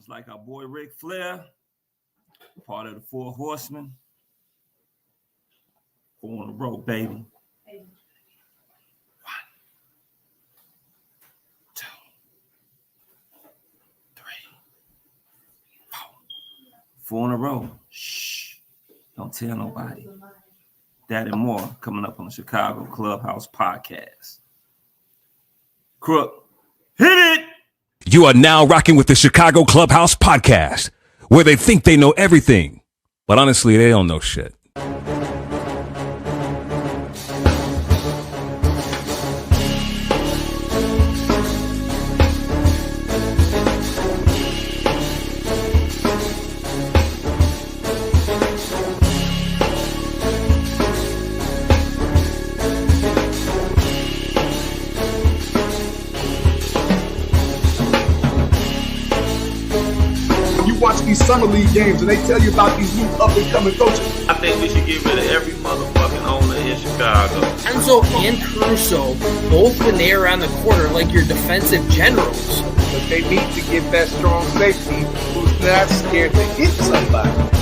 Just like our boy Ric Flair, part of the Four Horsemen. 4 in a row, baby. 1, 2, 3, 4. 4 in a row. Shh. Don't tell nobody. That and more coming up on the Chicago Clubhouse podcast. Crook, hit it! You are now rocking with the Chicago Clubhouse podcast, where they think they know everything, but honestly, they don't know shit. These summer league games and they tell you about these new up-and-coming coaches. I think we should get rid of every motherfucking owner in Chicago. Enzo and Caruso, both when they are on the court, are like your defensive generals. But they need to get that strong safety who's not scared to hit somebody.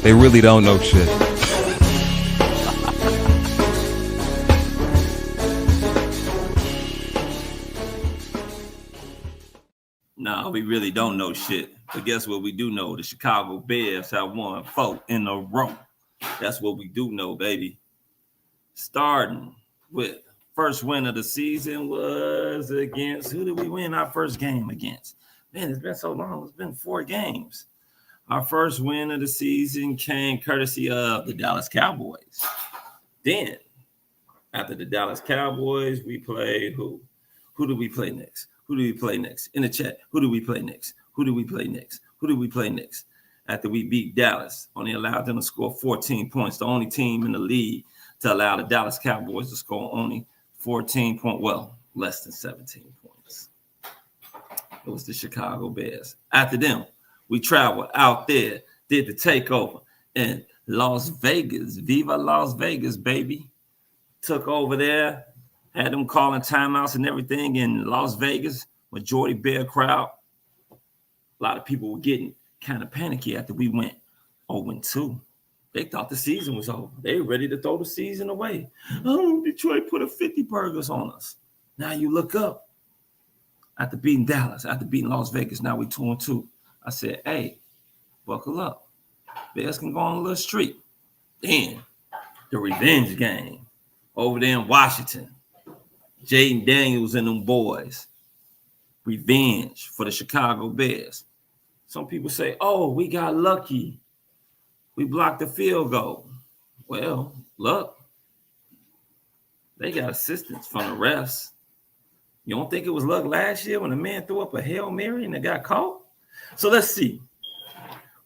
They really don't know shit. Nah, we really don't know shit. But guess what we do know? The Chicago Bears have won 4 in a row. That's what we do know, baby. Starting with first win of the season was against, who did we win our first game against? Man, it's been so long. It's been 4 games. Our first win of the season came courtesy of the Dallas Cowboys. Then, after the Dallas Cowboys, we played who? Who do we play next? Who do we play next? In the chat, who do we play next? Who do we play next? Who do we play next? After we beat Dallas, only allowed them to score 14 points. The only team in the league to allow the Dallas Cowboys to score only 14 points. Well, less than 17 points. It was the Chicago Bears. After them, we traveled out there, did the takeover in Las Vegas. Viva Las Vegas, baby. Took over there, had them calling timeouts and everything in Las Vegas. Majority Bear crowd. A lot of people were getting kind of panicky after we went 0-2. They thought the season was over. They were ready to throw the season away. Oh, Detroit put a 50 burgers on us. Now you look up. After beating Dallas, after beating Las Vegas, now we 2-2. I said, hey, buckle up. Bears can go on a little streak. Then the revenge game over there in Washington. Jaden Daniels and them boys. Revenge for the Chicago Bears. Some people say, oh, we got lucky. We blocked the field goal. Well, look. They got assistance from the refs. You don't think it was luck last year when the man threw up a Hail Mary and it got caught? So let's see.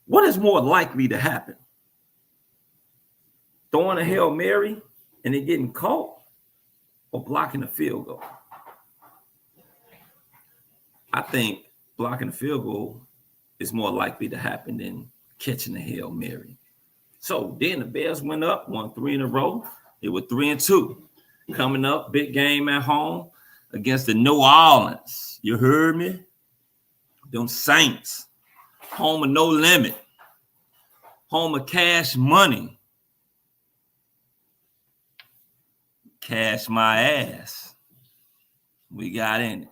What is more likely to happen? Throwing a Hail Mary and it getting caught or blocking a field goal? I think blocking a field goal is more likely to happen than catching a Hail Mary. So then the Bears went up, won 3 in a row. They were 3-2. Coming up, big game at home against the New Orleans. You heard me? Them Saints, home of no limit, home of cash money. Cash my ass. We got in it.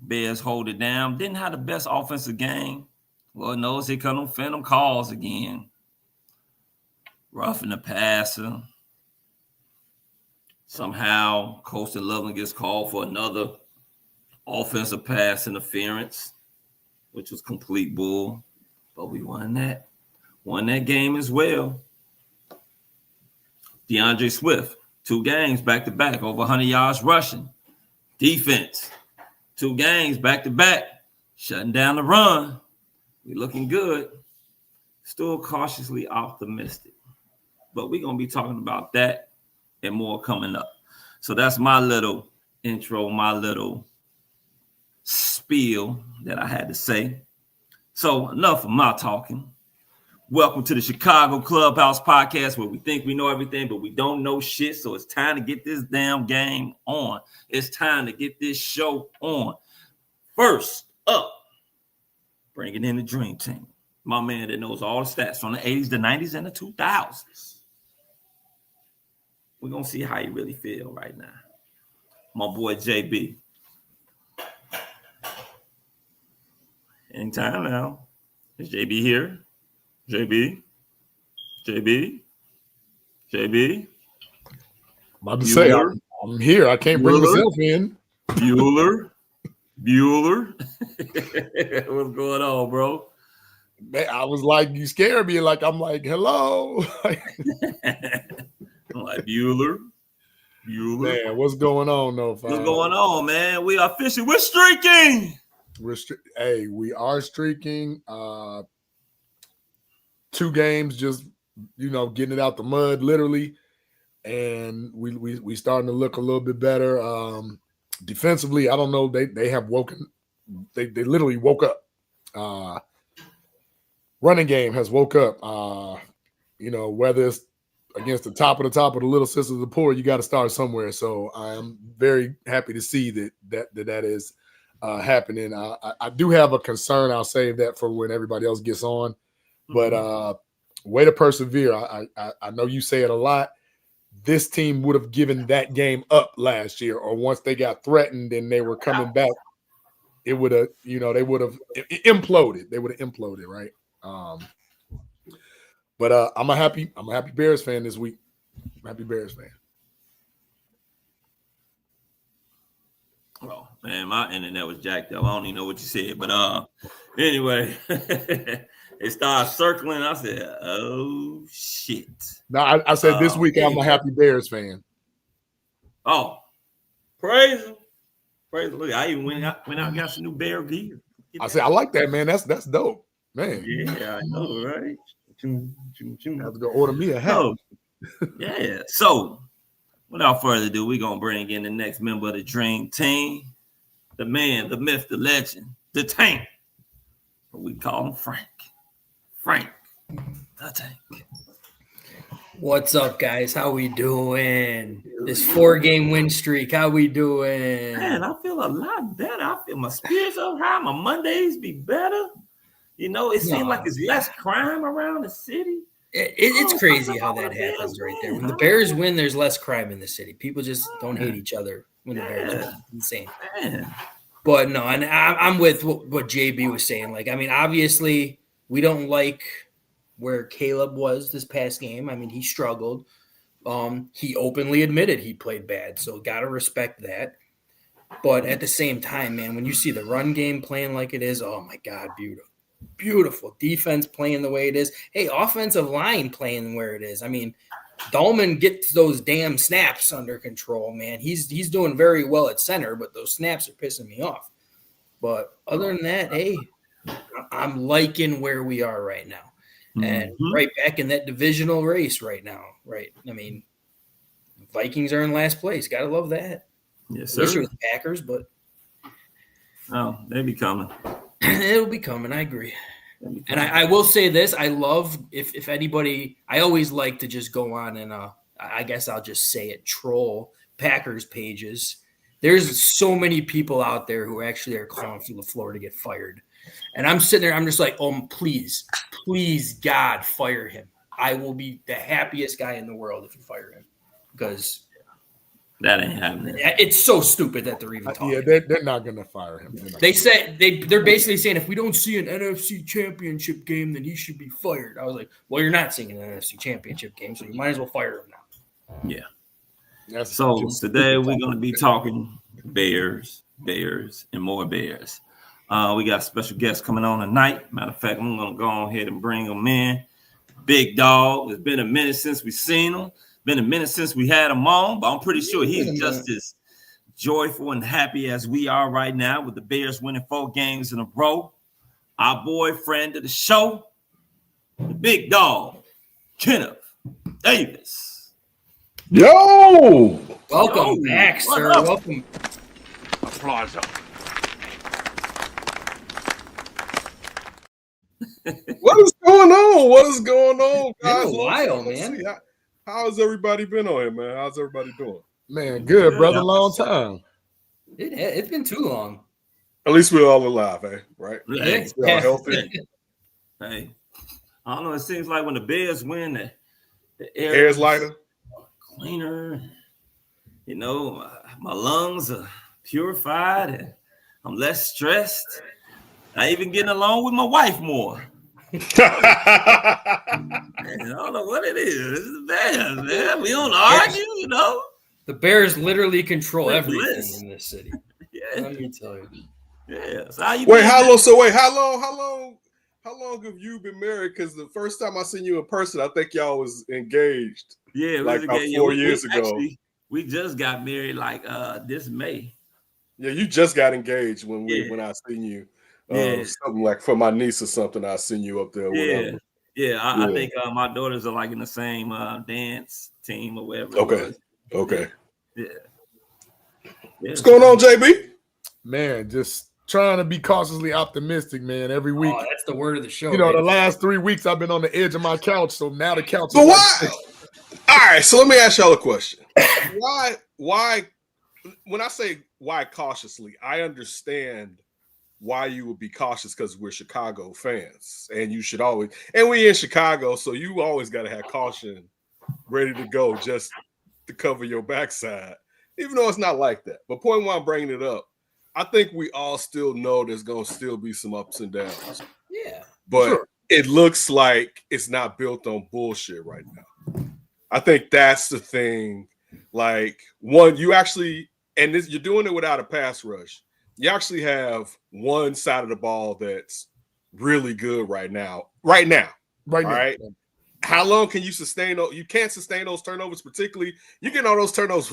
Bears hold it down. Didn't have the best offensive game. Lord knows here come them phantom calls again. Roughing the passer. Somehow, Coastal Loveland gets called for another offensive pass interference, which was complete bull. But we won that. Won that game as well. DeAndre Swift, 2 games back-to-back, over 100 yards rushing. Defense, 2 games back-to-back, shutting down the run. We looking good. Still cautiously optimistic. But we're going to be talking about that and more coming up. So that's my little intro, my little spiel that I had to say. So enough of my talking. Welcome to the Chicago Clubhouse podcast, where we think we know everything, but we don't know shit. So it's time to get this damn game on. It's time to get this show on. First up, bringing in the Dream Team. My man that knows all the stats from the 80s, the 90s, and the 2000s. We're going to see how you really feel right now. My boy, JB. Anytime now. Is JB here? JB? I'm about to say, I'm here. I can't bring myself in. Bueller. What's going on, bro? Man, I was like, you scared me. Like, I'm like, hello. I'm like, Bueller. Man, what's going on, though? What's going on, man? We are fishing. We're streaking. We are streaking. 2 games, just getting it out the mud, literally, and we starting to look a little bit better. Defensively, I don't know. They have woken. They literally woke up. Running game has woke up. Whether it's against the top of the Little Sisters of the Poor, you got to start somewhere. So I am very happy to see that is happening. I do have a concern. I'll save that for when everybody else gets on. But way to persevere. I know you say it a lot. This team would have given that game up last year, or once they got threatened and they were coming back, it would have, they would have imploded. They would have imploded, right? But I'm a happy Bears fan this week. Happy Bears fan. Oh man, my internet was jacked up. I don't even know what you said, but anyway. It started circling. I said, "Oh shit!" No, I said this week I'm a happy Bears fan. Oh, praise him! Look, I even went out and got some new Bear gear. I said, I like that, man. That's dope, man. Yeah, I know, right? I have to go order me a hat. Oh, yeah. So, without further ado, we're gonna bring in the next member of the Dream Team, the man, the myth, the legend, the Tank. We call him Frank. Frank, the Tank. What's up, guys? How we doing? This 4-game win streak. How we doing? Man, I feel a lot better. I feel my spirits up high. My Mondays be better. It seems like there's less crime around the city. It's crazy how that happens right there. When the Bears win, there's less crime in the city. People just don't hate each other when the Bears win. It's insane. Man. But no, and I'm with what JB was saying. Like, I mean, obviously, we don't like where Caleb was this past game. I mean, he struggled. He openly admitted he played bad, so got to respect that. But at the same time, man, when you see the run game playing like it is, oh, my God, beautiful. Defense playing the way it is. Hey, offensive line playing where it is. I mean, Dahlman gets those damn snaps under control, man. He's doing very well at center, but those snaps are pissing me off. But other than that, hey, I'm liking where we are right now. And right back in that divisional race right now, right? I mean, Vikings are in last place. Got to love that. Yes, sir. Especially with the Packers, but they be coming. It'll be coming. I agree. And I will say this. I love if anybody – I always like to just go on and I guess I'll just say it, troll Packers pages. There's so many people out there who actually are calling for LaFleur to get fired. And I'm sitting there, I'm just like, oh, please, God, fire him. I will be the happiest guy in the world if you fire him. Because that ain't happening. It's so stupid that they're even talking. Yeah, they're not going to fire him. They said they're basically saying if we don't see an NFC championship game, then he should be fired. I was like, well, you're not seeing an NFC championship game, so you might as well fire him now. Yeah. So today we're going to be talking Bears, and more Bears. We got a special guest coming on tonight. Matter of fact, I'm going to go ahead and bring him in. Big dog. It's been a minute since we've seen him. Been a minute since we had him on, but I'm pretty sure he's just as joyful and happy as we are right now with the Bears winning 4 games in a row. Our boy, friend of the show, the big dog, Kenneth Davis. Yo! Welcome back, what sir. up? Welcome. Applause. What is going on? What is going on, guys? Been a while, man. How's everybody been on here, man? How's everybody doing? Man, good, brother. Long time. It's been too long. At least we're all alive, eh? Right? Hey, We're all healthy. hey, I don't know. It seems like when the Bears win, the Air is lighter. Cleaner. You know, my lungs are purified and I'm less stressed. I even getting along with my wife more. Man, I don't know what it is. It's the Bears, man. We don't argue, you know. The Bears literally control Wait, everything Bliss. in this city. Yeah. Let me tell you. Yeah. So how you Wait, been? how long? So wait, how long have you been married? Because the first time I seen you in person, I think y'all was engaged. Yeah, like about 4 years ago. Actually, we just got married like this May. Yeah, you just got engaged when I seen you. Something like for my niece or something. I seen you up there. Or whatever. I think my daughters are like in the same dance team or whatever. Okay. Yeah. What's going on, JB? Man, just trying to be cautiously optimistic, man, every week. Oh, that's the word of the show. You know, right? the last 3 weeks I've been on the edge of my couch, so now the couch But is why? All right, so let me ask y'all a question. Why when I say why cautiously, I understand why you would be cautious because we're Chicago fans, and you should always, and we in Chicago, so you always got to have caution ready to go just to cover your backside, even though it's not like that. But point why I'm bringing it up, I think we all still know there's going to still be some ups and downs. Yeah. But it looks like it's not built on bullshit right now. I think that's the thing. Like, one, you actually, and this, you're doing it without a pass rush. You actually have one side of the ball that's really good right now. Right now. All right. How long can you sustain those? You can't sustain those turnovers, particularly. You get all those turnovers.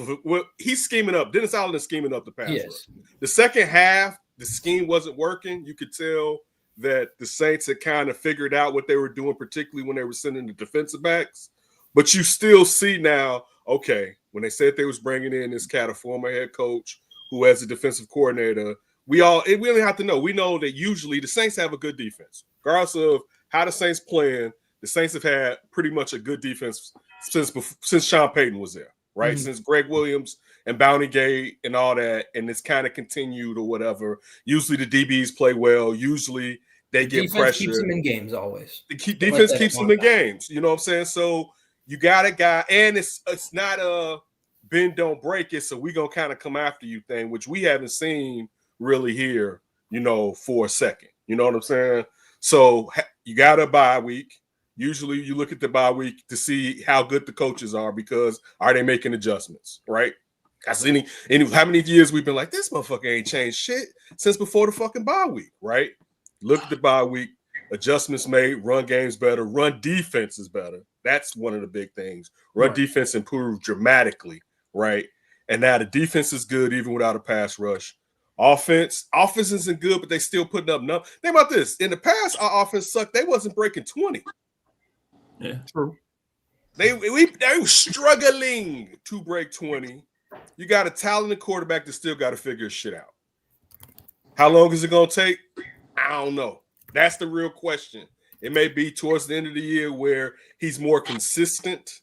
He's scheming up. Dennis Allen is scheming up the pass rush. The second half, the scheme wasn't working. You could tell that the Saints had kind of figured out what they were doing, particularly when they were sending the defensive backs. But you still see now, okay, when they said they was bringing in this cat, a former head coach who has a defensive coordinator, we don't have to know. We know that usually the Saints have a good defense. Regardless of how the Saints playing, the Saints have had pretty much a good defense since Sean Payton was there, right? Mm-hmm. Since Greg Williams and Bounty Gate and all that, and it's kind of continued or whatever. Usually the DBs play well. Usually they get pressure. Keeps them in games always. Defense keeps them in games. You know what I'm saying? So you got a guy, and it's not a bend don't break it, so we gonna kind of come after you thing, which we haven't seen really here, you know, for a second. You know what I'm saying? So you got a bye week. Usually you look at the bye week to see how good the coaches are, because are they making adjustments, right? That's how many years we've been like, this motherfucker ain't changed shit since before the fucking bye week, right? Look at the bye week, adjustments made, run game's better, run defense is better. That's one of the big things. Run defense improved dramatically, right? And now the defense is good even without a pass rush. Offense isn't good, but they still putting up numbers. Think about this. In the past, our offense sucked. They wasn't breaking 20. Yeah, true. They were struggling to break 20. You got a talented quarterback that still got to figure shit out. How long is it going to take? I don't know. That's the real question. It may be towards the end of the year where he's more consistent,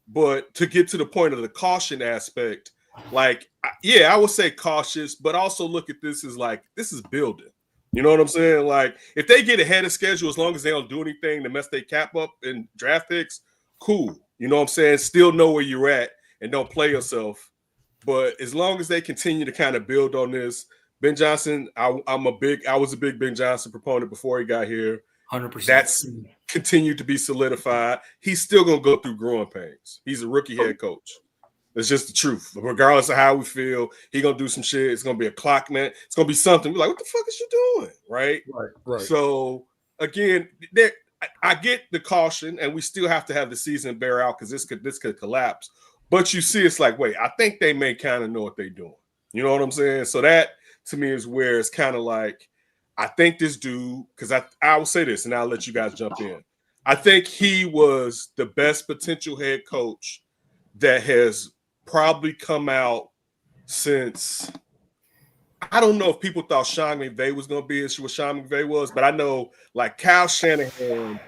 but to get to the point of the caution aspect, like, yeah, I would say cautious, but also look at this as like, this is building. You know what I'm saying? Like, if they get ahead of schedule, as long as they don't do anything to mess their cap up in draft picks, cool. You know what I'm saying? Still know where you're at and don't play yourself. But as long as they continue to kind of build on this, Ben Johnson, I was a big Ben Johnson proponent before he got here. 100%. That's continued to be solidified. He's still going to go through growing pains. He's a rookie head coach. It's just the truth. Regardless of how we feel, he's going to do some shit. It's going to be a clock, man. It's going to be something. We're like, what the fuck is you doing? Right. So, again, I get the caution, and we still have to have the season bear out because this could collapse. But you see, it's like, wait, I think they may kind of know what they're doing. You know what I'm saying? So that, to me, is where it's kind of like, I think this dude, because I will say this, and I'll let you guys jump in. I think he was the best potential head coach that has probably come out since. I don't know if people thought Sean McVay was going to be as what Sean McVay was, but I know like Kyle Shanahan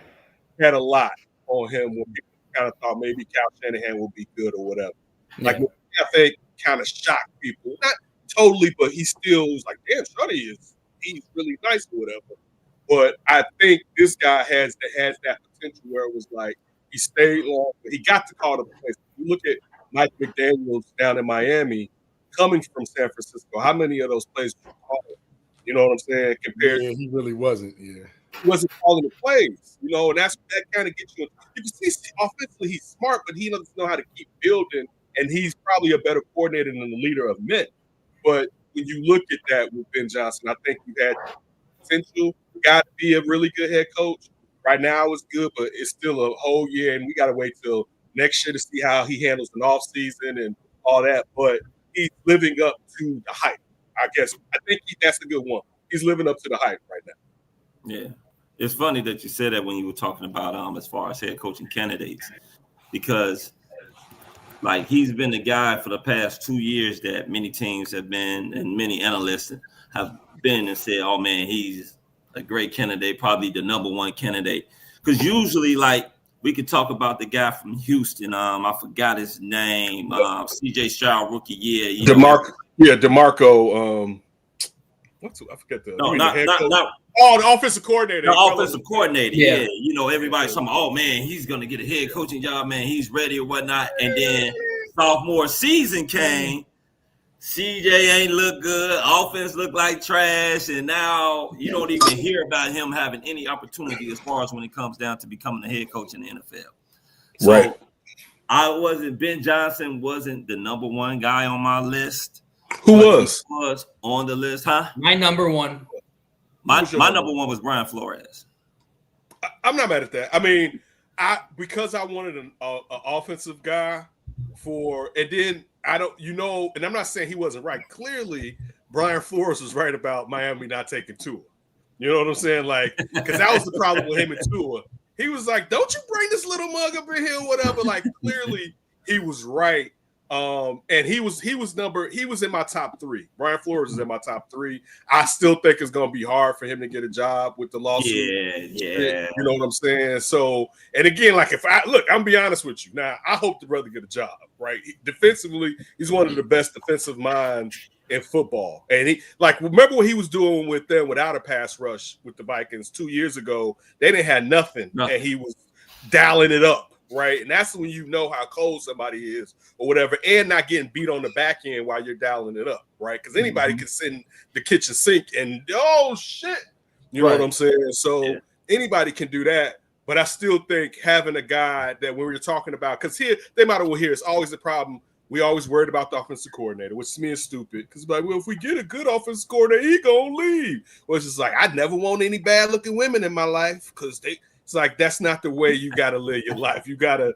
had a lot on him when people kind of thought maybe Kyle Shanahan would be good or whatever. Yeah. Like I think kind of shocked people, not totally, but he still was like, damn, he's really nice or whatever. But I think this guy has that potential where it was like he stayed long, but he got to call the place. You look at Mike McDaniels down in Miami, coming from San Francisco. How many of those plays did you call? You know what I'm saying? Compared, he really wasn't. Yeah, he wasn't calling the plays. You know, and that kind of gets you. You can see offensively he's smart, but he doesn't know how to keep building. And he's probably a better coordinator than the leader of men. But when you look at that with Ben Johnson, I think you had potential. Got to be a really good head coach. Right now it's good, but it's still a whole year, and we got to wait till next year to see how he handles an off season and all that. But he's living up to the hype. I guess I think that's a good one. He's living up to the hype right now. Yeah, it's funny that you said that when you were talking about as far as head coaching candidates, because like he's been the guy for the past 2 years that many teams have been and many analysts have been and said, "Oh man, he's a great candidate, probably the number one candidate." Because usually, like we could talk about the guy from Houston. I forgot his name. C.J. Stroud rookie year. DeMarco. I forget the. No, not the offensive coordinator. The offensive coordinator. Yeah. You know, everybody's talking, oh man, he's gonna get a head coaching job, man. He's ready or whatnot. And then sophomore season came. CJ ain't look good. Offense looked like trash, and now you don't even hear about him having any opportunity as far as when it comes down to becoming a head coach in the NFL. So Right. Ben Johnson wasn't the number one guy on my list. Who was? He was on the list, huh? My number one. My number one was Brian Flores. I'm not mad at that. I mean, because I wanted an offensive guy and then I don't, and I'm not saying he wasn't right. Clearly, Brian Flores was right about Miami not taking Tua. You know what I'm saying? Like, because that was the problem with him and Tua. He was like, "Don't you bring this little mug up in here, whatever." Like, clearly, he was right. And he was in my top 3. Brian Flores is in my top 3. I still think it's gonna be hard for him to get a job with the lawsuit. Yeah. You know what I'm saying? So, and again, like I'm be honest with you. Now, I hope the brother get a job, right? Defensively, he's one of the best defensive minds in football. And he remember what he was doing with them without a pass rush with the Vikings 2 years ago. They didn't have nothing, and he was dialing it up. Right. And that's when you know how cold somebody is or whatever, and not getting beat on the back end while you're dialing it up. Right. Because anybody can sit in the kitchen sink and, oh, shit. You know what I'm saying? So anybody can do that. But I still think having a guy that when we're talking about, because here, they might as well hear it's always a problem. We always worried about the offensive coordinator, which to me is stupid. Because like, well, if we get a good offensive coordinator, he going to leave. Well, it's just like, I never want any bad looking women in my life because it's like, that's not the way you got to live your life. You got to,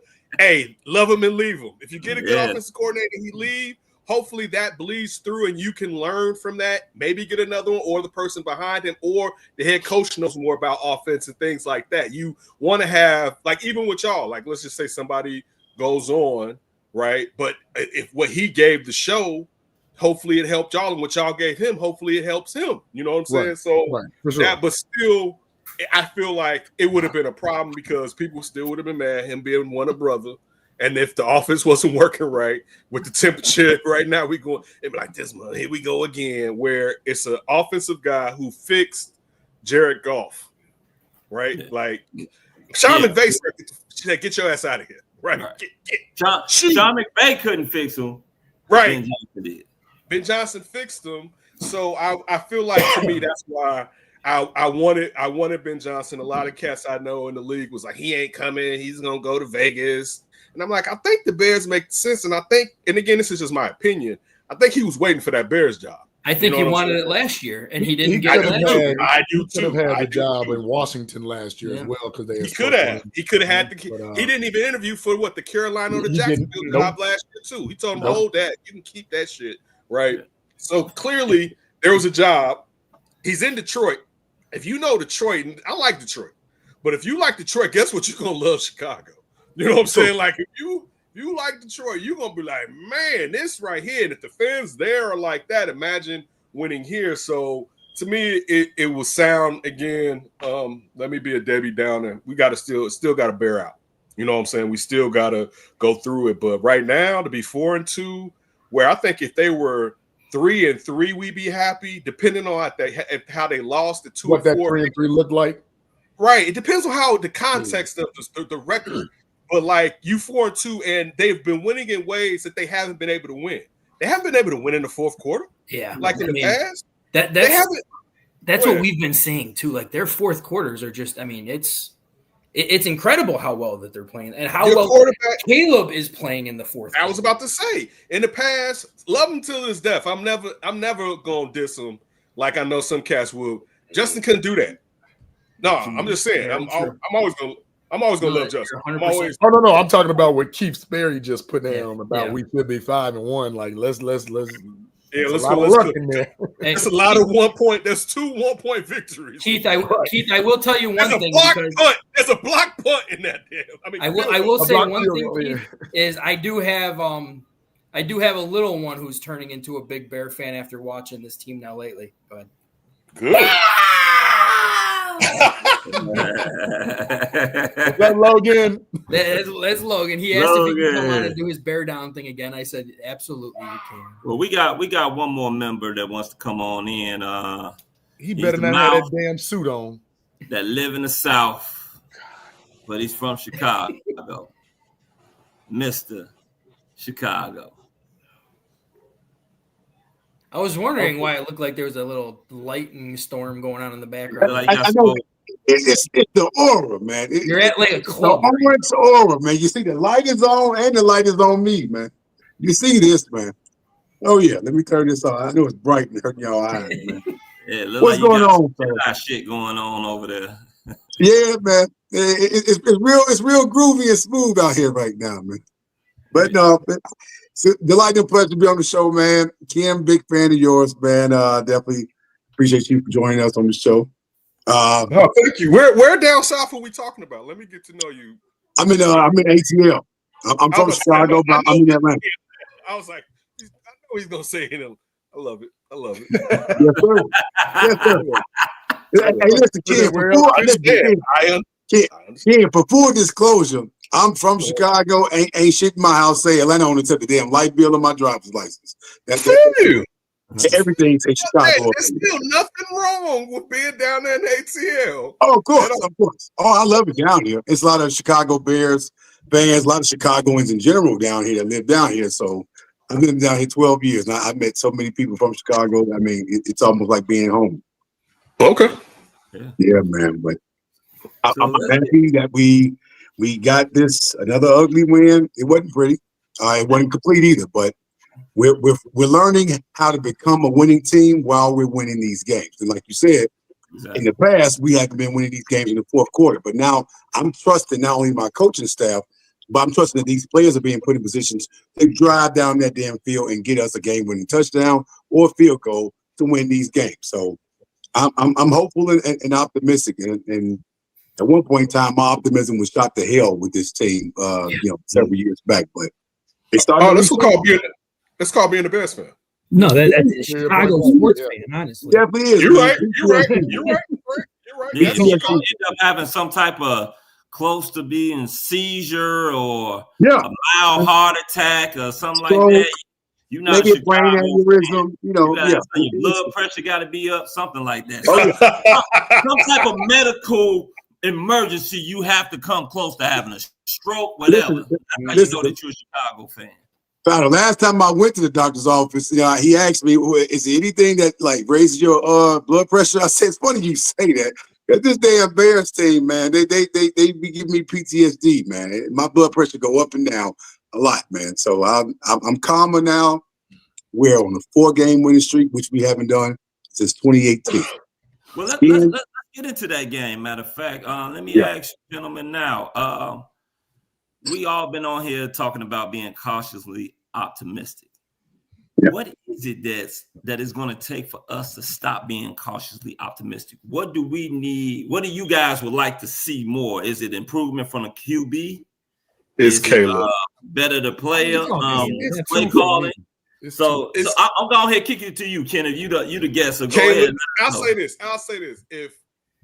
love him and leave him. If you get a good offensive coordinator and he leave, hopefully that bleeds through and you can learn from that. Maybe get another one or the person behind him or the head coach knows more about offense and things like that. You want to have, like, even with y'all, like, let's just say somebody goes on, right? But if what he gave the show, hopefully it helped y'all, and what y'all gave him, hopefully it helps him. You know what I'm saying? So for sure. but still, I feel like it would have been a problem because people still would have been mad him being one a brother. And if the offense wasn't working right with the temperature right now, it'd be like this month. Here we go again, where it's an offensive guy who fixed Jared Goff, right? Yeah. Like Sean McVay said, "Get your ass out of here." Right. Sean McVay couldn't fix him. Right. Ben Johnson did. Ben Johnson fixed him. So I feel like, to me, that's why I wanted Ben Johnson. A lot of cats I know in the league was like, he ain't coming. He's gonna go to Vegas. And I'm like, I think the Bears make sense. And I think, and again, this is just my opinion, I think he was waiting for that Bears job. I think he wanted it last year, and he didn't get it. I do too. He could have had the job in Washington last year as well, because he could have. He could have had he didn't even interview for the Carolina or the Jacksonville job last year too. He told him, hold that. You can keep that shit, right? Yeah. So clearly there was a job. He's in Detroit. If you know Detroit, and I like Detroit, But if you like Detroit, guess what? You're gonna love Chicago. You know what I'm saying? Like if you like Detroit, you're gonna be like, man, this right here. And if the fans there are like that, imagine winning here. So to me, it will sound again. Let me be a Debbie Downer. We got to still got to bear out. You know what I'm saying? We still got to go through it. But right now, to be 4-2, where I think if they were 3-3, we'd be happy. Depending on how they lost the 2 What that 4. 3-3 looked like. Right. It depends on how the context of the record. But like you 4-2, and they've been winning in ways that they haven't been able to win. They haven't been able to win in the fourth quarter. Yeah, like in the past. That's what we've been saying too. Like their fourth quarters are just. I mean, it's incredible how well that they're playing and how well Caleb is playing in the fourth. I was about to say in the past, love him till his death. I'm never gonna diss him like I know some cats will. Justin couldn't do that. No, I'm just saying. I'm always gonna love Justin. No. I'm talking about what Keith Sperry just put down about we should be 5-1. Like let's go. In there. That's a lot of 1 point. There's 2 1-point victories. Keith, I will tell you one thing. There's a block punt in that damn. I will say one thing, Keith, is I do have a little one who's turning into a big Bear fan after watching this team now lately. Go ahead. Good. Is that Logan? That's Logan. He asked if he could come on and do his bear down thing again. I said, absolutely, you can. Well, we got one more member that wants to come on in. He better not have that damn suit on. That live in the South, but he's from Chicago. Mr. Chicago. I was wondering why it looked like there was a little lightning storm going on in the background. I know it's the aura, man. You're at like a club. It's aura, man. You see the light is on and the light is on me, man. You see this, man. Oh, yeah. Let me turn this on. I know it's bright and hurting y'all eyes, man. Yeah, what's like going on, sir? Got shit going on over there. Yeah, man. It's real groovy and smooth out here right now, man. But no, so delighted and pleasure to be on the show, man. Kim, big fan of yours, man. Definitely appreciate you for joining us on the show. Thank you. Where down south are we talking about? Let me get to know you. I'm in ATL. I'm from Chicago, but I'm in Atlanta. I was like, I know he's gonna say it. I love it. Yes, sir. Yes, sir. Hey, listen, Kim, for full disclosure, I'm from Chicago. Ain't shit in my house say Atlanta on the tip of the damn light bill of my driver's license. That's it. Everything says Chicago. There's still nothing wrong with being down there in ATL. Oh, of course. Oh, I love it down here. It's a lot of Chicago Bears fans, a lot of Chicagoans in general down here that live down here. So I've been down here 12 years, and I met so many people from Chicago. I mean, it's almost like being home. Okay. Yeah, man. But I'm happy that we got this another ugly win. It wasn't pretty. It wasn't complete either, but we're learning how to become a winning team while we're winning these games. And like you said, in the past, we haven't been winning these games in the fourth quarter. But now I'm trusting not only my coaching staff, but I'm trusting that these players are being put in positions to drive down that damn field and get us a game-winning touchdown or field goal to win these games. So I'm hopeful and optimistic. And at one point in time, my optimism was shot to hell with this team, several years back. But it started. That's called being the best fan. No, that's Chicago sports fan, honestly. Definitely is. You're right. Yeah, you end up having some type of close to being seizure or a mild heart attack or something like that. You're not maybe a brain aneurysm, your blood pressure got to be up, something like that. Some type of medical emergency, you have to come close to having a stroke, whatever. That's how you know that you're a Chicago fan. The last time I went to the doctor's office, he asked me, "Is there anything that like raises your blood pressure?" I said, "It's funny you say that. This damn Bears team, man, they be giving me PTSD, man. My blood pressure go up and down a lot, man. So I'm calmer now. We're on a 4-game winning streak, which we haven't done since 2018. Well, let's get into that game. Matter of fact, let me ask you, gentlemen, now. We all been on here talking about being cautiously optimistic. What is it that is going to take for us to stop being cautiously optimistic? What do we need? What do you guys would like to see more? Is it improvement from a QB? It's Is Caleb. it better the player? It's Play too calling. It's So too, I'm going ahead kick it to you, Kenneth. You the guest. So go Caleb, ahead. I'll say this.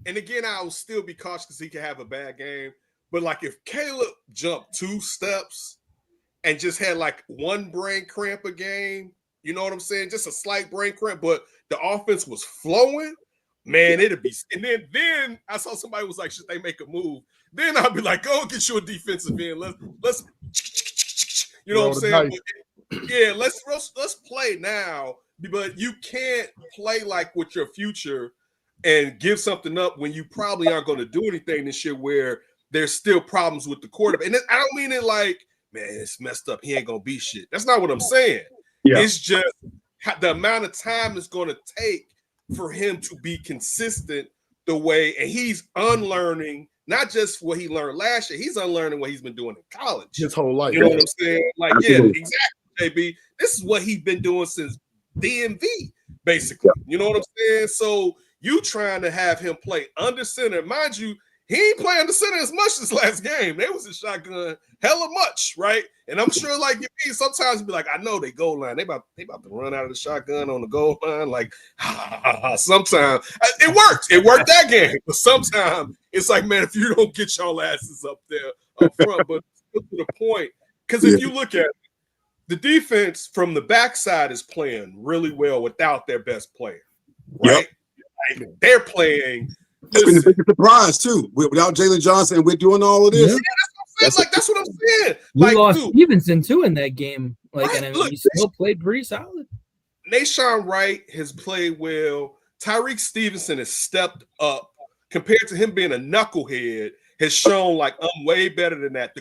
And again, I will still be cautious because he can have a bad game. But like if Caleb jumped 2 steps and just had like one brain cramp a game, you know what I'm saying? Just a slight brain cramp, but the offense was flowing, man, it'd be. And then I saw somebody was like, should they make a move? Then I'll be like, go get you a defensive end. Let's you know what I'm saying? But, yeah, let's play now. But you can't play like with your future and give something up when you probably aren't going to do anything this year where there's still problems with the quarterback. And I don't mean it like, man, it's messed up. He ain't going to be shit. That's not what I'm saying. Yeah. It's just the amount of time it's going to take for him to be consistent the way, and he's unlearning not just what he learned last year, he's unlearning what he's been doing in college. His whole life. You know what I'm saying? Like, yeah, exactly, JB. This is what he's been doing since DMV, basically. You know what I'm saying? So you trying to have him play under center. Mind you, he ain't play under center as much this last game. They was in shotgun hella much, right? And I'm sure, like, you sometimes be like, I know they goal line. They about to run out of the shotgun on the goal line. Like, sometimes it worked. It worked that game. But sometimes it's like, man, if you don't get y'all asses up there up front, but to the point, because if you look at it, the defense from the backside is playing really well without their best player, right? Yep. Like, they're playing. It's been the biggest surprise too. Without Jalen Johnson, we're doing all of this. Yeah, that's what I'm saying. We like, lost Stevenson too in that game. Like, right, and look, he still played pretty solid. Nashawn Wright has played well. Tyreek Stevenson has stepped up compared to him being a knucklehead. Has shown like I'm way better than that.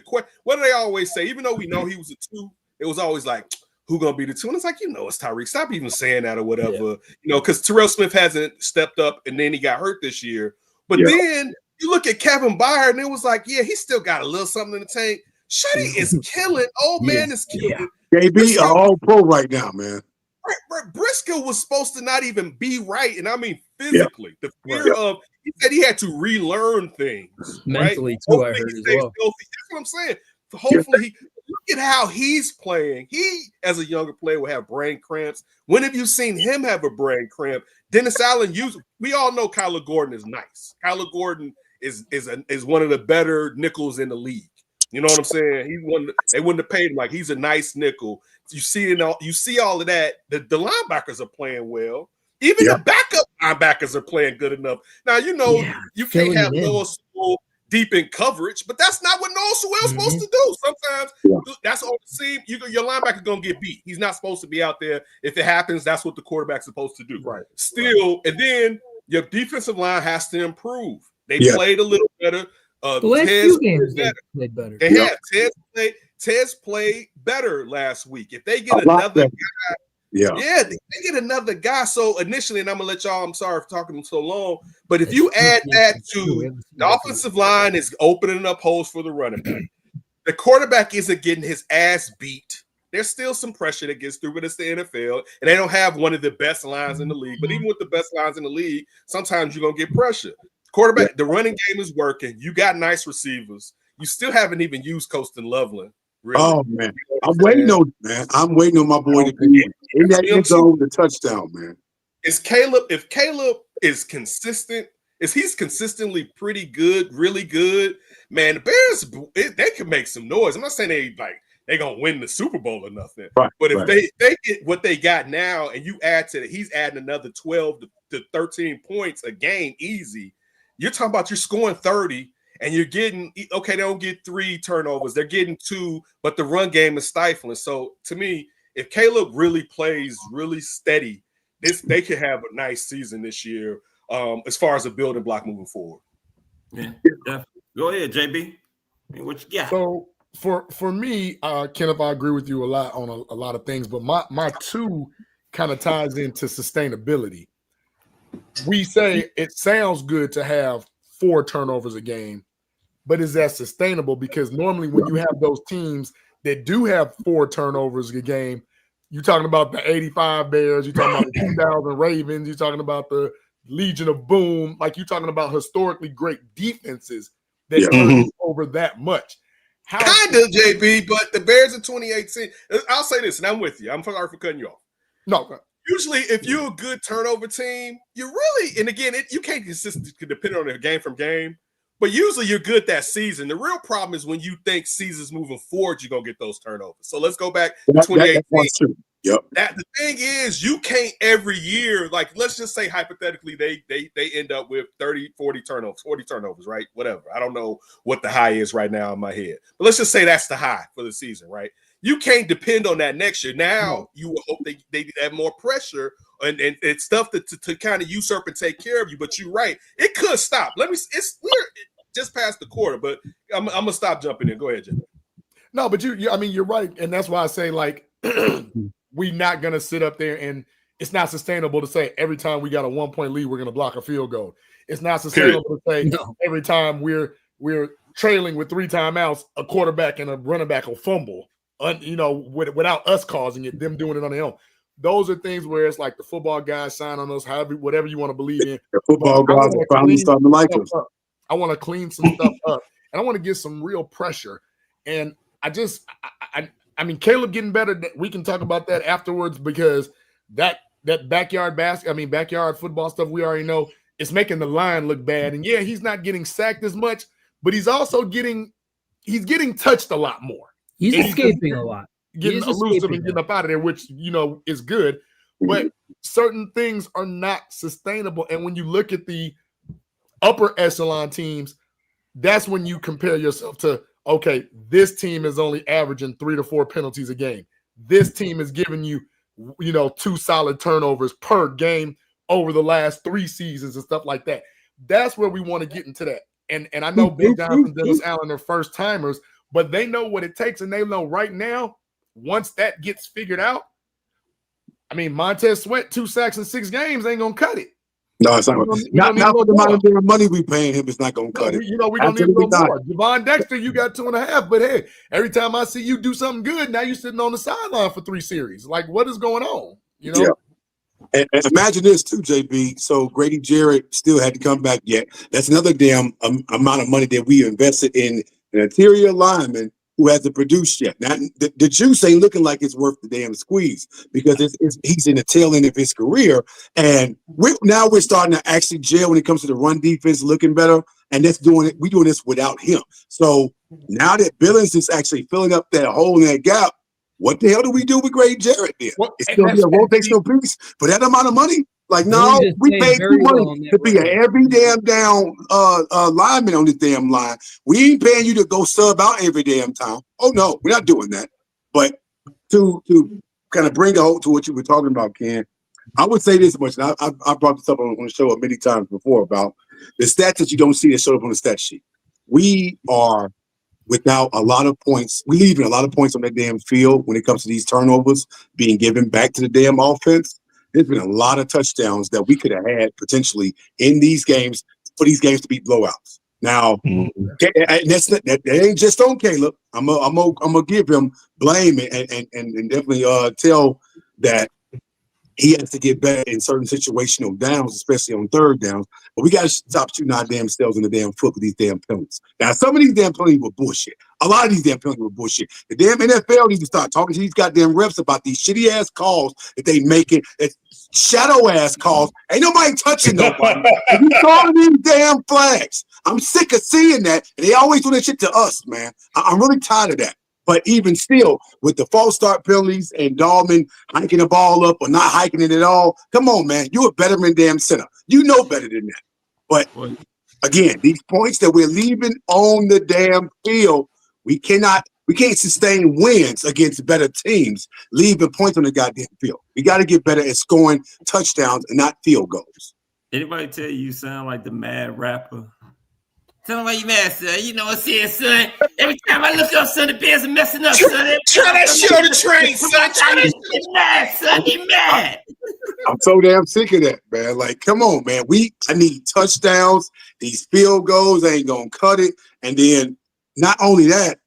What do they always say? Even though we know he was a 2, it was always like, who gonna be the 2? And it's like, it's Tyreek. Stop even saying that or whatever. Yeah. Because Terrell Smith hasn't stepped up, and then he got hurt this year. But then you look at Kevin Byard, and it was like, yeah, he still got a little something in the tank. Shuddy is killing. Old man is killing. JB are all pro right now, man. Briscoe was supposed to not even be right, and I mean physically. The fear of he said he had to relearn things mentally right? too. Hopefully I heard he as stays well. healthy. That's what I'm saying. Hopefully, look at how he's playing. He, as a younger player, will have brain cramps. When have you seen him have a brain cramp? Dennis Allen, we all know Kyler Gordon is nice. Kyler Gordon is one of the better nickels in the league. You know what I'm saying? They wouldn't have paid him. Like, he's a nice nickel. You see all of that. The linebackers are playing well. Even the backup linebackers are playing good enough. Now, you can't have Noah Sewell deep in coverage, but that's not what Noah Sewell's supposed to do. Sometimes that's on the seam. Your linebacker going to get beat. He's not supposed to be out there. If it happens, that's what the quarterback's supposed to do. Right. Still, and then your defensive line has to improve. They played a little better. The last few games they played better. They have. Tez played better last week. If they get another guy, they get another guy. So initially, and I'm gonna let y'all. I'm sorry for talking so long, but if you add that to the offensive line is opening up holes for the running back. The quarterback isn't getting his ass beat. There's still some pressure that gets through, but it's the NFL, and they don't have one of the best lines in the league. But even with the best lines in the league, sometimes you're gonna get pressure. Quarterback, the running game is working. You got nice receivers. You still haven't even used Colston Loveland. Really. Oh man, I'm waiting on my boy to be in that end zone, the touchdown, man. If Caleb is consistent, if he's consistently pretty good, really good, man, the Bears they can make some noise. I'm not saying they gonna win the Super Bowl or nothing, but if they get what they got now, and you add to it, he's adding another 12 to 13 points a game, easy. You're talking about you're scoring 30. And you're getting, they don't get 3 turnovers. They're getting 2, but the run game is stifling. So, to me, if Caleb really plays really steady, they could have a nice season this year as far as a building block moving forward. Yeah. Go ahead, JB. What you got? So, for me, Kenneth, I agree with you a lot on a lot of things, but my 2 kind of ties into sustainability. We say it sounds good to have 4 turnovers a game, but is that sustainable? Because normally when you have those teams that do have 4 turnovers a game, You're talking about the 85 Bears. You're talking about the 2000 Ravens. You're talking about the Legion of Boom. Like, you're talking about historically great defenses that turn you over that much. Kind of, JB, but the Bears in 2018, I'll say this, and I'm with you. I'm sorry for cutting you off. No. Usually, if you're a good turnover team, you really, and again, you can't consistently depend on it game from game, but usually you're good that season. The real problem is when you think seasons moving forward, you're going to get those turnovers. So let's go back to 2018. Yep. The thing is, you can't every year, like, let's just say hypothetically they end up with 30, 40 turnovers, right? Whatever. I don't know what the high is right now in my head. But let's just say that's the high for the season, right? You can't depend on that next year. Now you will hope they have more pressure and stuff to kind of usurp and take care of you. But you're right. It could stop. We're just past the quarter, but I'm gonna stop jumping in. Go ahead, Jim. No, but you're right. And that's why I say, like, we're not going to sit up there, and it's not sustainable to say every time we got a 1-point lead, we're going to block a field goal. It's not sustainable to say every time we're trailing with 3 timeouts, a quarterback and a running back will fumble, without us causing it, them doing it on their own. Those are things where it's like the football guys sign on us, whatever you want to believe in. The football guys are finally starting to like us. I want to clean some stuff up, and I want to get some real pressure. And I mean, Caleb getting better. We can talk about that afterwards, because that backyard football stuff, we already know it's making the line look bad. And yeah, he's not getting sacked as much, but he's also getting touched a lot more. He's escaping a lot. Getting elusive and getting up out of there, which, is good. But certain things are not sustainable. And when you look at the upper echelon teams, that's when you compare yourself to, okay, this team is only averaging 3 to 4 penalties a game. This team is giving you, 2 solid turnovers per game over the last 3 seasons and stuff like that. That's where we want to get into that. And I know Big Johnson, Dennis Allen are first timers, but they know what it takes, and they know right now, once that gets figured out, I mean, Montez Sweat, 2 sacks in 6 games ain't gonna cut it. No, it's not. Not for the amount of money we paying him. It's not going to cut it. We're going to need a little more. Javon Dexter, you got 2.5, but hey, every time I see you do something good, now you're sitting on the sideline for 3 series. Like, what is going on? Yeah. And imagine this too, JB. So Grady Jarrett still had to come back yet. That's another damn amount of money that we invested in an interior lineman who hasn't produced yet. Now, the juice ain't looking like it's worth the damn squeeze, because he's in the tail end of his career. And we're starting to actually gel when it comes to the run defense looking better. And we're doing this without him. So now that Billings is actually filling up that hole in that gap, what the hell do we do with Grady Jarrett then? It's still be a rotational piece for that amount of money? Like, no, we paid too money to be an every damn down lineman on this damn line. We ain't paying you to go sub out every damn time. Oh no, we're not doing that. But to kind of bring a hold to what you were talking about, Ken, I would say this much, and I brought this up on the show many times before about the stats that you don't see that show up on the stat sheet. We are without a lot of points. We leaving a lot of points on that damn field when it comes to these turnovers being given back to the damn offense. There's been a lot of touchdowns that we could have had potentially in these games for these games to be blowouts. Now, that ain't just on Caleb. I'm gonna give him blame and definitely tell that he has to get better in certain situational downs, especially on third downs. But we got to stop shooting our damn selves in the damn foot with these damn penalties. Now, some of these damn penalties were bullshit. A lot of these damn penalties were bullshit. The damn NFL needs to start talking to these goddamn refs about these shitty ass calls that they making, shadow ass calls. Ain't nobody touching nobody. You calling these damn flags. I'm sick of seeing that. And they always do that shit to us, man. I'm really tired of that. But even still, with the false start penalties and Dahlman hiking the ball up or not hiking it at all, come on, man. You're a veteran damn center. You know better than that. But again, these points that we're leaving on the damn field, we can't sustain wins against better teams, leaving points on the goddamn field. We got to get better at scoring touchdowns and not field goals. Anybody tell you sound like the mad rapper? Tell me why you mad, son. You know what I'm saying, son. Every time I look up, son, the Bears are messing up, son. Try that shit on the train, son. Try that shit mad, son. He mad. I'm so damn sick of that, man. Like, come on, man. I need touchdowns. These field goals ain't gonna cut it. And then not only that,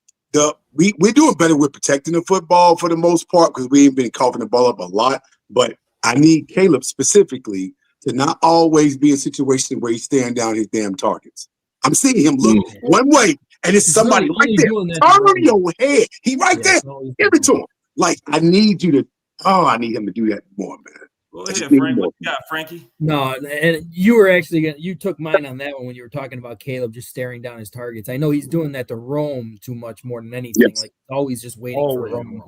we're doing better with protecting the football for the most part because we ain't been coughing the ball up a lot. But I need Caleb specifically to not always be in a situation where he's staring down his damn targets. I'm seeing him look one way, and it's somebody right there. Turn your head. He right there. Give it to him. Like, I need you to. Oh, I need him to do that more, man. Go ahead, Frank. What you got, Frankie? No, and you were actually you took mine on that one when you were talking about Caleb just staring down his targets. I know he's doing that to Rome too much more than anything. Yes. Like always just waiting for Rome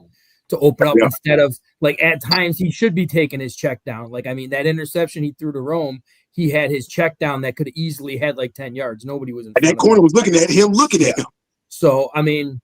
to open up instead of like at times he should be taking his check down. Like I mean that interception he threw to Rome, he had his check down that could have easily had like 10 yards. Nobody was in front that corner was looking at him, looking at him. So I mean.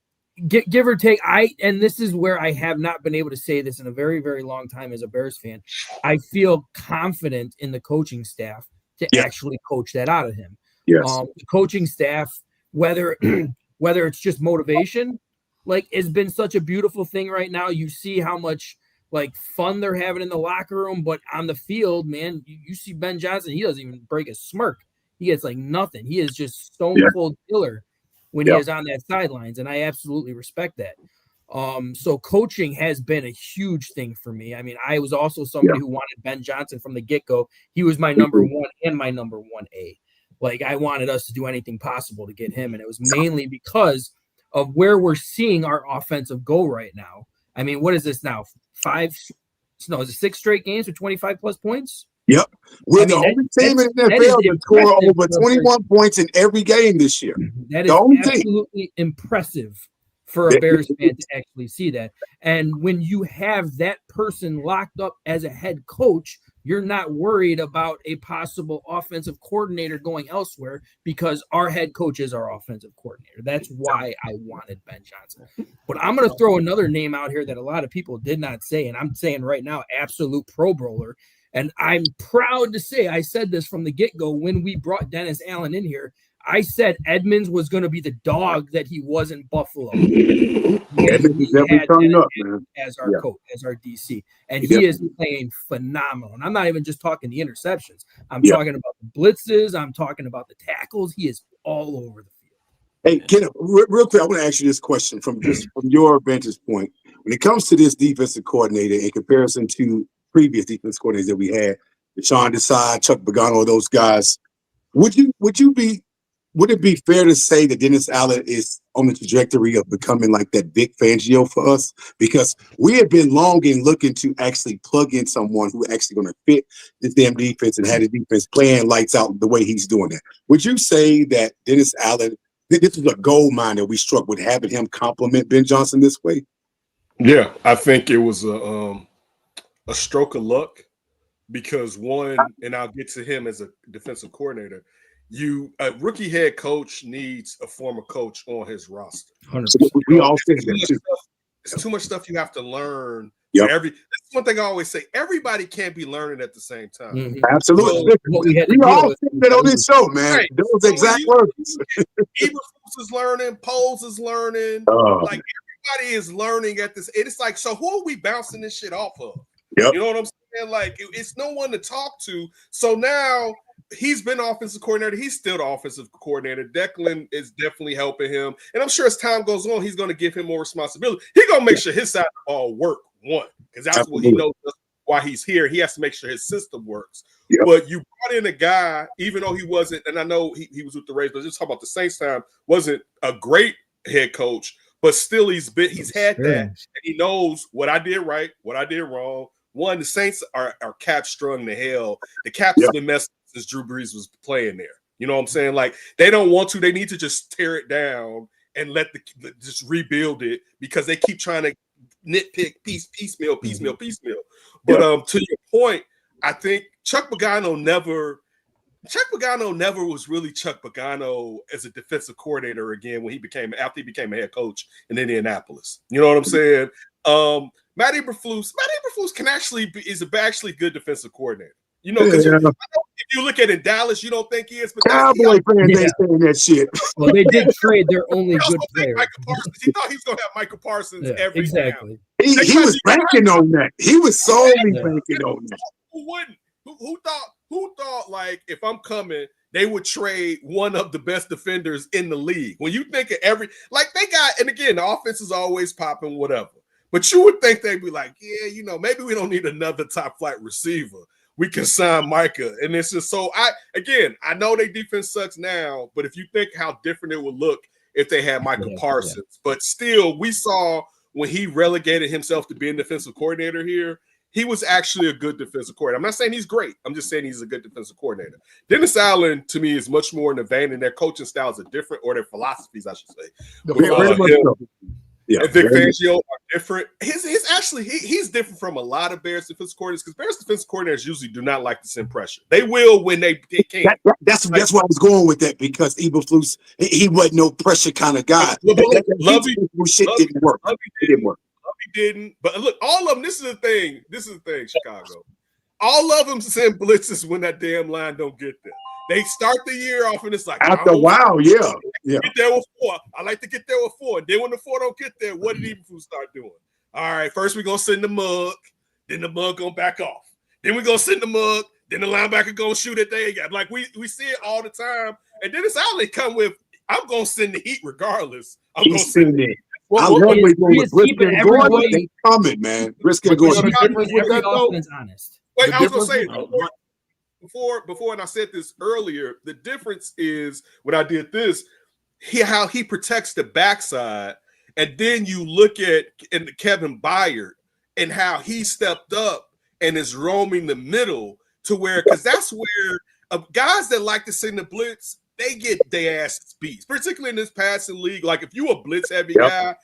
Give or take, and this is where I have not been able to say this in a very, very long time as a Bears fan. I feel confident in the coaching staff to actually coach that out of him. Yes. The coaching staff, whether it's just motivation, like it's been such a beautiful thing right now. You see how much like fun they're having in the locker room, but on the field, man, you see Ben Johnson, he doesn't even break a smirk. He gets like nothing. He is just stone cold killer when he is on that sidelines, and I absolutely respect that. So coaching has been a huge thing for me. I mean, I was also somebody who wanted Ben Johnson from the get-go. He was my number one and my number 1A. Like, I wanted us to do anything possible to get him, and it was mainly because of where we're seeing our offensive go right now. I mean, what is this now? Is it 6 straight games with 25-plus points? Yep. We're the only team in the NFL to score over 21 points in every game this year. That is absolutely impressive for a Bears fan to actually see that. And when you have that person locked up as a head coach, you're not worried about a possible offensive coordinator going elsewhere because our head coach is our offensive coordinator. That's why I wanted Ben Johnson. But I'm going to throw another name out here that a lot of people did not say, and I'm saying right now, absolute Pro Bowler. And I'm proud to say I said this from the get-go when we brought Dennis Allen in here. I said Edmonds was going to be the dog that he was in Buffalo. Edmonds definitely coming up, man. As our coach, as our DC. And he is playing phenomenal. And I'm not even just talking the interceptions. I'm talking about the blitzes. I'm talking about the tackles. He is all over the field. Hey, Kenneth, real quick, I want to ask you this question from your vantage point. When it comes to this defensive coordinator in comparison to previous defense coordinators that we had, Deshaun Desai, Chuck Pagano, those guys, would it be fair to say that Dennis Allen is on the trajectory of becoming like that Vic Fangio for us? Because we have been longing looking to actually plug in someone who actually going to fit this damn defense and have the defense playing lights out the way he's doing it. Would you say that Dennis Allen, this is a gold mine that we struck with having him compliment Ben Johnson this way? Yeah, I think it was a stroke of luck because one, and I'll get to him as a defensive coordinator, a rookie head coach needs a former coach on his roster. 100%. We all think that too. It's too much stuff you have to learn. Yep. That's one thing I always say. Everybody can't be learning at the same time. Mm-hmm. Absolutely. So, we all think that on this show, man. Right. Those exact words. Eberflus is learning. Poles is learning. Like everybody is learning at this. It's like, so who are we bouncing this shit off of? Yep. You know what I'm saying? Like, it's no one to talk to. So now he's been offensive coordinator. He's still the offensive coordinator. Declan is definitely helping him. And I'm sure as time goes on, he's going to give him more responsibility. He's going to make sure his side of the ball work, one, because that's what he knows why he's here. He has to make sure his system works. Yep. But you brought in a guy, even though he wasn't, and I know he was with the Rays, but just talk about the Saints time, wasn't a great head coach, but still he's had that. And he knows what I did right, what I did wrong. One, the Saints are cap strung to hell. The cap's been messed up since Drew Brees was playing there. You know what I'm saying? Like, they don't want to. They need to just tear it down and just rebuild it because they keep trying to nitpick piecemeal. But to your point, I think Chuck Pagano never was really Chuck Pagano as a defensive coordinator again after he became a head coach in Indianapolis. You know what I'm saying? Matt Eberflus is actually good defensive coordinator. You know, because if you look at it in Dallas, you don't think he is. But Cowboy fans ain't saying that shit. Well, they did trade their only good player. He thought he was going to have Michael Parsons every exactly. Down. He was banking on that. He was solely banking on that. Who wouldn't? Who thought like if I'm coming, they would trade one of the best defenders in the league. When you think of they got, and again, the offense is always popping, whatever. But you would think they'd be like, yeah, maybe we don't need another top flight receiver. We can sign Micah. And it's just so I know their defense sucks now, but if you think how different it would look if they had Micah Parsons, but still, we saw when he relegated himself to being defensive coordinator here, he was actually a good defensive coordinator. I'm not saying he's great. I'm just saying he's a good defensive coordinator. Dennis Allen, to me, is much more in the vein, and their coaching styles are different, or their philosophies, I should say. And Vic Fangio are different. He's different from a lot of Bears defensive coordinators, because Bears defensive coordinators usually do not like to send pressure. They will when they can. That's why I was going with that, because Eberflus, he wasn't no pressure kind of guy. Shit didn't work. It didn't work. Didn't, but look, all of them. This is the thing, Chicago. All of them send blitzes when that damn line don't get there. They start the year off and it's like after a while, get there with 4. I like to get there with 4. And then when the 4 don't get there, what did Eberflus start doing? All right, first we're gonna send the mug, then the mug gonna back off. Then we're gonna send the mug, then the linebacker gonna shoot at they got. Like we see it all the time. And then it's Allen come with, I'm gonna send the heat regardless. I'm gonna send it. I love when with Brisket and Gordon, they coming, man. Brisket and Gordon. Every offense honest. Like I was gonna say before, and I said this earlier, the difference is when I did this, how he protects the backside, and then you look at Kevin Byard and how he stepped up and is roaming the middle to where, because that's where guys that like to send the blitz, they get their ass beat, particularly in this passing league. Like if you a blitz heavy guy,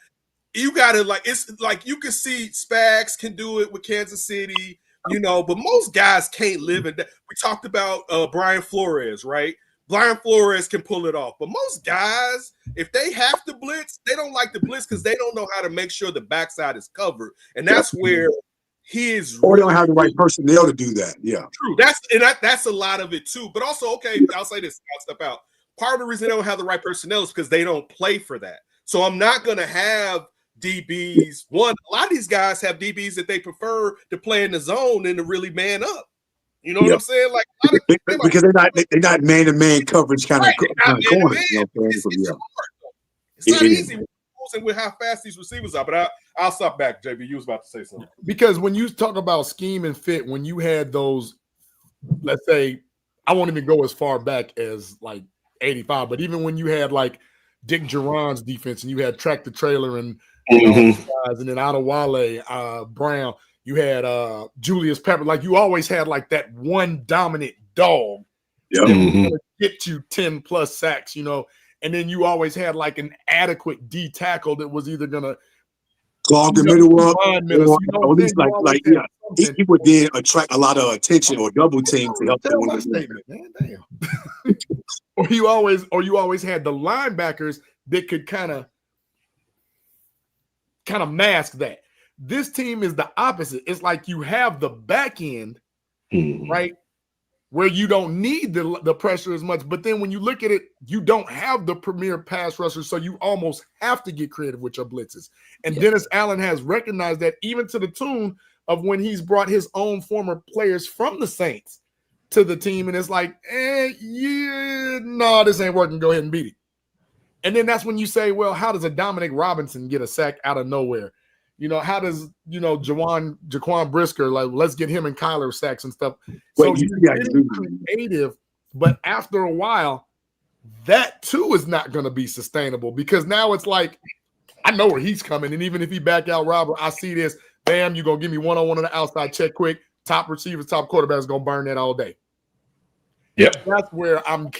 you gotta it's like you can see Spags can do it with Kansas City, but most guys can't live in that. We talked about Brian Flores, right? Brian Flores can pull it off, but most guys, if they have to blitz, they don't like to blitz because they don't know how to make sure the backside is covered, and that's where he is. Or they don't have the right personnel to do that. Yeah, true. That's a lot of it too. But also, okay, I'll say this. I'll step out. Part of the reason they don't have the right personnel is because they don't play for that. So I'm not going to have DBs. A lot of these guys have DBs that they prefer to play in the zone than to really man up. You know what I'm saying? Like because they're not man-to-man coverage kind of corner. It's not easy with how fast these receivers are. But I'll stop back, JB. You was about to say something. Because when you talk about scheme and fit, when you had those, let's say, I won't even go as far back as like 85, but even when you had like Dick Geron's defense and you had Track the Trailer and guys, and then Adewale, Brown, you had Julius Pepper, like you always had like that one dominant dog that would get you 10 plus sacks, and then you always had like an adequate D tackle that was either gonna clog the middle up, or at least he would then attract a lot of attention or double team to help them. Damn. Or you always had the linebackers that could kind of mask that. This team is the opposite. It's like you have the back end, right, where you don't need the pressure as much. But then when you look at it, you don't have the premier pass rusher, so you almost have to get creative with your blitzes. And Dennis Allen has recognized that, even to the tune of when he's brought his own former players from the Saints to the team, and it's like, this ain't working. Go ahead and beat it. And then that's when you say, well, how does a Dominic Robinson get a sack out of nowhere? How does Jaquan Brisker, like, let's get him and Kyler sacks and stuff. So you're creative, but after a while, that too is not going to be sustainable, because now it's like, I know where he's coming, and even if he back out Robert, I see this. Bam, you're gonna give me one-on-one on the outside, check quick, top receivers, top quarterbacks gonna burn that all day. Yep. That's where I'm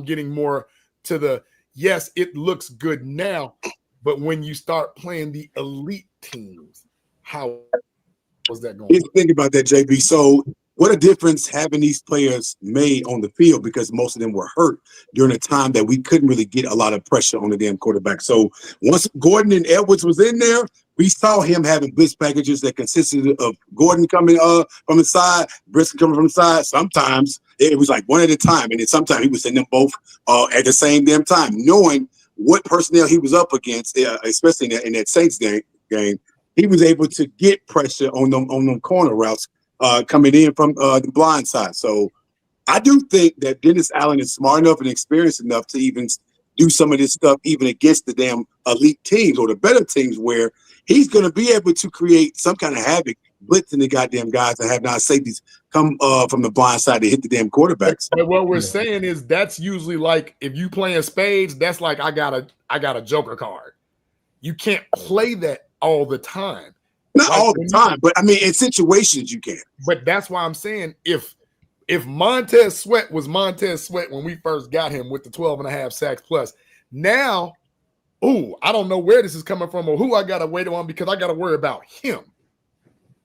getting more to the, yes, it looks good now, but when you start playing the elite teams, how was that going? Here's the thing about that, JB. So what a difference having these players made on the field, because most of them were hurt during a time that we couldn't really get a lot of pressure on the damn quarterback. So once Gordon and Edwards was in there, we saw him having blitz packages that consisted of Gordon coming from the side, Brisker coming from the side. Sometimes it was like one at a time, and then sometimes he was sending them both at the same damn time, knowing what personnel he was up against, especially in that Saints game. He was able to get pressure on them corner routes coming in from the blind side. So I do think that Dennis Allen is smart enough and experienced enough to even do some of this stuff, even against the damn elite teams or the better teams, where he's going to be able to create some kind of havoc, blitzing the goddamn guys and have not safeties come from the blind side to hit the damn quarterbacks. But what we're saying is that's usually like if you playing spades, that's like I got a joker card. You can't play that all the time. Not all the time, but I mean in situations you can. But that's why I'm saying if Montez Sweat was Montez Sweat when we first got him with the 12.5 sacks plus, now, I don't know where this is coming from or who I got to wait on because I got to worry about him.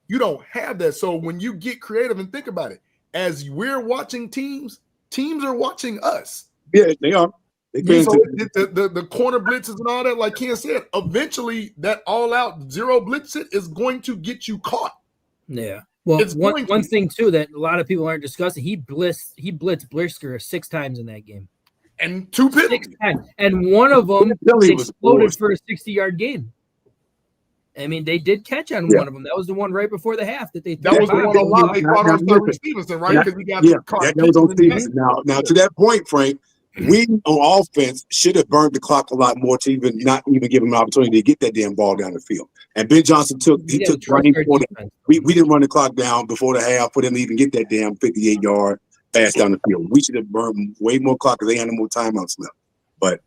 You don't have that. So when you get creative and think about it, as we're watching teams are watching us. Yeah, they are. So the corner blitzes and all that, like Ken said, eventually that all-out zero blitz is going to get you caught. Yeah. Well, one thing too that a lot of people aren't discussing, he blitzed Brisker 6 times in that game, and 2 penalties, 6 times, and one of them exploded for a 60-yard gain. I mean, they did catch on one of them. That was the one right before the half that they. That was the one a lot they caught on Larry Stevenson, right? Because we got that was on Stevenson. Now to that point, Frank, we on offense should have burned the clock a lot more to not even give him an opportunity to get that damn ball down the field. And Ben Johnson took running for them. We didn't run the clock down before the half for them to even get that damn 58-yard pass down the field. We should have burned way more clock because they had no more timeouts left. But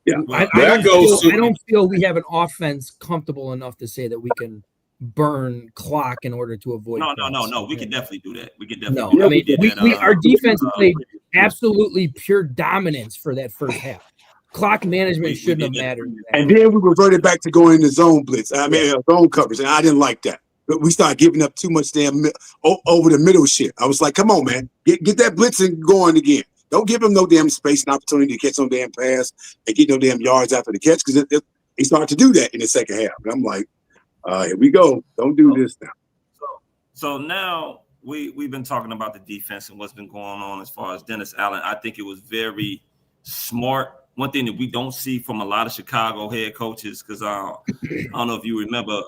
yeah, I don't feel we have an offense comfortable enough to say that we can burn clock in order to avoid. No. We can definitely do that. We can definitely. No, I mean, our defense played absolutely pure dominance for that first half. Clock management shouldn't have mattered. And then we reverted back to going to zone blitz. I mean, zone coverage, and I didn't like that. But we started giving up too much damn over the middle shit. I was like, come on, man, get that blitzing going again. Don't give him no damn space and opportunity to catch no damn pass and get no damn yards after the catch because he started to do that in the second half. And I'm like, here we go. Don't do this now. So now we've been talking about the defense and what's been going on as far as Dennis Allen. I think it was very smart. One thing that we don't see from a lot of Chicago head coaches, because I don't know if you remember,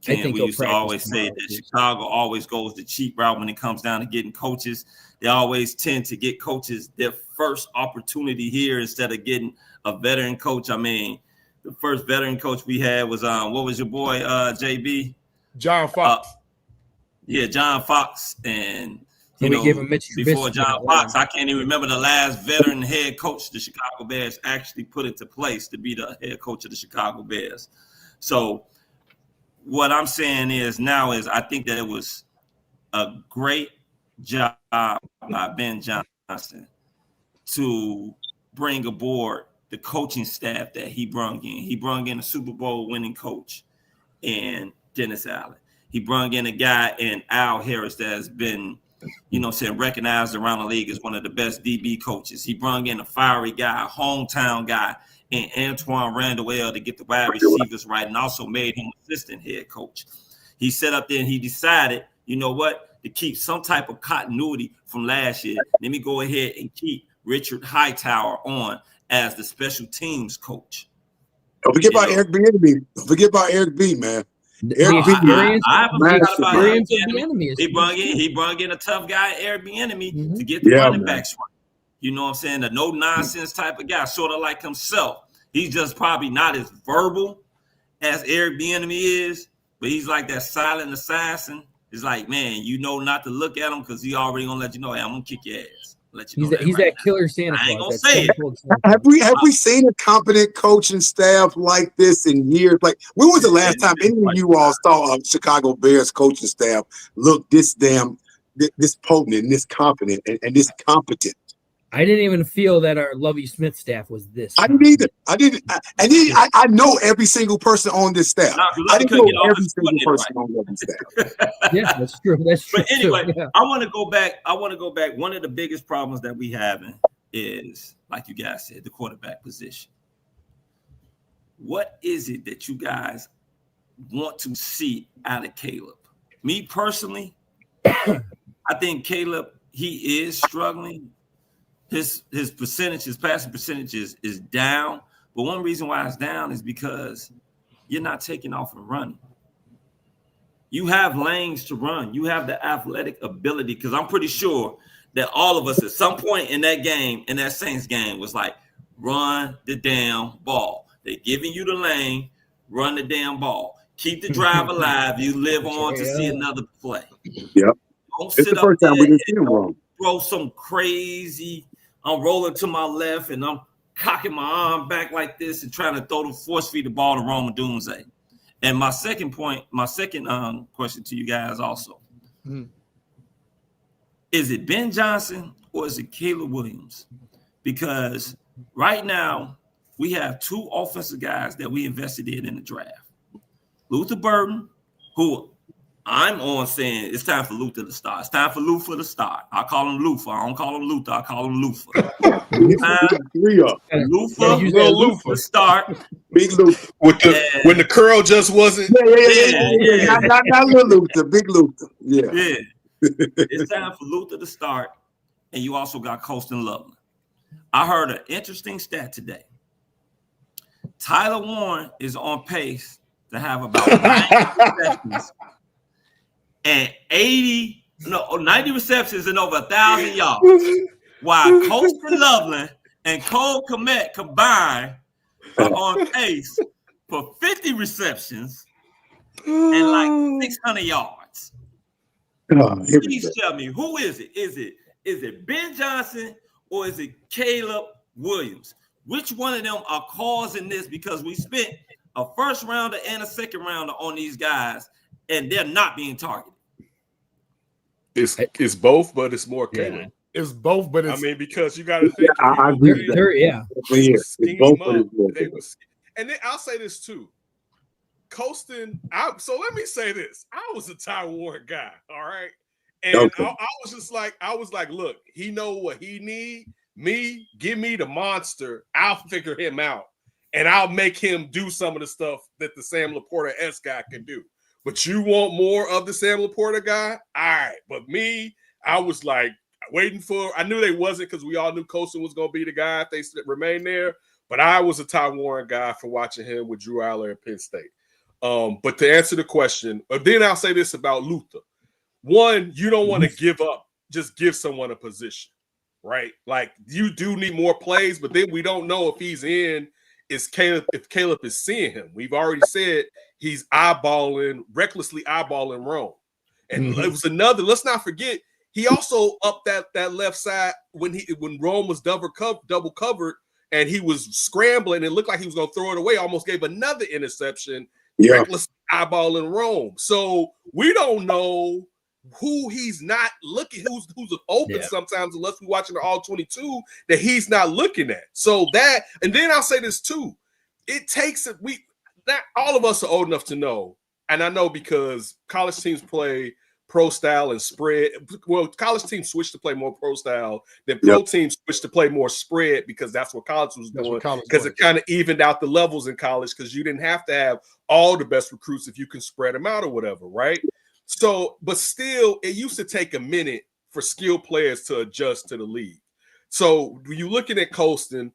Ken, we used to always say that Chicago always goes the cheap route when it comes down to getting coaches. They always tend to get coaches their first opportunity here instead of getting a veteran coach. I mean, the first veteran coach we had was what was your boy JB? John Fox. John Fox. And we gave him Mitch before John Fox, I can't even remember the last veteran head coach the Chicago Bears actually put into place to be the head coach of the Chicago Bears. So what I'm saying is I think that it was a great job by Ben Johnson to bring aboard the coaching staff that he brung in. He brung in a Super Bowl winning coach and Dennis Allen. He brung in a guy in Al Harris that has been, recognized around the league as one of the best DB coaches. He brung in a fiery guy, a hometown guy, and Antoine Randall to get the wide receivers right, and also made him assistant head coach. He set up there and he decided, you know what, to keep some type of continuity from last year, let me go ahead and keep Richard Hightower on as the special teams coach. Don't forget about Eric Bieniemy. Don't forget about Eric B, man. He brung in a tough guy, Eric Bieniemy, to get the running backs right. You know what I'm saying? A no-nonsense type of guy, sort of like himself. He's just probably not as verbal as Eric Bieniemy is, but he's like that silent assassin. It's like, man, not to look at him because he already gonna let you know, hey, I'm gonna kick your ass. Let you know he's that killer Santa Claus. I ain't gonna say it. Have we seen a competent coaching staff like this in years? Like, when was the last time any of you all saw a Chicago Bears coaching staff look this potent and this confident and this competent? I didn't even feel that our Lovie Smith staff was this. I didn't either. I know every single person on this staff. I didn't know every single person on Lovie's staff. Yeah, that's true. That's true. But anyway, I want to go back. One of the biggest problems that we having is, like you guys said, the quarterback position. What is it that you guys want to see out of Caleb? Me personally, I think Caleb, he is struggling. His passing percentage is down. But one reason why it's down is because you're not taking off and running. You have lanes to run. You have the athletic ability, because I'm pretty sure that all of us at some point in that game, in that Saints game, was like, run the damn ball. They're giving you the lane, run the damn ball. Keep the drive alive. You live on to see another play. Yep. Don't It's sit the up first there time we didn't and see him wrong. throw some crazy. I'm rolling to my left and I'm cocking my arm back like this and trying to throw the force feed the ball to Roman Doomsday. And my second question to you guys also. Is it Ben Johnson or is it Caleb Williams? Because right now we have two offensive guys that we invested in the draft. Luther Burden, who I'm on saying it's time for Luther to start. It's time for Luther to start. I call him Luther. I don't call him Luther. I call him Luther. Luther to start. Big Luther. When the curl just wasn't. Yeah. Not little Luther, big Luther. Yeah. It's time for Luther to start. And you also got Colston Loveland. I heard an interesting stat today. Tyler Warren is on pace to have about 90 receptions and 90 receptions and over 1,000 yards. While Colston Loveland and Cole Kmet combined are on pace for 50 receptions and like 600 yards. Please tell me, who is it? Is it Ben Johnson or is it Caleb Williams? Which one of them are causing this? Because we spent a first rounder and a second rounder on these guys, and they're not being targeted. It's both, but it's more Caleb. It's both, but it's because you got to think. I agree with that. It's both, but it's and then I'll say this too. Colston, so let me say this. I was a Ty Warren guy, all right? And I was like, look, he know what he need. Me, give me the monster. I'll figure him out. And I'll make him do some of the stuff that the Sam Laporta-esque guy can do. But you want more of the Sam Laporta guy? All right. But me, I was like waiting for, I knew they wasn't because we all knew Colston was going to be the guy if they remain there. But I was a Ty Warren guy for watching him with Drew Aller at Penn State. But to answer the question, then I'll say this about Luther. One, you don't want to give up, just give someone a position, right? Like you do need more plays, but then we don't know if he's in, if Caleb is seeing him. We've already said he's recklessly eyeballing Rome. And it was another, let's not forget, he also upped that left side when Rome was double covered and he was scrambling. It looked like he was going to throw it away, almost gave another interception. Reckless eyeballing Rome. So we don't know who he's not looking, who's open sometimes, unless we're watching the all 22 that he's not looking at. So that, and then I'll say this too. It takes that all of us are old enough to know, and I know because college teams play pro style and spread. Well, college teams switched to play more pro style, then pro teams switched to play more spread because that's what college was doing. Because it kind of evened out the levels in college because you didn't have to have all the best recruits if you can spread them out or whatever, right? So, but still, it used to take a minute for skilled players to adjust to the league. So when you're looking at Colston,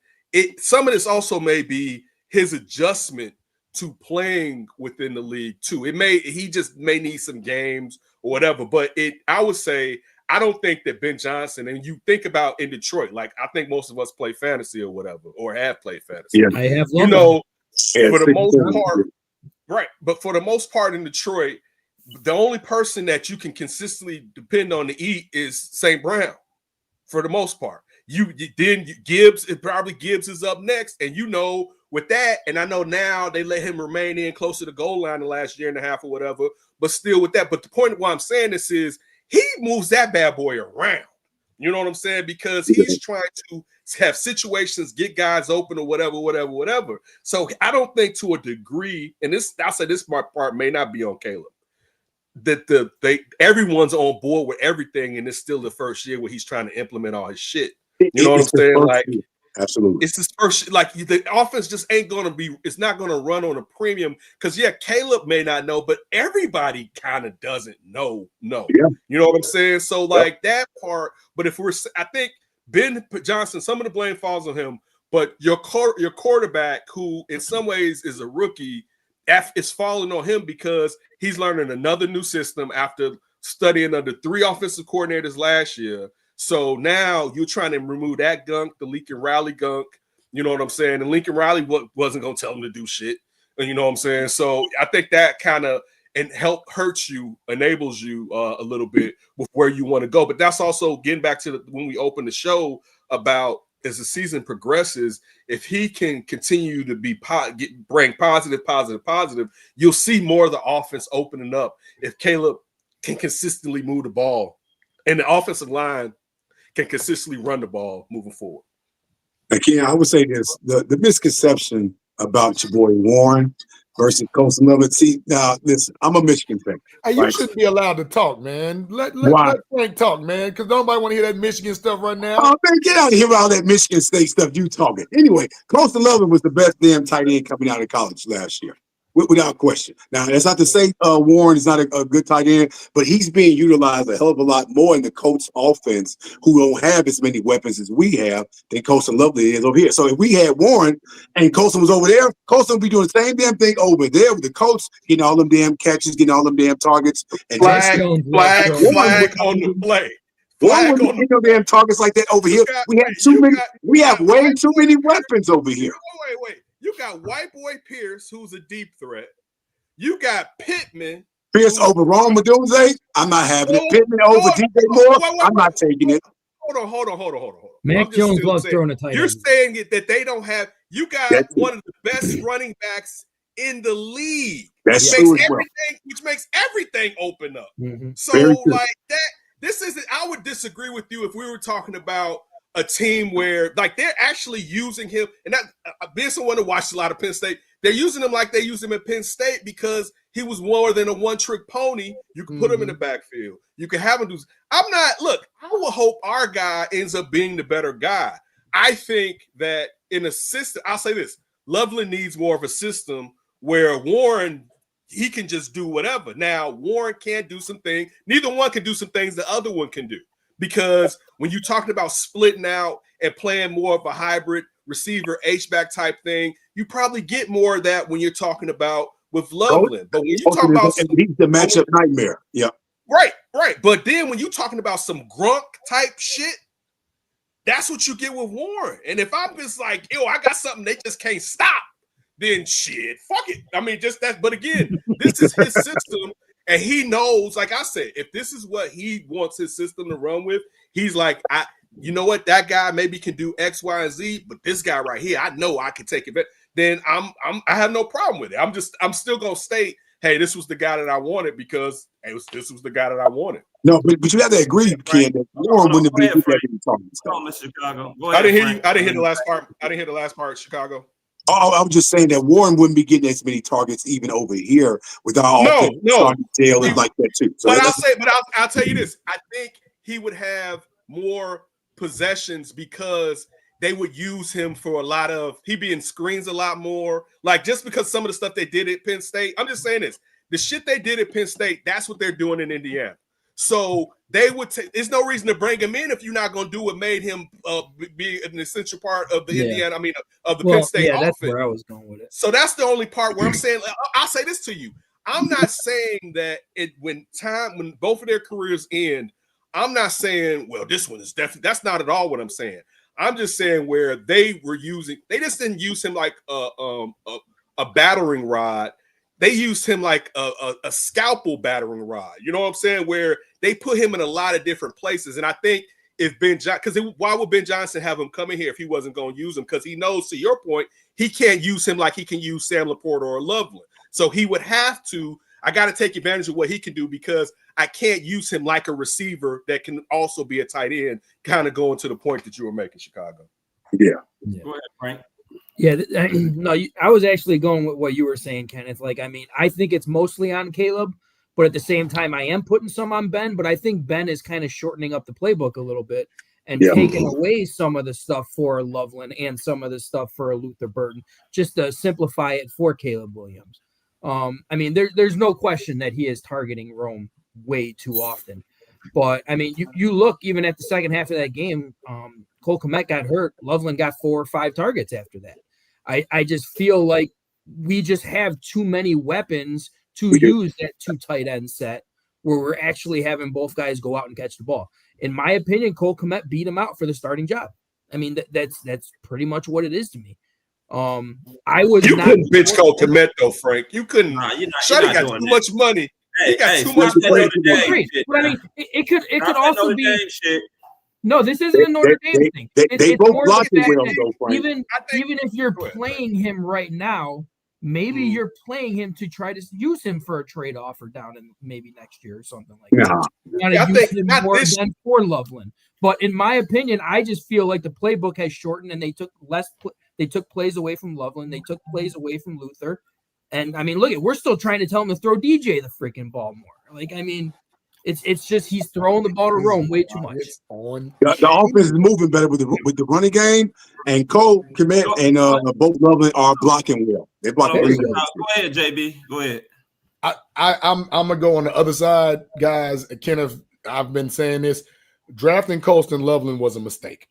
some of this also may be his adjustment to playing within the league too. He just may need some games or whatever. But I would say I don't think that Ben Johnson, and you think about in Detroit, like I think most of us play fantasy or whatever, or have played fantasy. Yeah. I have, for the most part, right? But for the most part in Detroit, the only person that you can consistently depend on to eat is St. Brown. For the most part, Gibbs is up next, and with that, and I know now they let him remain in closer to goal line the last year and a half or whatever, but still with that. But the point of why I'm saying this is he moves that bad boy around. You know what I'm saying? Because he's trying to have situations, get guys open or whatever. So I don't think to a degree, and I'll say this part may not be on Caleb, that everyone's on board with everything, and it's still the first year where he's trying to implement all his shit. You know what I'm saying? Like, absolutely, it's his first. Like the offense just ain't gonna be. It's not gonna run on a premium because Caleb may not know, but everybody kind of doesn't know. No, you know what I'm saying? So like that part. But I think Ben Johnson, some of the blame falls on him. But your quarterback, who in some ways is a rookie, is falling on him because he's learning another new system after studying under 3 offensive coordinators last year. So now you're trying to remove that gunk, the Lincoln Riley gunk. You know what I'm saying? And Lincoln Riley wasn't going to tell him to do shit. And you know what I'm saying? So I think that kind of hurts you, enables you a little bit with where you want to go. But that's also getting back to when we opened the show about as the season progresses, if he can continue to bring positive, you'll see more of the offense opening up if Caleb can consistently move the ball and the offensive line can consistently run the ball moving forward. Again, I would say this: the misconception about your boy Warren versus Colson Lovett. See, now listen, I'm a Michigan fan. Hey, you shouldn't be allowed to talk, man. Let Frank talk, man, because nobody want to hear that Michigan stuff right now. Oh man, get out of here with all that Michigan State stuff you talking. Anyway, Colson Lovett was the best damn tight end coming out of college last year, without question. Now, that's not to say Warren is not a good tight end, but he's being utilized a hell of a lot more in the Colts offense, who don't have as many weapons as we have than Colson Lovett is over here. So if we had Warren and Colson was over there, Colson would be doing the same damn thing over there with the Colts, getting all them damn catches, getting all them damn targets. And flag on the play. Warren wouldn't get no damn targets like that over here. We have way too many weapons over here. Wait. You got white boy Pierce, who's a deep threat. You got Pittman. Pierce over Rome Madunze? I'm not having it. Pittman over DJ Moore? I'm not taking it. Hold on. Mac Jones loves throwing a tight end. You're saying that they don't have – you got one of the best running backs in the league. That's true as well. Which makes everything open up. Mm-hmm. So, like that – this isn't – I would disagree with you if we were talking about – a team where like they're actually using him, and that being someone who watched a lot of Penn State, they're using him like they used him at Penn State because he was more than a one-trick pony. You can put him in the backfield. You can have him do. I will hope our guy ends up being the better guy. I think that in a system, I'll say this: Loveland needs more of a system where Warren he can just do whatever. Now Warren can't do some things. Neither one can do some things the other one can do. Because when you're talking about splitting out and playing more of a hybrid receiver H-back type thing, you probably get more of that when you're talking about with Loveland. But when you talk about he's the matchup nightmare. Yeah. Right. But then when you're talking about some grunt type shit, that's what you get with Warren. And if I'm just like, I got something they just can't stop, then shit, fuck it. I mean, just that. But again, this is his system. And he knows, like I said, if this is what he wants his system to run with, he's like, you know what, that guy maybe can do X, Y, and Z, but this guy right here, I know I can take it. Then I have no problem with it. I'm still gonna state, hey, this was the guy that I wanted because this was the guy that I wanted. No, but you have to agree, Ken, that Warren wouldn't be talking about Chicago. I didn't hear you. I didn't hear the last part. Chicago. I was just saying that Warren wouldn't be getting as many targets even over here without all tail and like that too. So I'll tell you this: I think he would have more possessions because they would use him for a lot of. He'd be in screens a lot more. Like just because some of the stuff they did at Penn State, I'm just saying this: the shit they did at Penn State, that's what they're doing in Indiana. So they would there's no reason to bring him in if you're not going to do what made him be an essential part of the Indiana, of the Penn State offense. That's where I was going with it. So that's the only part where I'm saying, I'll say this to you. I'm not saying that when both of their careers end, I'm not saying, well, this one is definitely, that's not at all what I'm saying. I'm just saying where they just didn't use him like a battering rod. They used him like a scalpel battering rod. You know what I'm saying? Where they put him in a lot of different places. And I think if why would Ben Johnson have him come in here if he wasn't going to use him? Because he knows, to your point, he can't use him like he can use Sam Laporta or Loveland. So he would have to, I got to take advantage of what he can do because I can't use him like a receiver that can also be a tight end, kind of going to the point that you were making, Chicago. Yeah. Go ahead, Frank. Yeah, no, I was actually going with what you were saying, Kenneth. Like, I mean, I think it's mostly on Caleb, but at the same time, I am putting some on Ben. But I think Ben is kind of shortening up the playbook a little bit and taking away some of the stuff for Loveland and some of the stuff for Luther Burton, just to simplify it for Caleb Williams. I mean, there's no question that he is targeting Rome way too often. But, I mean, you look even at the second half of that game, Cole Kmet got hurt. Loveland got 4 or 5 targets after that. I just feel like we just have too many weapons to use that 2 tight end set where we're actually having both guys go out and catch the ball. in my opinion, Cole Kmet beat him out for the starting job. I mean, that's pretty much what it is to me. I was you not couldn't bitch Cole Kmet though, Frank. You couldn't. Shotty got too much money. He got too much money. But I mean, it could also be. No, this isn't a Notre Dame thing. They It's both more block the it fact well, that though, Frank. even if you're playing him right now, maybe you're playing him to try to use him for a trade offer down in maybe next year or something like that. You want to use him more than for Loveland. But in my opinion, I just feel like the playbook has shortened and they took they took plays away from Loveland. They took plays away from Luther. And I mean, look, we're still trying to tell him to throw DJ the freaking ball more. Like, I mean, it's just he's throwing the ball to Rome way too much. The offense is moving better with the running game, and Cole Kmet and both Loveland are blocking well. They're blocking really well. Go ahead, JB. Go ahead. I'm gonna go on the other side, guys. Kenneth, I've been saying this. Drafting Colston Loveland was a mistake.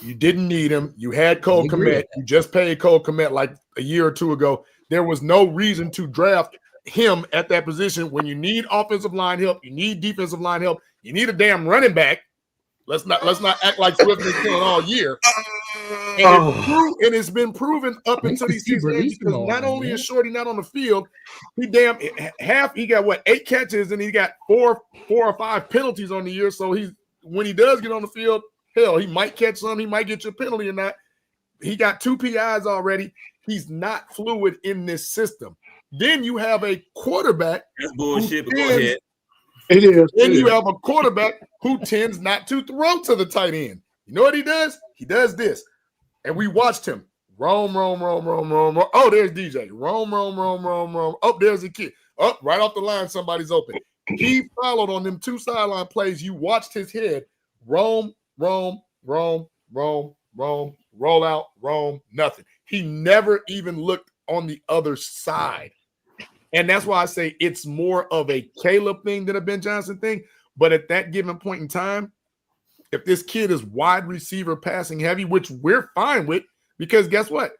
You didn't need him. You had Cole Kmet. You just paid Cole Kmet like a year or two ago. There was no reason to draft him at that position when you need offensive line help, you need defensive line help, you need a damn running back. Let's not act like Swift has been killing all year. And it's been proven up until these seasons because not only is Shorty not on the field, he got 8 catches and he got four or 5 penalties on the year. So when he does get on the field, hell, he might catch some, he might get you a penalty or not. He got 2 PIs already. He's not fluid in this system. Then you have a quarterback. That's bullshit, but go ahead. It is. Then you have a quarterback who tends not to throw to the tight end. You know what he does? He does this. And we watched him roam. Oh, there's DJ. Roam. Oh, there's a kid. Oh, right off the line, somebody's open. He followed on them 2 sideline plays. You watched his head roam, roll out, roam, nothing. He never even looked on the other side. And that's why I say it's more of a Caleb thing than a Ben Johnson thing. But at that given point in time, if this kid is wide receiver passing heavy, which we're fine with, because guess what?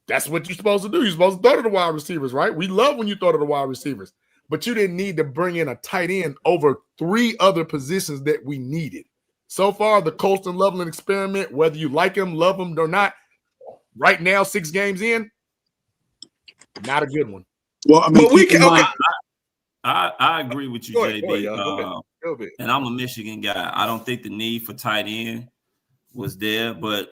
That's what you're supposed to do. You're supposed to throw to the wide receivers, right? We love when you throw to the wide receivers. But you didn't need to bring in a tight end over 3 other positions that we needed. So far, the Colston Loveland experiment, whether you like him, love him or not, right now, 6 games in, not a good one. Well, I mean, I agree with you, JB. Go ahead. And I'm a Michigan guy. I don't think the need for tight end was there, but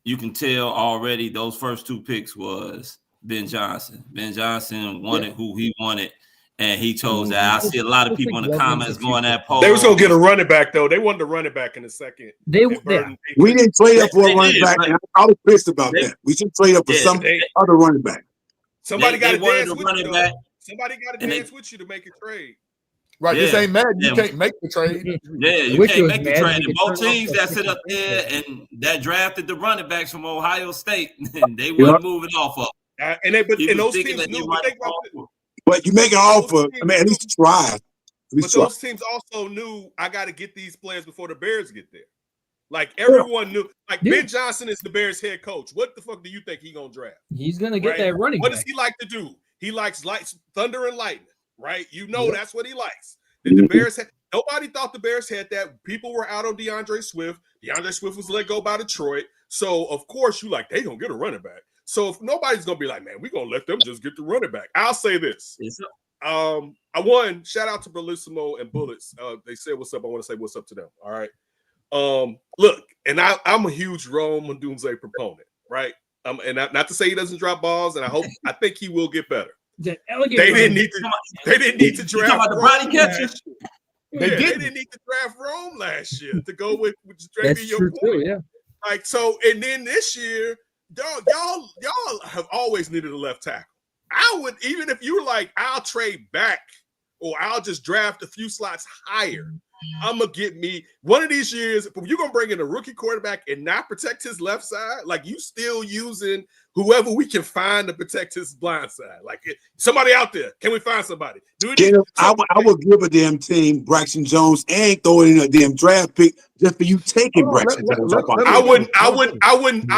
you can tell already those first 2 picks was Ben Johnson. Ben Johnson wanted who he wanted, and he chose that. I see a lot of people in the comments going at Paul. They was gonna get a running back though. They wanted a running back in the second. We didn't trade up for a running back. And I was pissed about that. We should trade up for some other running back. Somebody got to dance with you. Somebody got to dance with you to make a trade. Right, this ain't mad. You can't make the trade. Yeah, you can't make the trade. And both teams that sit up there and that drafted the running backs from Ohio State, and they weren't moving off of. And those teams knew. But you make an offer. I mean, at least try. But those teams also knew I got to get these players before the Bears get there. Like everyone knew. Like Ben Johnson is the Bears head coach. What the fuck do you think he's gonna draft? He's gonna get that running. What does he like to do? He likes thunder and lightning, right? You know that's what he likes. The Bears nobody thought the Bears had that. People were out on DeAndre Swift. DeAndre Swift was let go by Detroit. So of course you like they gonna get a running back. So if nobody's gonna be like, man, we're gonna let them just get the running back. I'll say this. Shout out to Bellissimo and Bullets. They said what's up. I want to say what's up to them. All right. Look, and I'm a huge Rome and Doomsday proponent, right? And not to say he doesn't drop balls, and I think he will get better. They didn't need to draft about the body catchers. They didn't need to draft Rome last year to go with That's your true point. too, yeah. Like so, and then this year, dog, y'all have always needed a left tackle. I would, even if you were like, I'll trade back or I'll just draft a few slots higher. I'm gonna get me one of these years. If you're gonna bring in a rookie quarterback and not protect his left side, like you still using whoever we can find to protect his blind side. Like somebody out there, can we find somebody? I would give a damn team Braxton Jones and throw in a damn draft pick just for you taking Braxton Jones. I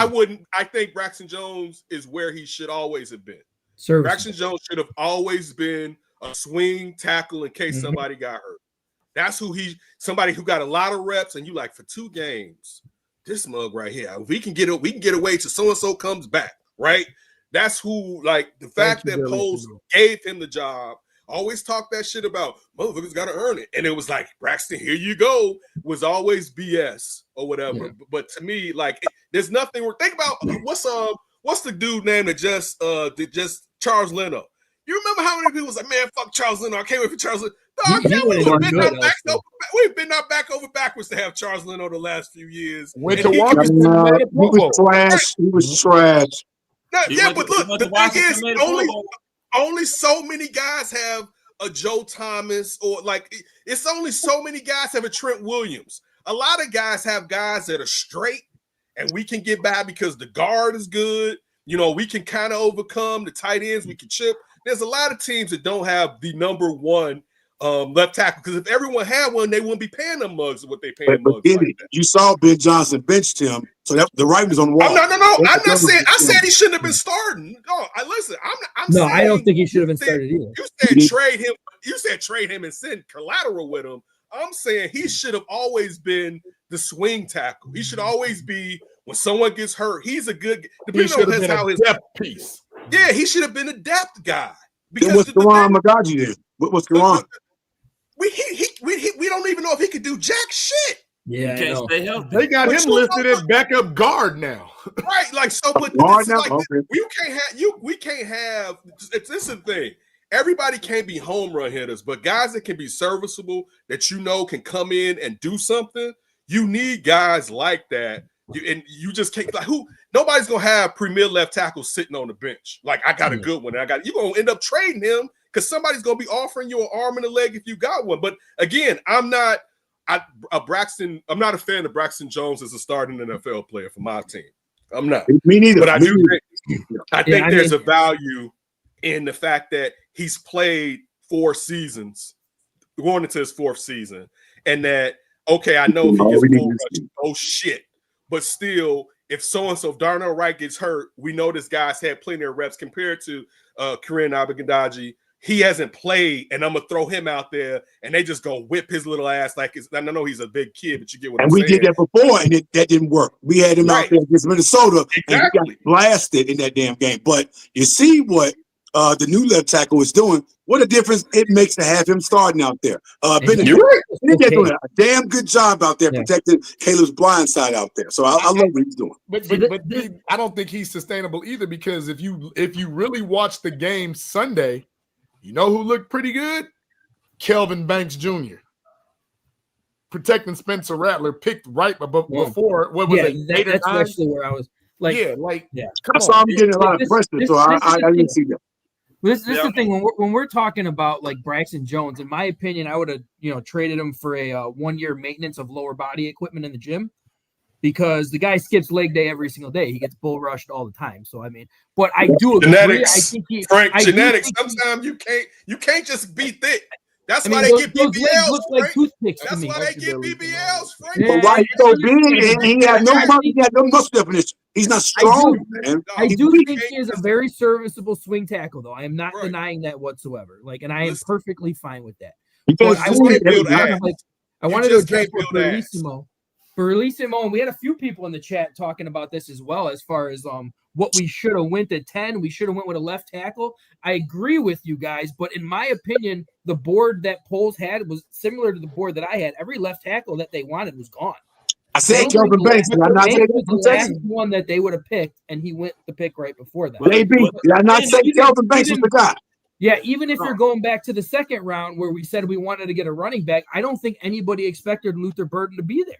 wouldn't. I think Braxton Jones is where he should always have been. Braxton Jones should have always been a swing tackle in case somebody got hurt. That's who somebody who got a lot of reps, and you like for 2 games, this mug right here. If we can get away till so-and-so comes back, right? That's who, like, the fact that Poles gave him the job, always talk that shit about motherfuckers got to earn it. And it was like, Braxton, here you go, was always BS or whatever. Yeah. But to me, like, there's nothing. Think about what's the dude name that just Charles Leno. You remember how many people was like, man, fuck Charles Leno. I can't wait for Charles Leno. We've been out back over backwards to have Charles Leno the last few years. Went to Washington. He was trash. He was trash. But look, the thing is, only so many guys have a Joe Thomas, or like it's only so many guys have a Trent Williams. A lot of guys have guys that are straight, and we can get by because the guard is good. You know, we can kind of overcome the tight ends. We can chip. There's a lot of teams that don't have the number 1 left tackle, because if everyone had one, they wouldn't be paying them mugs what they paying mugs. Like you saw Ben Johnson benched him, so that the right was on the wall. No. I'm not saying. I said he shouldn't have been starting. No, listen. I'm no, saying, I don't think he should have been started either. You said trade him and send collateral with him. I'm saying he should have always been the swing tackle. He should always be, when someone gets hurt, he's a good. He should have been a depth piece. Yeah, he should have been a depth guy. Because what's Karan Magaji then? What's Karan? We don't even know if he could do jack shit. Yeah, he can't stay healthy. They got him listed as backup guard now. Right, like so. But guard now? Like, okay. We can't have. This is the thing. Everybody can't be home run hitters, but guys that can be serviceable, that you know can come in and do something. You need guys like that. You just can't, like, nobody's gonna have premier left tackle sitting on the bench. Like, I got a good one. You're gonna end up trading him because somebody's gonna be offering you an arm and a leg if you got one. But again, I'm not a fan of Braxton Jones as a starting NFL player for my team. I'm not. Me neither. But I think there's a value in the fact that he's played 4 seasons, going into his 4th season, and that, okay, I know if he gets full rush, oh shit. But still, if Darnell Wright gets hurt, we know this guy's had plenty of reps compared to Kareem Abigadaji. He hasn't played, and I'm going to throw him out there, and they just go whip his little ass. I know he's a big kid, but you get what I'm saying. And we did that before, and that didn't work. We had him out there against Minnesota, and he got blasted in that damn game. But you see what the new left tackle is doing. What a difference it makes to have him starting out there. Benedict doing a damn good job out there protecting Caleb's blind side out there. So I love what he's doing. But I don't think he's sustainable either, because if you really watch the game Sunday, you know who looked pretty good? Kelvin Banks Jr. Protecting Spencer Rattler, picked right before. What was it? That's actually where I was. Like, I saw him getting a lot of pressure, so I didn't see that. This is the thing, when we're talking about like Braxton Jones, in my opinion, I would have traded him for a 1-year maintenance of lower body equipment in the gym, because the guy skips leg day every single day. He gets bull rushed all the time. So I mean, but I do agree. Genetics, genetics. Sometimes you can't just be thick. That's why they get BBLs. Look like toothpicks. That's why they get BBLs, Frank. But why he's so big and he had no muscle definition. He's not strong, man. I do think he is a very serviceable swing tackle, though. I am not denying that whatsoever. Like, and I am perfectly fine with that. But I wanted to address Bellissimo, and we had a few people in the chat talking about this as well, as far as what we should have went at 10. We should have went with a left tackle. I agree with you guys, but in my opinion, the board that Poles had was similar to the board that I had. Every left tackle that they wanted was gone. I said Kelvin Banks. Did I not say the last one that they would have picked, and he went the pick right before that. Maybe. Did I not say Kelvin Banks was the guy? Yeah, even if you're going back to the second round where we said we wanted to get a running back, I don't think anybody expected Luther Burden to be there.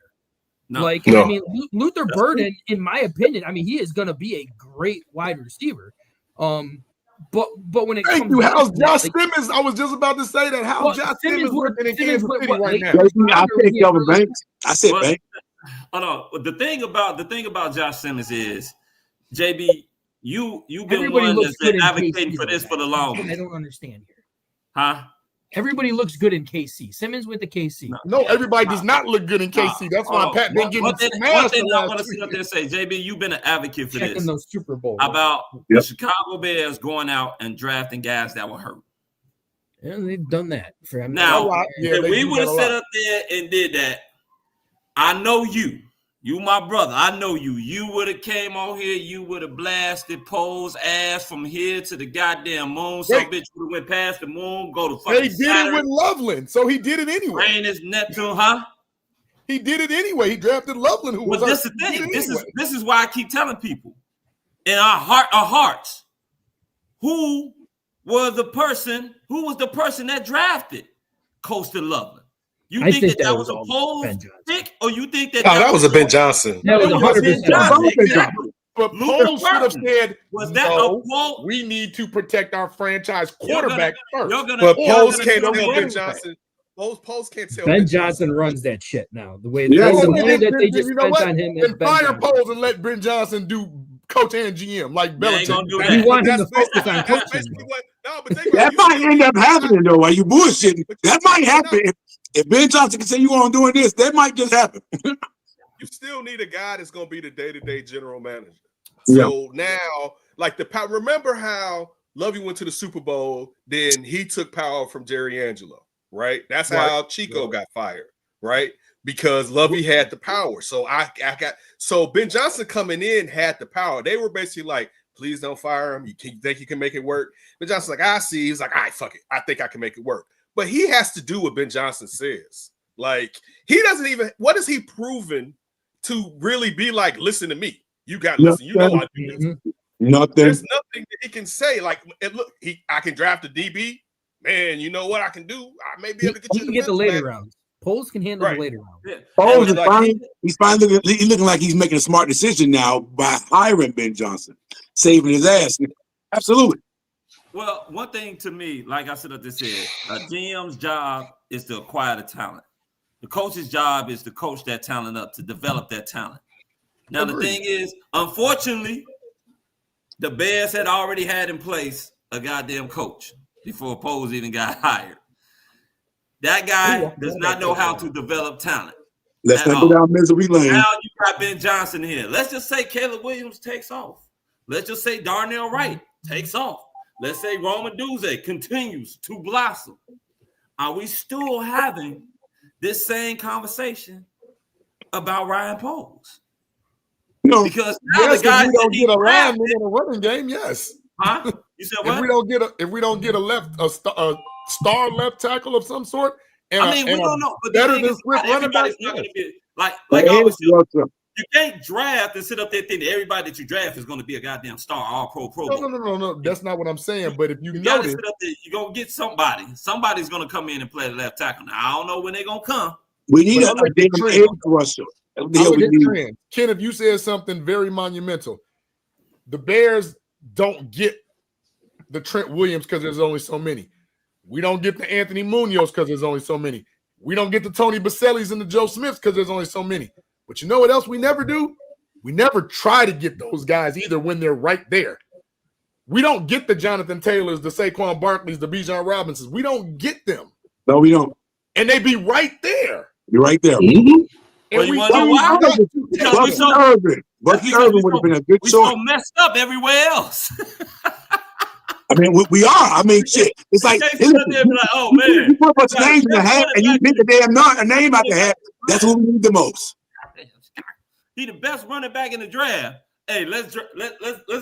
I mean, Luther Burden, in my opinion, I mean, he is going to be a great wide receiver. But when it comes to how's Josh Simmons? I was just about to say that. How's Josh Simmons working in Kansas City right now? I said Kelvin Banks. I said Banks. Oh no, the thing about Josh Simmons is, JB, you've been one that's been advocating for this for the longest. I don't understand here. Huh? Everybody looks good in KC. Simmons went to KC. No, everybody does not look good in KC. That's why Pat been getting smashed. One thing I want to sit up there and say, JB, you've been an advocate for checking this. Those Super Bowl about the Chicago Bears going out and drafting guys that were hurt. And they've done that for him. Now, Yeah, if they we do would that have a sat lot. up there and did that, I know you. You my brother. I know you. You would have came on here. You would have blasted Poe's ass from here to the goddamn moon. Some bitch would have went past the moon, go to fucking They did Saturn. it with Loveland, so he did it anyway. Rain is Neptune, huh? He did it anyway. He drafted Loveland, who was Well, this hurt. is the He thing. did it anyway. This is why I keep telling people in our hearts, who was the person that drafted Coastal Loveland? You think that was a Poe's pick, or you think that that was a Ben Johnson? That was 100%. Exactly. But Lucas Poe should have said, was that no, a quote? we need to protect our franchise quarterback first. But Poe's can't tell Ben Johnson. Poe's can't tell Ben Johnson runs that shit now. The way Yeah, the money that they just you know spent what? on him. Then fire Poles and let Ben Johnson do coach and GM like Belichick. You want him to focus on coaching. That might end up happening though. While you bullshitting, that might happen. If Ben Johnson can say you on doing this, that might just happen. You still need a guy that's going to be the day-to-day general manager. Yeah. So now, like remember how Lovey went to the Super Bowl, then he took power from Jerry Angelo, right? That's how Chico got fired, right? Because Lovey had the power. So so Ben Johnson coming in had the power. They were basically like, please don't fire him. You think you can make it work? Ben Johnson's like, I see. He's like, all right, fuck it. I think I can make it work. But he has to do what Ben Johnson says. Like, he doesn't even, what is he proven to really be like, listen to me? You got to listen. You know I do this. Nothing. There's nothing that he can say. Like, look, I can draft a DB. Man, you know what I can do? I may be able to get you the later rounds. Poles can handle the later rounds. Yeah. Poles is fine. He's finally looking like he's making a smart decision now by hiring Ben Johnson, saving his ass. Absolutely. Well, one thing to me, like I said, a GM's job is to acquire the talent. The coach's job is to coach that talent up, to develop that talent. Now, the thing is, unfortunately, the Bears had already had in place a goddamn coach before Poles even got hired. That guy does not know how to develop talent. Let's not go down misery lane. Now you got Ben Johnson here. Let's just say Caleb Williams takes off. Let's just say Darnell Wright takes off. Let's say Roma Duze continues to blossom. Are we still having this same conversation about Ryan Poles? No, because now the guys we don't get a lineman in a running game. Yes, huh? You said what? If we don't get a star left tackle of some sort, and we don't know. But better than Swift running back, not going to be like always. You can't draft and sit up there thinking everybody that you draft is going to be a goddamn star, all pro. No. That's not what I'm saying. But if you gotta sit up there, you're gonna get somebody. Somebody's gonna come in and play the left tackle. Now I don't know when they're gonna come. We need a damn edge rusher. Kenneth, you said something very monumental. The Bears don't get the Trent Williams because there's only so many. We don't get the Anthony Munoz because there's only so many. We don't get the Tony Basellis and the Joe Smiths because there's only so many. But you know what else we never do? We never try to get those guys either when they're right there. We don't get the Jonathan Taylors, the Saquon Barkleys, the Bijan Robinsons. We don't get them. No, we don't. And they be right there. You're right there. Mm-hmm. Well, you want to know why? Bucky Irvin would have been a good choice. We're so messed up everywhere else. I mean, we are. I mean, shit. It's like, oh man, you put a bunch of names in the hat and you pick a name out the hat. That's what we need the most. He the best running back in the draft. Hey, let's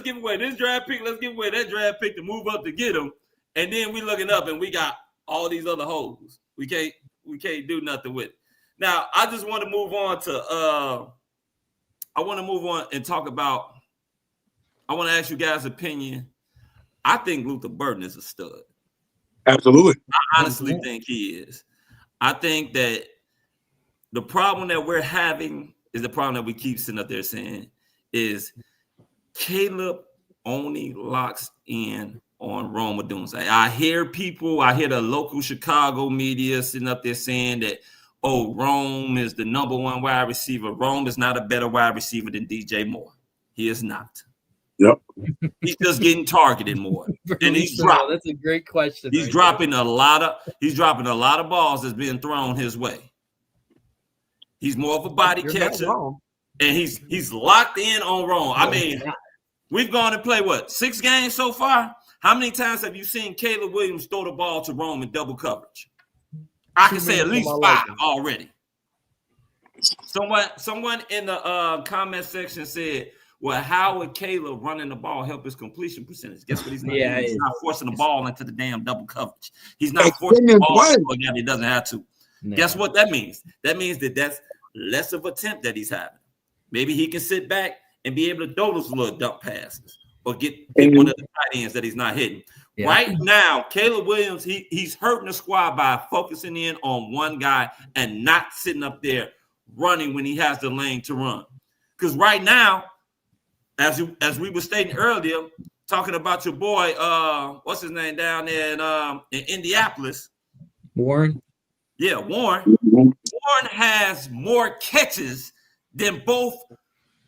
give away this draft pick. Let's give away that draft pick to move up to get him. And then we looking up and we got all these other holes. We can't do nothing with it. Now, I just want to move on to and talk about. I want to ask you guys' opinion. I think Luther Burden is a stud. Absolutely. I honestly think he is. I think that the problem that we're having is the problem that we keep sitting up there saying is Caleb only locks in on Rome Odunze. I hear the local Chicago media sitting up there saying that, oh, Rome is the number one wide receiver. Rome is not a better wide receiver than DJ Moore. He is not. Yep. He's just getting targeted more. And he's dropping. That's a great question. He's dropping a lot of balls that's being thrown his way. He's more of a body catcher, and he's locked in on Rome. I mean, we've gone and played 6 games so far. How many times have you seen Caleb Williams throw the ball to Rome in double coverage? I can say at least 5 already. Someone in the comment section said, well, how would Caleb running the ball help his completion percentage? Guess what he's not doing? He's not forcing the ball into the damn double coverage. He's not forcing the ball again. He doesn't have to. No. Guess what that means? That means that that's less of an attempt that he's having. Maybe he can sit back and be able to throw those little dump passes or get one of the tight ends that he's not hitting. Yeah. Right now, Caleb Williams, he's hurting the squad by focusing in on one guy and not sitting up there running when he has the lane to run. Because right now, as we were stating earlier, talking about your boy, what's his name down there in Indianapolis? Warren. Yeah, Warren. Warren has more catches than both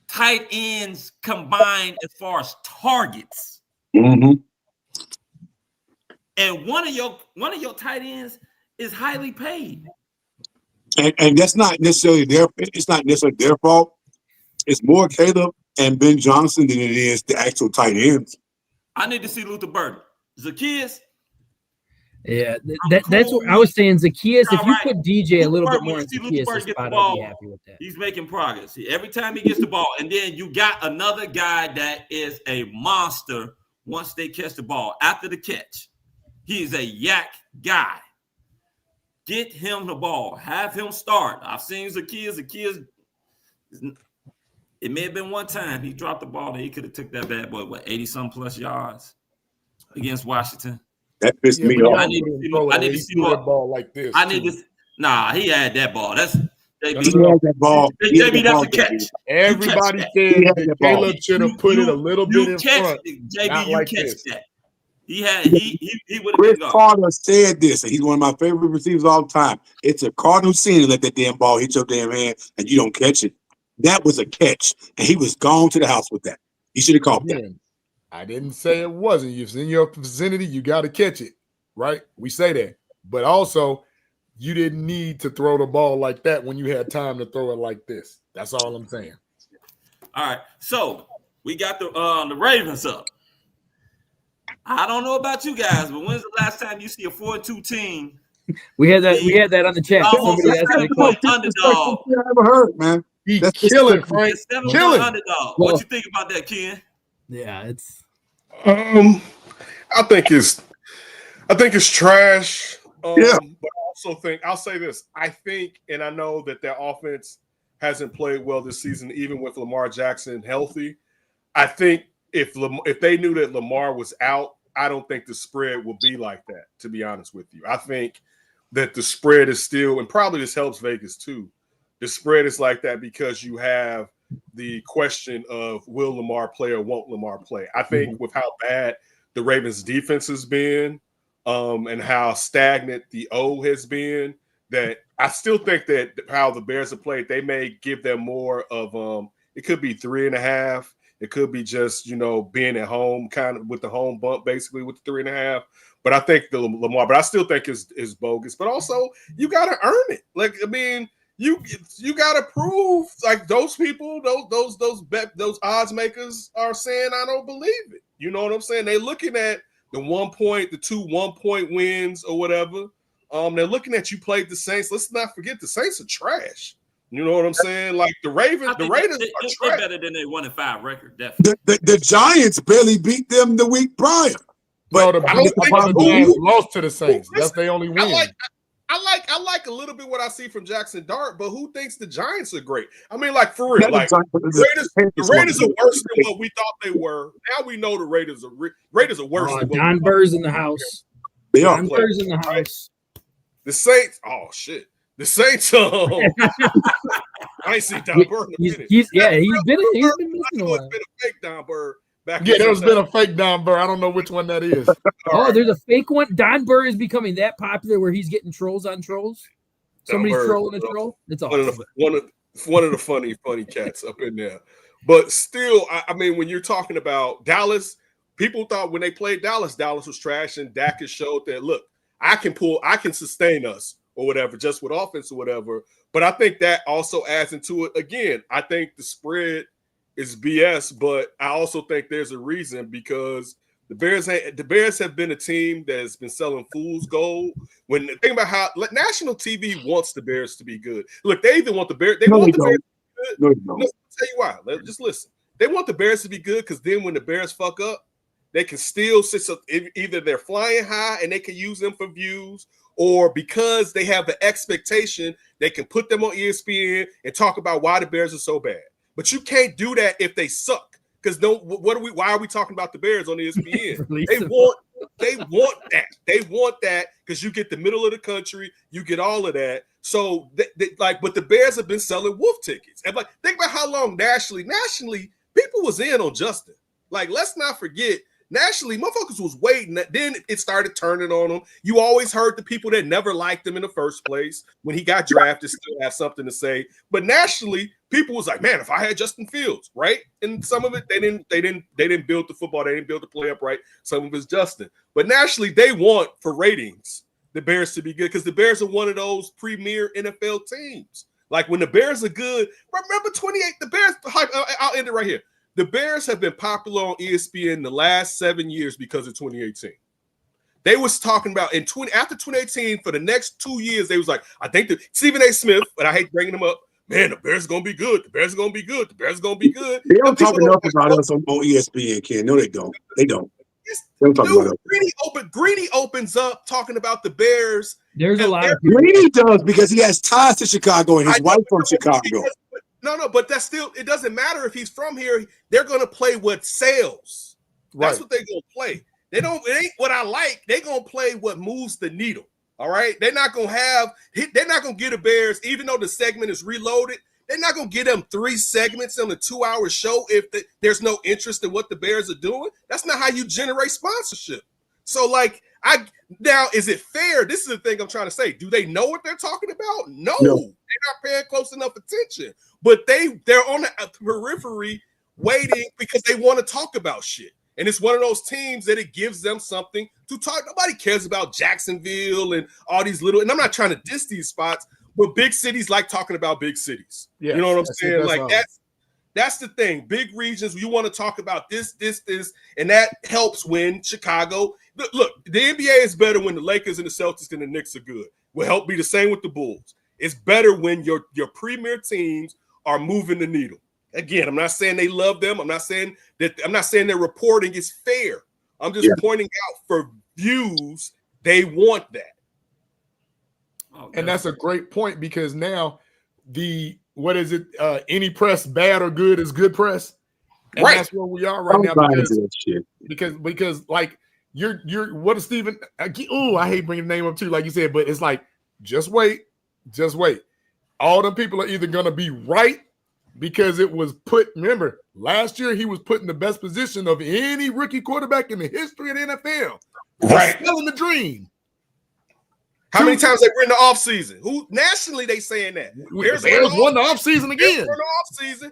tight ends combined as far as targets. Mm-hmm. And one of your tight ends is highly paid. And that's not necessarily it's not necessarily their fault. It's more Caleb and Ben Johnson than it is the actual tight ends. I need to see Luther Burden. Zacchaeus. Yeah, that's what I was saying. Zacchaeus, if you put DJ a little bit more in Zacchaeus' spot, I'd be happy with that. He's making progress. Every time he gets the ball, and then you got another guy that is a monster once they catch the ball. After the catch, he is a yak guy. Get him the ball. Have him start. I've seen Zacchaeus. It may have been one time he dropped the ball that he could have took that bad boy, 80-some plus yards against Washington. That pissed me off. I need to see more ball like this. He had that ball. That's JB. He had that ball. JB, that's a catch. Everybody said that Caleb should have put it a little bit in front. JB, you catch that. He would have Chris been gone. Carter said this, and he's one of my favorite receivers all the time. It's a cardinal sin to let that damn ball hit your damn hand and you don't catch it. That was a catch, and he was gone to the house with that. He should have caught that. I didn't say it wasn't. If it's in your vicinity, you got to catch it, right? We say that. But also, you didn't need to throw the ball like that when you had time to throw it like this. That's all I'm saying. All right. So, we got the Ravens up. I don't know about you guys, but when's the last time you see a 4-2 team? We had that on the chat. Almost a 7-point underdog. I never heard, man. That's killing, Frank. 7-point underdog. What you think about that, Ken? Yeah, it's. I think it's trash. But I also think I'll say this. I think, and I know that their offense hasn't played well this season, even with Lamar Jackson healthy. I think if they knew that Lamar was out, I don't think the spread will be like that, to be honest with you. I think that the spread is still, and probably this helps Vegas too. The spread is like that because you have the question of will Lamar play or won't Lamar play. I think with how bad the Ravens defense has been and how stagnant the O has been, that I still think that how the Bears have played, they may give them more of it could be 3.5. It could be just, being at home, kind of with the home bump, basically with the 3.5. But I think the Lamar, but I still think is bogus. But also, you got to earn it. Like, I mean, you got to prove, like, those people, those odds makers are saying, I don't believe it. You know what I'm saying? They're looking at the 2 1-point wins or whatever. They're looking at you played the Saints. Let's not forget the Saints are trash. You know what I'm saying? Like the Raiders are trash. Better than their 1-5 record. Definitely. The Giants barely beat them the week prior. But the Giants lost to the Saints. That's their only win. I like a little bit what I see from Jackson Dart, but who thinks the Giants are great? I mean, like for real, like the Raiders are worse than what we thought they were. Now we know the Raiders are worse. Don Burr's in the house. Don Burr's in the house. The Saints. Oh shit. The Saints. I ain't seen Don Burr in a minute. He's been missing a while. It's been a fake Don Burr. There's been a fake Don Burr. I don't know which one that is. There's a fake one. Don Burr is becoming that popular where he's getting trolls on trolls. Somebody's trolling a troll. It's awesome. One of the funny cats up in there. But still, I mean, when you're talking about Dallas, people thought when they played Dallas was trash, and Dak has showed that, look, I can sustain us or whatever, just with offense or whatever. But I think that also adds into it. Again, I think the spread is BS, but I also think there's a reason because The Bears have been a team that has been selling fool's gold. When think about how national TV wants the Bears to be good. Look, they even want the Bears. They want the Bears to be good. No, No, I'll tell you why. Just listen. They want the Bears to be good because then when the Bears fuck up, they can still either they're flying high and they can use them for views, or because they have the expectation, they can put them on ESPN and talk about why the Bears are so bad. But you can't do that if they suck. Because why are we talking about the Bears on ESPN? They want that. They want that because you get the middle of the country, you get all of that. So but the Bears have been selling wolf tickets. And like, think about how long nationally, people was in on Justin. Like, let's not forget, nationally, motherfuckers was waiting. Then it started turning on them. You always heard the people that never liked him in the first place when he got drafted still have something to say. But nationally, people was like, man, if I had Justin Fields, right? And some of it they didn't build the football, they didn't build the play up right. Some of it's Justin. But nationally, they want for ratings the Bears to be good because the Bears are one of those premier NFL teams. Like when the Bears are good, remember 28, the Bears, I'll end it right here. The Bears have been popular on ESPN the last 7 years because of 2018. They was talking about after 2018 for the next 2 years. They was like, I think that Stephen A. Smith, and I hate bringing him up. Man, the Bears are gonna be good. The Bears are gonna be good. The Bears are gonna be good. They don't talk enough about us on ESPN, Ken. No, they don't. They don't. They don't talk about us. Greeny opens up talking about the Bears. There's a lot of Greeny does because he has ties to Chicago and his wife from Chicago. No, but that's still, it doesn't matter if he's from here. They're going to play what sells. That's what they're going to play. It ain't what I like. They're going to play what moves the needle. All right. They're not going to get the Bears, even though the segment is reloaded. They're not going to get them 3 segments on a 2-hour show if there's no interest in what the Bears are doing. That's not how you generate sponsorship. So, now, is it fair? This is the thing I'm trying to say. Do they know what they're talking about? No. They're not paying close enough attention. But they're on the periphery waiting because they want to talk about shit. And it's one of those teams that it gives them something to talk. Nobody cares about Jacksonville and all these little, and I'm not trying to diss these spots, but big cities like talking about big cities. Yes, you know what I'm saying? Like that's the thing. Big regions, you want to talk about this, and that helps when Chicago. Look, the NBA is better when the Lakers and the Celtics and the Knicks are good. Will help be the same with the Bulls. It's better when your premier teams are moving the needle. Again, I'm not saying they love them. I'm not saying their reporting is fair. I'm just pointing out for views, they want that. And that's a great point because now any press, bad or good, is good press. And that's where we are right now because like you're what is Stephen? I hate bringing the name up too, like you said, but it's like just wait. All the people are either going to be right because it was put. Remember, last year he was put in the best position of any rookie quarterback in the history of the NFL. Right, selling the dream. How many times they were in the offseason? Who nationally they saying that? Bears won the offseason again.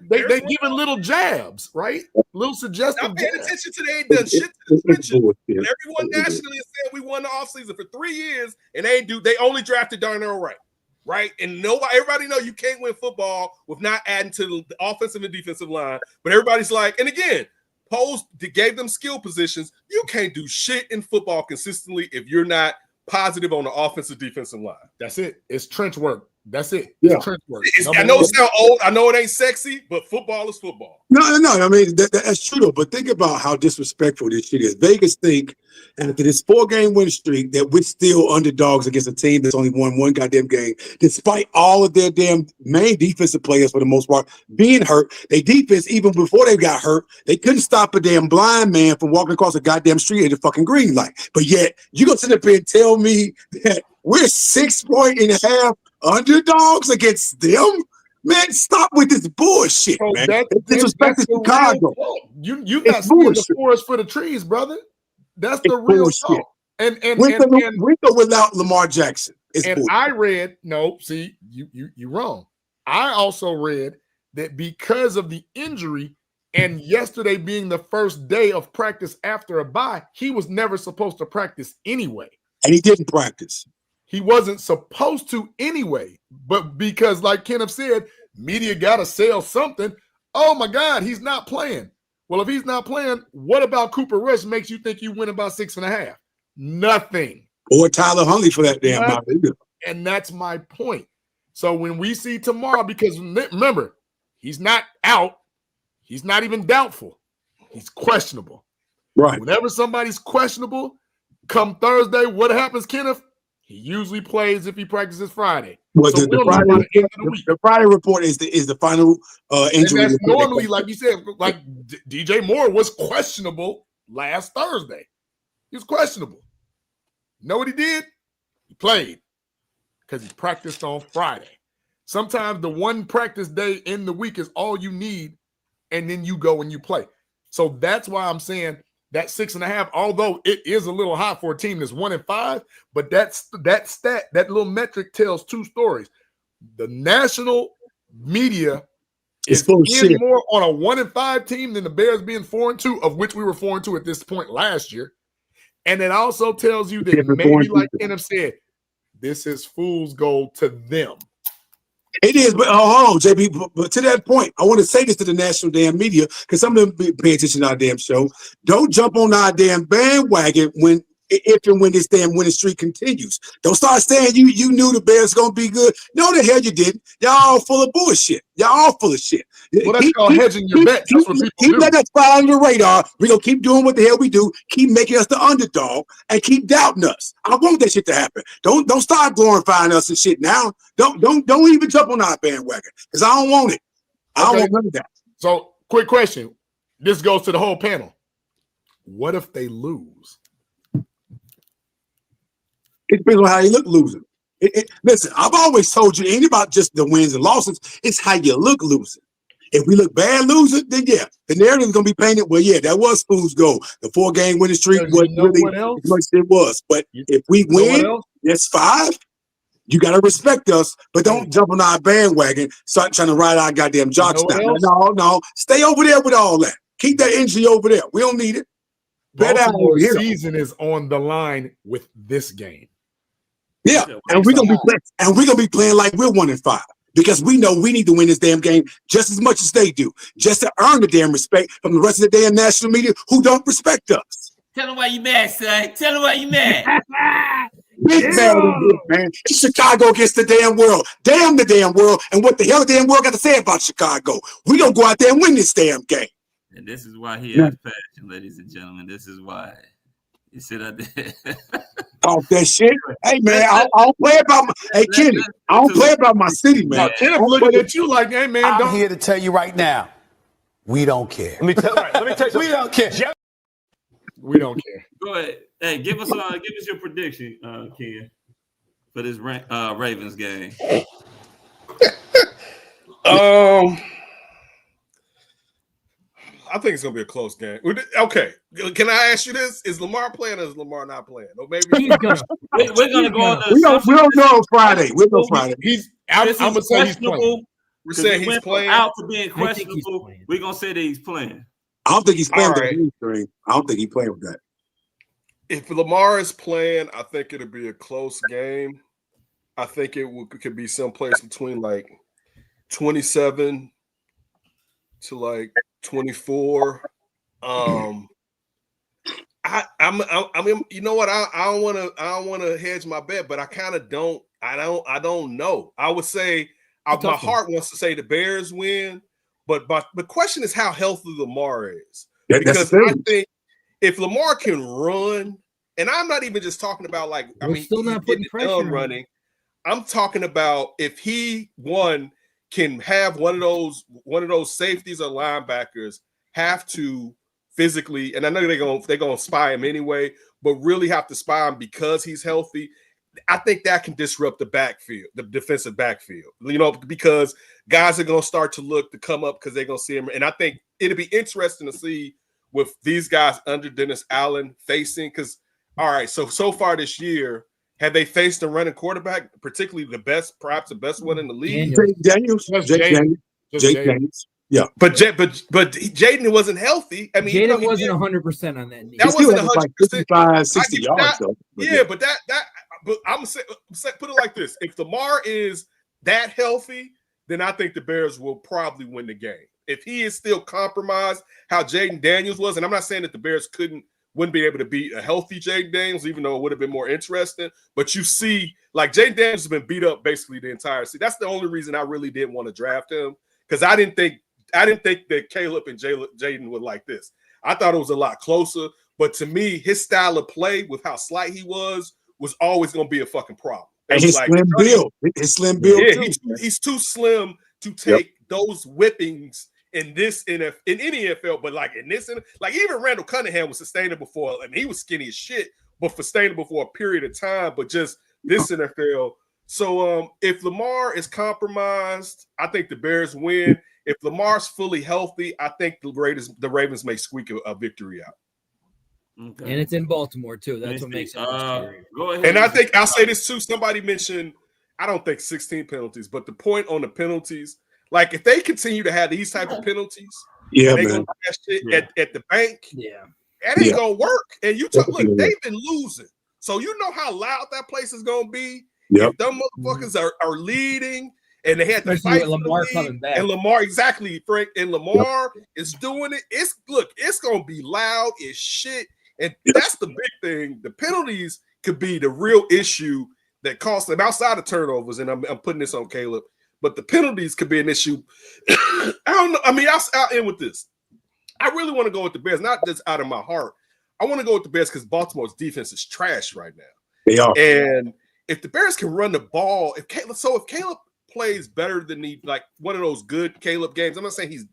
They giving little jabs, right? Little suggestive. I'm paying attention to they ain't done shit to the suspension. Everyone nationally has said we won the offseason for 3 years, and they only drafted Darnell Wright. Right, and everybody know you can't win football with not adding to the offensive and defensive line. But everybody's like, and again, Poles gave them skill positions. You can't do shit in football consistently if you're not positive on the offensive defensive line. That's it. It's trench work. That's it. Yeah. It's trench work. I know it sounds old. I know it ain't sexy, but football is football. No. I mean, that's true, though. But think about how disrespectful this shit is. Vegas think after this 4-game win streak that we're still underdogs against a team that's only won one goddamn game, despite all of their damn main defensive players, for the most part, being hurt. Their defense, even before they got hurt, they couldn't stop a damn blind man from walking across a goddamn street at the fucking green light. But yet, you gonna sit up here and tell me that we're 6.5 underdogs against them? Man, stop with this bullshit, man. That's Chicago. You got the forest for the trees, brother. That's the real shit. And with or without Lamar Jackson. I read, you're wrong. I also read that because of the injury and yesterday being the first day of practice after a bye, he was never supposed to practice anyway. And he didn't practice. He wasn't supposed to anyway, but because, like Kenneth said, media got to sell something. Oh my God, he's not playing. Well, if he's not playing, what about Cooper Rush makes you think you win about 6.5? Nothing. Or Tyler Huntley for that damn matter. And that's my point. So when we see tomorrow, because remember, he's not out. He's not even doubtful. He's questionable. Right. Whenever somebody's questionable, come Thursday, what happens, Kenneth? He usually plays if he practices Friday. Well, So the Friday report is the final injury. And that's normally, like you said, like DJ Moore was questionable last Thursday. He was questionable. You know what he did? He played because he practiced on Friday. Sometimes the one practice day in the week is all you need, and then you go and you play. So that's why I'm saying that 6.5, although it is a little high for a team that's 1-5, but that stat, that little metric tells two stories. The national media is full of shit. more on a 1-5 team than the Bears being 4-2, of which we were 4-2 at this point last year. And it also tells you that maybe, like Kenneth said, this is fool's gold to them. It is, but hold on, JB. But to that point, I want to say this to the national damn media, because some of them pay attention to our damn show. Don't jump on our damn bandwagon if and when this damn winning streak continues. Don't start saying you knew the Bears gonna be good. No, the hell you didn't. Y'all all full of bullshit. Y'all all full of shit. Well, that's called hedging your bet. That's what people keep do. letting us fly under the radar. We're gonna keep doing what the hell we do. Keep making us the underdog and keep doubting us. I want that shit to happen. Don't start glorifying us and shit now. Don't even jump on our bandwagon, because I don't want it. I don't want none of that. So, quick question. This goes to the whole panel. What if they lose? It depends on how you look losing. Listen, I've always told you, it ain't about just the wins and losses. It's how you look losing. If we look bad losing, then yeah, the narrative is going to be painted. Well, yeah, that was fool's gold. The 4-game winning streak wasn't really as much as it was. But if we win, that's 5. You got to respect us, but don't jump on our bandwagon, start trying to ride our goddamn jocks down. No. Stay over there with all that. Keep that energy over there. We don't need it. Baltimore's season is on the line with this game. Yeah, and we're gonna be playing like we're 1-5, because we know we need to win this damn game just as much as they do, just to earn the damn respect from the rest of the damn national media who don't respect us. Tell them why you mad, son. Tell them why you mad. Big bad, man. It's Chicago against the damn world. Damn the damn world, and what the hell the damn world got to say about Chicago? We gonna go out there and win this damn game. And this is why he has passion, ladies and gentlemen. This is why. You sit out there. Talk that shit. Hey, man, I don't play about my... Hey, Kenny, I don't play about my city, man. Kenneth looking at you like, hey, man, I'm here to tell you right now, we don't care. Let me tell you we don't care. We don't care. Go ahead. Hey, give us your prediction, Ken, for this Ravens game. I think it's gonna be a close game. Okay, can I ask you this? Is Lamar playing or is Lamar not playing? Or maybe we're gonna go on we don't know Friday. We'll go Friday. I'm gonna say he's playing. We're saying he's playing. Out to being questionable. We're gonna say that he's playing. I don't think he's playing with the I don't think he's playing with that. If Lamar is playing, I think it'll be a close game. I think could be someplace between like 27 to like 24. I mean, you know what? I don't want to hedge my bet, but I kind of don't. I don't know. I would say my heart wants to say the Bears win, but the question is how healthy Lamar is. Because I think if Lamar can run, and I'm not even just talking about like he's still not putting pressure on running. I'm talking about if he can have one of those safeties or linebackers have to physically, and I know they're gonna spy him anyway, but really have to spy him because he's healthy. I think that can disrupt the backfield, the defensive backfield. You know, because guys are gonna start to come up because they're gonna see him, and I think it'll be interesting to see with these guys under Dennis Allen facing. Because all right, so far this year, have they faced a running quarterback, particularly perhaps the best one in the league? Jake Daniels. Yeah, but Jaden wasn't healthy. I mean, Jaden wasn't 100% on that knee. That wasn't 100%. Like 55, 60 yards. But I'm gonna say, put it like this: if Lamar is that healthy, then I think the Bears will probably win the game. if he is still compromised, how Jaden Daniels was, and I'm not saying that the Bears wouldn't be able to beat a healthy Jaden Daniels, even though it would have been more interesting. But you see, like Jaden Daniels has been beat up basically the entire season. That's the only reason I really didn't want to draft him, because I didn't think that Caleb and Jaden would like this. I thought it was a lot closer. But to me, his style of play with how slight he was always going to be a fucking problem. And his slim build. His slim build, yeah, too. He's too slim to take those whippings in any NFL, but like in this, like even Randall Cunningham was sustainable for, and he was skinny as shit, but sustainable for a period of time. But just this NFL. So if Lamar is compromised, I think the Bears win. If Lamar's fully healthy, I think the Ravens may squeak a victory out. Okay. And it's in Baltimore too. That's what makes it scary. Go ahead. And I think I'll say this too. Somebody mentioned, I don't think 16 penalties, but the point on the penalties, like if they continue to have these type of penalties, they gonna do that shit at the bank. That ain't gonna work. And you look, they've been losing, so you know how loud that place is gonna be. If them motherfuckers are leading, and they had to fight for Lamar coming back, and Lamar Frank, and Lamar is doing it. It's gonna be loud as shit. And that's the big thing. The penalties could be the real issue that costs them outside of turnovers. And I'm putting this on Caleb, but the penalties could be an issue. I don't know. I mean, I'll end with this. I really want to go with the Bears, not just out of my heart. I want to go with the Bears because Baltimore's defense is trash right now. They are. And if the Bears can run the ball, if Caleb plays better than like one of those good Caleb games, I'm not saying he's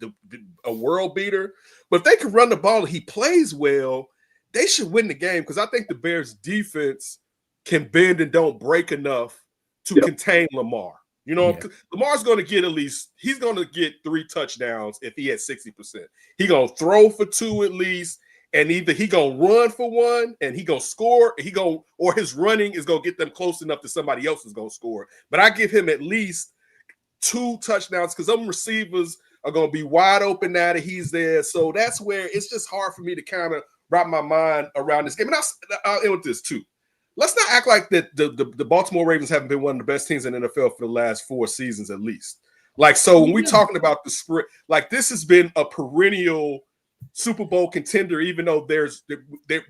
a world beater, but if they can run the ball and he plays well, they should win the game, because I think the Bears defense can bend and don't break enough to contain Lamar. You know, Lamar's going to get he's going to get 3 touchdowns if he had 60%. He's going to throw for 2 at least, and either he going to run for 1 and he going to score, or his running is going to get them close enough that somebody else is going to score. But I give him at least 2 touchdowns, because them receivers are going to be wide open now that he's there. So that's where it's just hard for me to kind of wrap my mind around this game. And I'll end with this too. Let's not act like that the Baltimore Ravens haven't been one of the best teams in the NFL for the last 4 seasons at least. Like, so when we're talking about the spread, like this has been a perennial Super Bowl contender, even though there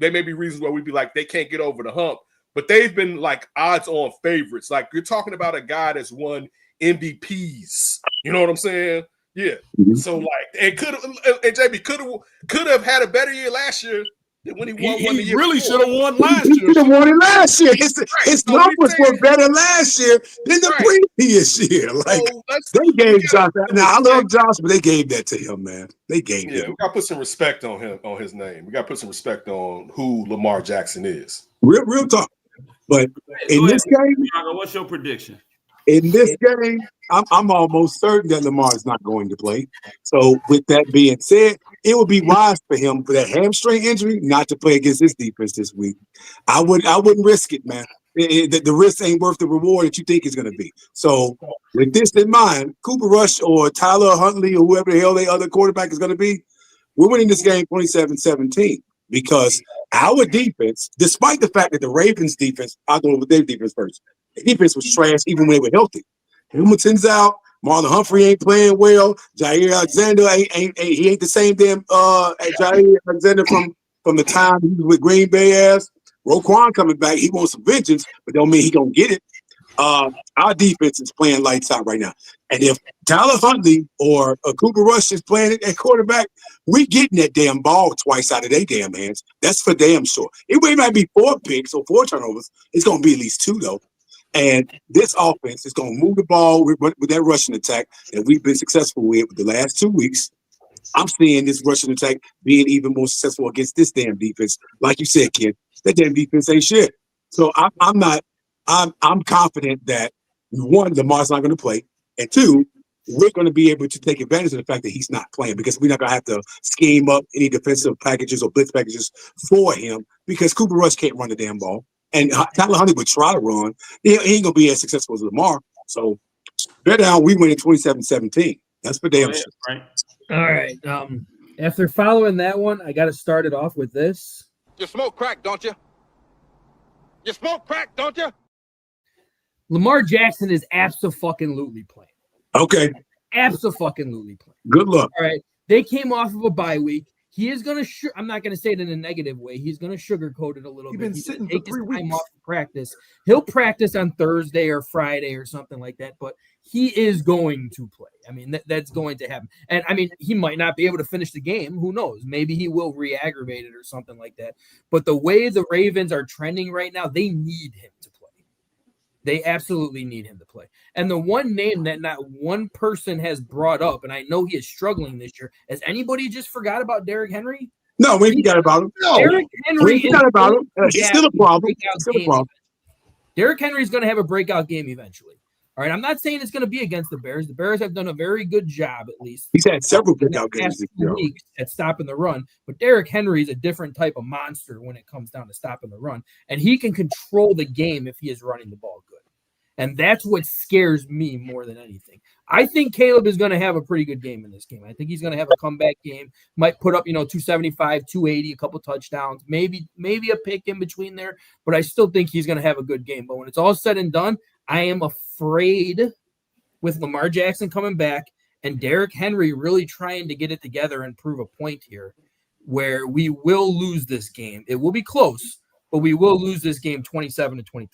may be reasons why we'd be like, they can't get over the hump, but they've been like odds-on favorites. Like, you're talking about a guy that's won MVPs. You know what I'm saying? Yeah. So like, and JB could have had a better year last year than when he won one the year. Really should have won last year. He year. Should have won it last year. His numbers were better last year than the previous year. Like, they gave Josh. Now I love Josh, but they gave that to him, man. They gave him. We got to put some respect on him, on his name. We got to put some respect on who Lamar Jackson is. Real talk. But in this game, what's your prediction? In this game, I'm almost certain that Lamar is not going to play. So with that being said, it would be wise for him for that hamstring injury not to play against this defense this week. I wouldn't risk it, man. The risk ain't worth the reward that you think it's going to be. So with this in mind, Cooper Rush or Tyler Huntley or whoever the hell the other quarterback is going to be, we're winning this game 27-17 because our defense, despite the fact that the Ravens defense, I'll go with their defense first. The defense was trash even when they were healthy. Hamilton's out. Marlon Humphrey ain't playing well. Jair Alexander ain't the same damn Jair Alexander from the time he was with Green Bay ass. Roquan coming back. He wants some vengeance, but don't mean he gonna get it. Our defense is playing lights out right now. And if Tyler Huntley or Cooper Rush is playing at quarterback, we getting that damn ball twice out of their damn hands. That's for damn sure. It might be 4 picks or 4 turnovers. It's gonna be at least 2 though. And this offense is going to move the ball with that rushing attack that we've been successful with the last 2 weeks. I'm seeing this rushing attack being even more successful against this damn defense. Like you said, kid, that damn defense ain't shit. So I'm confident that 1, Lamar's not going to play, and 2, we're going to be able to take advantage of the fact that he's not playing because we're not going to have to scheme up any defensive packages or blitz packages for him because Cooper Rush can't run the damn ball. And Tyler Huntley would try to run. He ain't going to be as successful as Lamar. So, bear down, we win in 27-17. That's for damn sure. Right. All right. After following that one, I got to start it off with this. You smoke crack, don't you? You smoke crack, don't you? Lamar Jackson is abso-fucking-lutely playing. Okay. Absolutely playing. Good luck. All right. They came off of a bye week. He is going to, I'm not going to say it in a negative way. He's going to sugarcoat it a little bit. He's going to take his time off to practice. He'll practice on Thursday or Friday or something like that, but he is going to play. I mean, that's going to happen. And I mean, he might not be able to finish the game. Who knows? Maybe he will re-aggravate it or something like that. But the way the Ravens are trending right now, they need him to play. They absolutely need him to play. And the one name that not one person has brought up, and I know he is struggling this year, has anybody just forgot about Derrick Henry? No, we ain't forgot about him. No, Derrick Henry we forgot about him. He's still a problem. Derrick Henry is going to have a breakout game eventually. All right, I'm not saying it's going to be against the Bears. The Bears have done a very good job, at least. He's had several breakout games this year at stopping the run. But Derrick Henry is a different type of monster when it comes down to stopping the run, and he can control the game if he is running the ball good. And that's what scares me more than anything. I think Caleb is going to have a pretty good game in this game. I think he's going to have a comeback game. Might put up, 275, 280, a couple touchdowns, maybe a pick in between there. But I still think he's going to have a good game. But when it's all said and done, I am afraid with Lamar Jackson coming back and Derrick Henry really trying to get it together and prove a point here where we will lose this game. It will be close, but we will lose this game 27-23.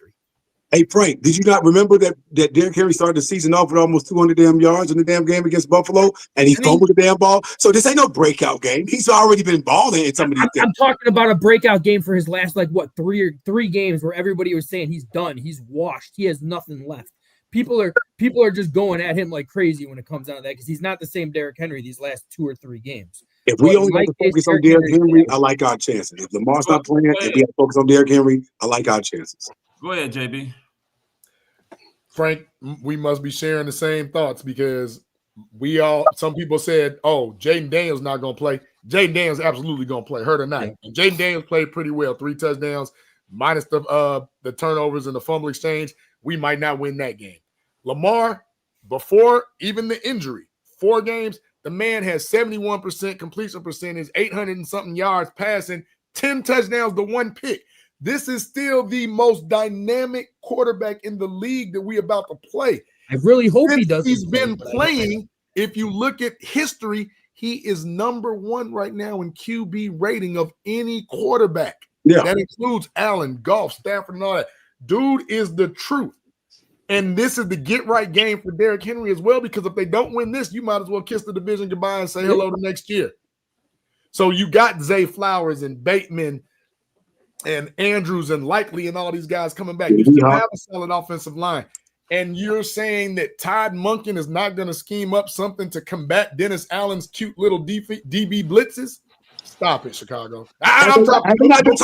Hey, Frank, did you not remember that Derrick Henry started the season off with almost 200 damn yards in the damn game against Buffalo, and he fumbled the damn ball? So this ain't no breakout game. He's already been balling in some of these things. I'm talking about a breakout game for his last, three games where everybody was saying he's done, he's washed, he has nothing left. People are just going at him like crazy when it comes down to that because he's not the same Derrick Henry these last 2 or 3 games. If we only got to focus on Derrick Henry, I like our chances. If Lamar's not playing, if we have to focus on Derrick Henry, I like our chances. Go ahead, JB. Frank, we must be sharing the same thoughts because some people said, oh, Jaden Daniels not going to play. Jaden Daniels absolutely going to play, hurt or not. Yeah. Jaden Daniels played pretty well, 3 touchdowns, minus the turnovers and the fumble exchange. We might not win that game. Lamar, before even the injury, 4 games, the man has 71% completion percentage, 800 and something yards passing, 10 touchdowns to 1 pick. This is still the most dynamic quarterback in the league that we're about to play. I really hope he does. He's been playing. If you look at history, he is number 1 right now in QB rating of any quarterback. Yeah. That includes Allen, Goff, Stafford, and all that. Dude is the truth. And this is the get-right game for Derrick Henry as well, because if they don't win this, you might as well kiss the division goodbye and say hello to next year. So you got Zay Flowers and Bateman and Andrews and Likely and all these guys coming back. You still have a solid offensive line. And you're saying that Todd Monken is not going to scheme up something to combat Dennis Allen's cute little DB blitzes? Stop it, Chicago. It's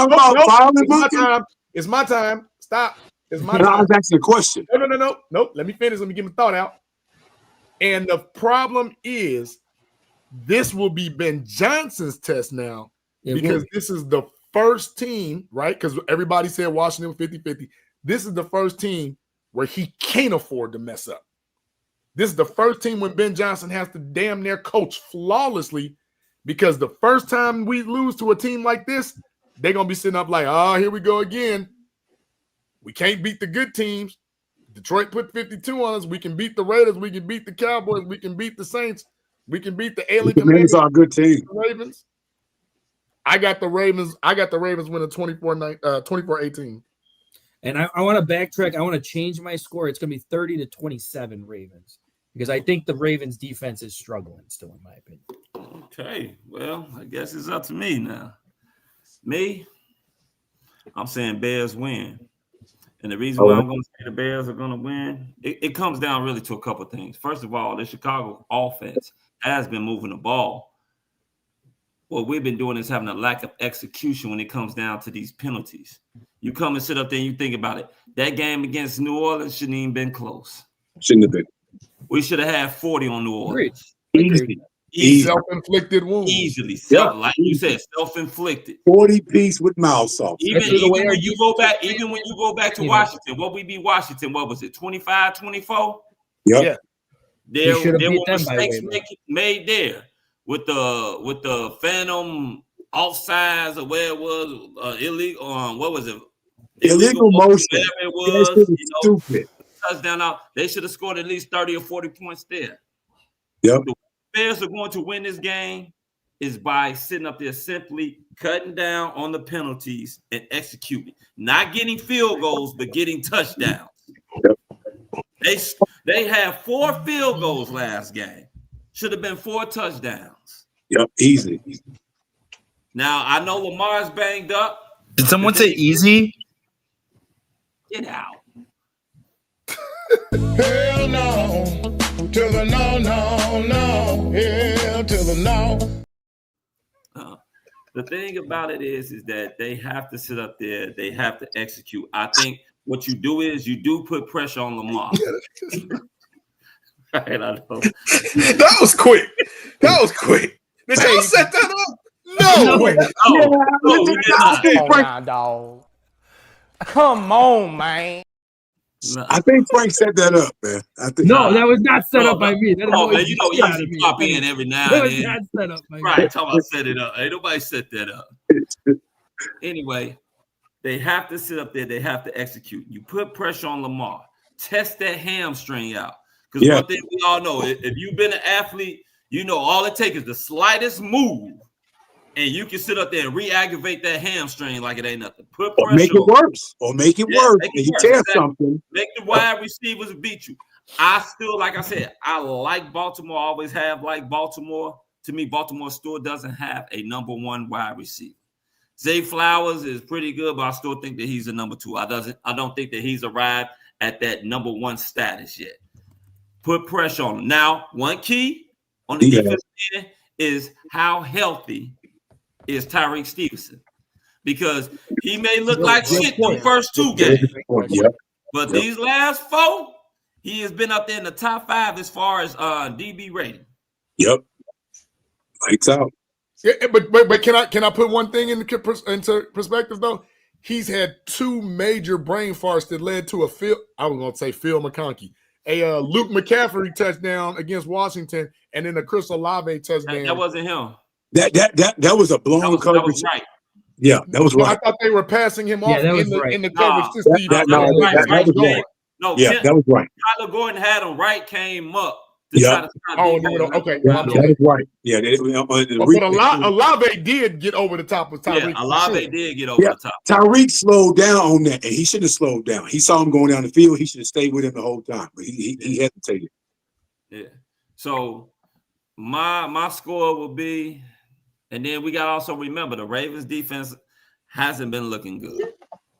my time. Stop. It's my time. I was asking a question. No. Let me finish. Let me get my thought out. And the problem is this will be Ben Johnson's test now because this is the first team, right? Because everybody said Washington 50-50. This is the first team where he can't afford to mess up. This is the first team when Ben Johnson has to damn near coach flawlessly because the first time we lose to a team like this, they're going to be sitting up like, here we go again. We can't beat the good teams. Detroit put 52 on us. We can beat the Raiders. We can beat the Cowboys. We can beat the Saints. We can beat the Alien Commanders. Are a good team. Ravens. I got the Ravens winning 24-18. And I want to backtrack. I want to change my score. It's going to be 30-27 Ravens because I think the Ravens defense is struggling still, in my opinion. Okay. Well, I guess it's up to me now. Me, I'm saying Bears win. And the reason why I'm going to say the Bears are going to win, it comes down really to a couple of things. First of all, the Chicago offense has been moving the ball. What we've been doing is having a lack of execution when it comes down to these penalties. You come and sit up there and you think about it. That game against New Orleans shouldn't even been close. Shouldn't have been. We should have had 40 on New Orleans. Easy. Self-inflicted wound. Easily. Like you said, self-inflicted. 40-piece with mouth sauce. Even when you go back to Washington, what we beat Washington, what was it, 25-24? Yeah. There were mistakes made there with the phantom offsides or where it was illegal. What was it? Illegal motion. Whatever it was. Stupid. Touchdown out. They should have scored at least 30 or 40 points there. Yep. The Bears are going to win this game is by sitting up there simply cutting down on the penalties and executing. Not getting field goals, but getting touchdowns. Yep. They had 4 field goals last game. Should have been 4 touchdowns. Yep, easy. Now, I know Lamar's banged up. Did someone say easy? Get out. Hell no. To the no, no, no. Hell to the no. The thing about it is that they have to sit up there. They have to execute. I think what you do is you do put pressure on Lamar. Right, I know. That was quick. That was quick. Did y'all set that up? No. Nah, dog. Come on, man. I think Frank set that up, man. No, that was not set up by me. That man, you know, easy pop in every now and then. That was not set up by me. Right, talking about set it up. Ain't nobody set that up. Anyway, they have to sit up there. They have to execute. You put pressure on Lamar. Test that hamstring out. Because one thing we all know, if you've been an athlete, you know all it takes is the slightest move, and you can sit up there and re-aggravate that hamstring like it ain't nothing. Put pressure or make it worse. Or make it worse. And you tear something. Make the wide receivers beat you. I still, like I said, I like Baltimore. I always have liked Baltimore. To me, Baltimore still doesn't have a number 1 wide receiver. Zay Flowers is pretty good, but I still think that he's a number 2. I don't think that he's arrived at that number 1 status yet. Put pressure on him. Now, one key on the defense end is how healthy is Tyreek Stevenson, because he may look like shit the first 2 games, but these last 4, he has been up there in the top 5 as far as DB rating. Yep, lights out. Yeah, but can I put one thing into perspective though? He's had 2 major brain farts that led to I was gonna say Phil McConkey, a Luke McCaffrey touchdown against Washington, and then a Chris Olave touchdown. That wasn't him. That was a blown coverage. That was right. Yeah, that was right. I thought they were passing him off in the coverage. That was right. No, that was right. Tyler Gordon had him right, came up. Yeah. Okay. That is right. Yeah. But Olave did get over the top of Tyreek. Yeah, Olave did get over the top. Tyreek slowed down on that, and he shouldn't have slowed down. He saw him going down the field. He should have stayed with him the whole time, but he hesitated. Yeah. So my score will be, and then we got to also remember the Ravens defense hasn't been looking good.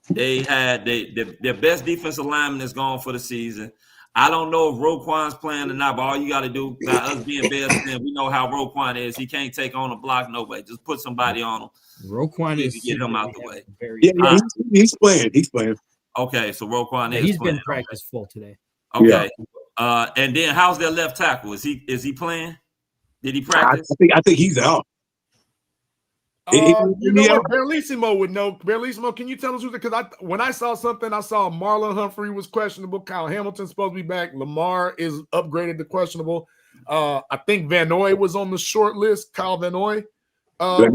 They had their best defensive lineman is gone for the season. I don't know if Roquan's playing or not, but all you got to do, by us being Bears, we know how Roquan is. He can't take on a block, no way. Just put somebody on him. Roquan is to get him out the way. He's playing. He's playing. Okay, so Roquan is he's playing. Been practice full today. Okay. Yeah. And then how's their left tackle? Is he playing? Did he practice? I think he's out. You know what? Barlissimo would know. Barlissimo, can you tell us who's it? Because when I saw something, I saw Marlon Humphrey was questionable. Kyle Hamilton's supposed to be back. Lamar is upgraded to questionable. I think Van Noy was on the short list. Kyle Van Noy. I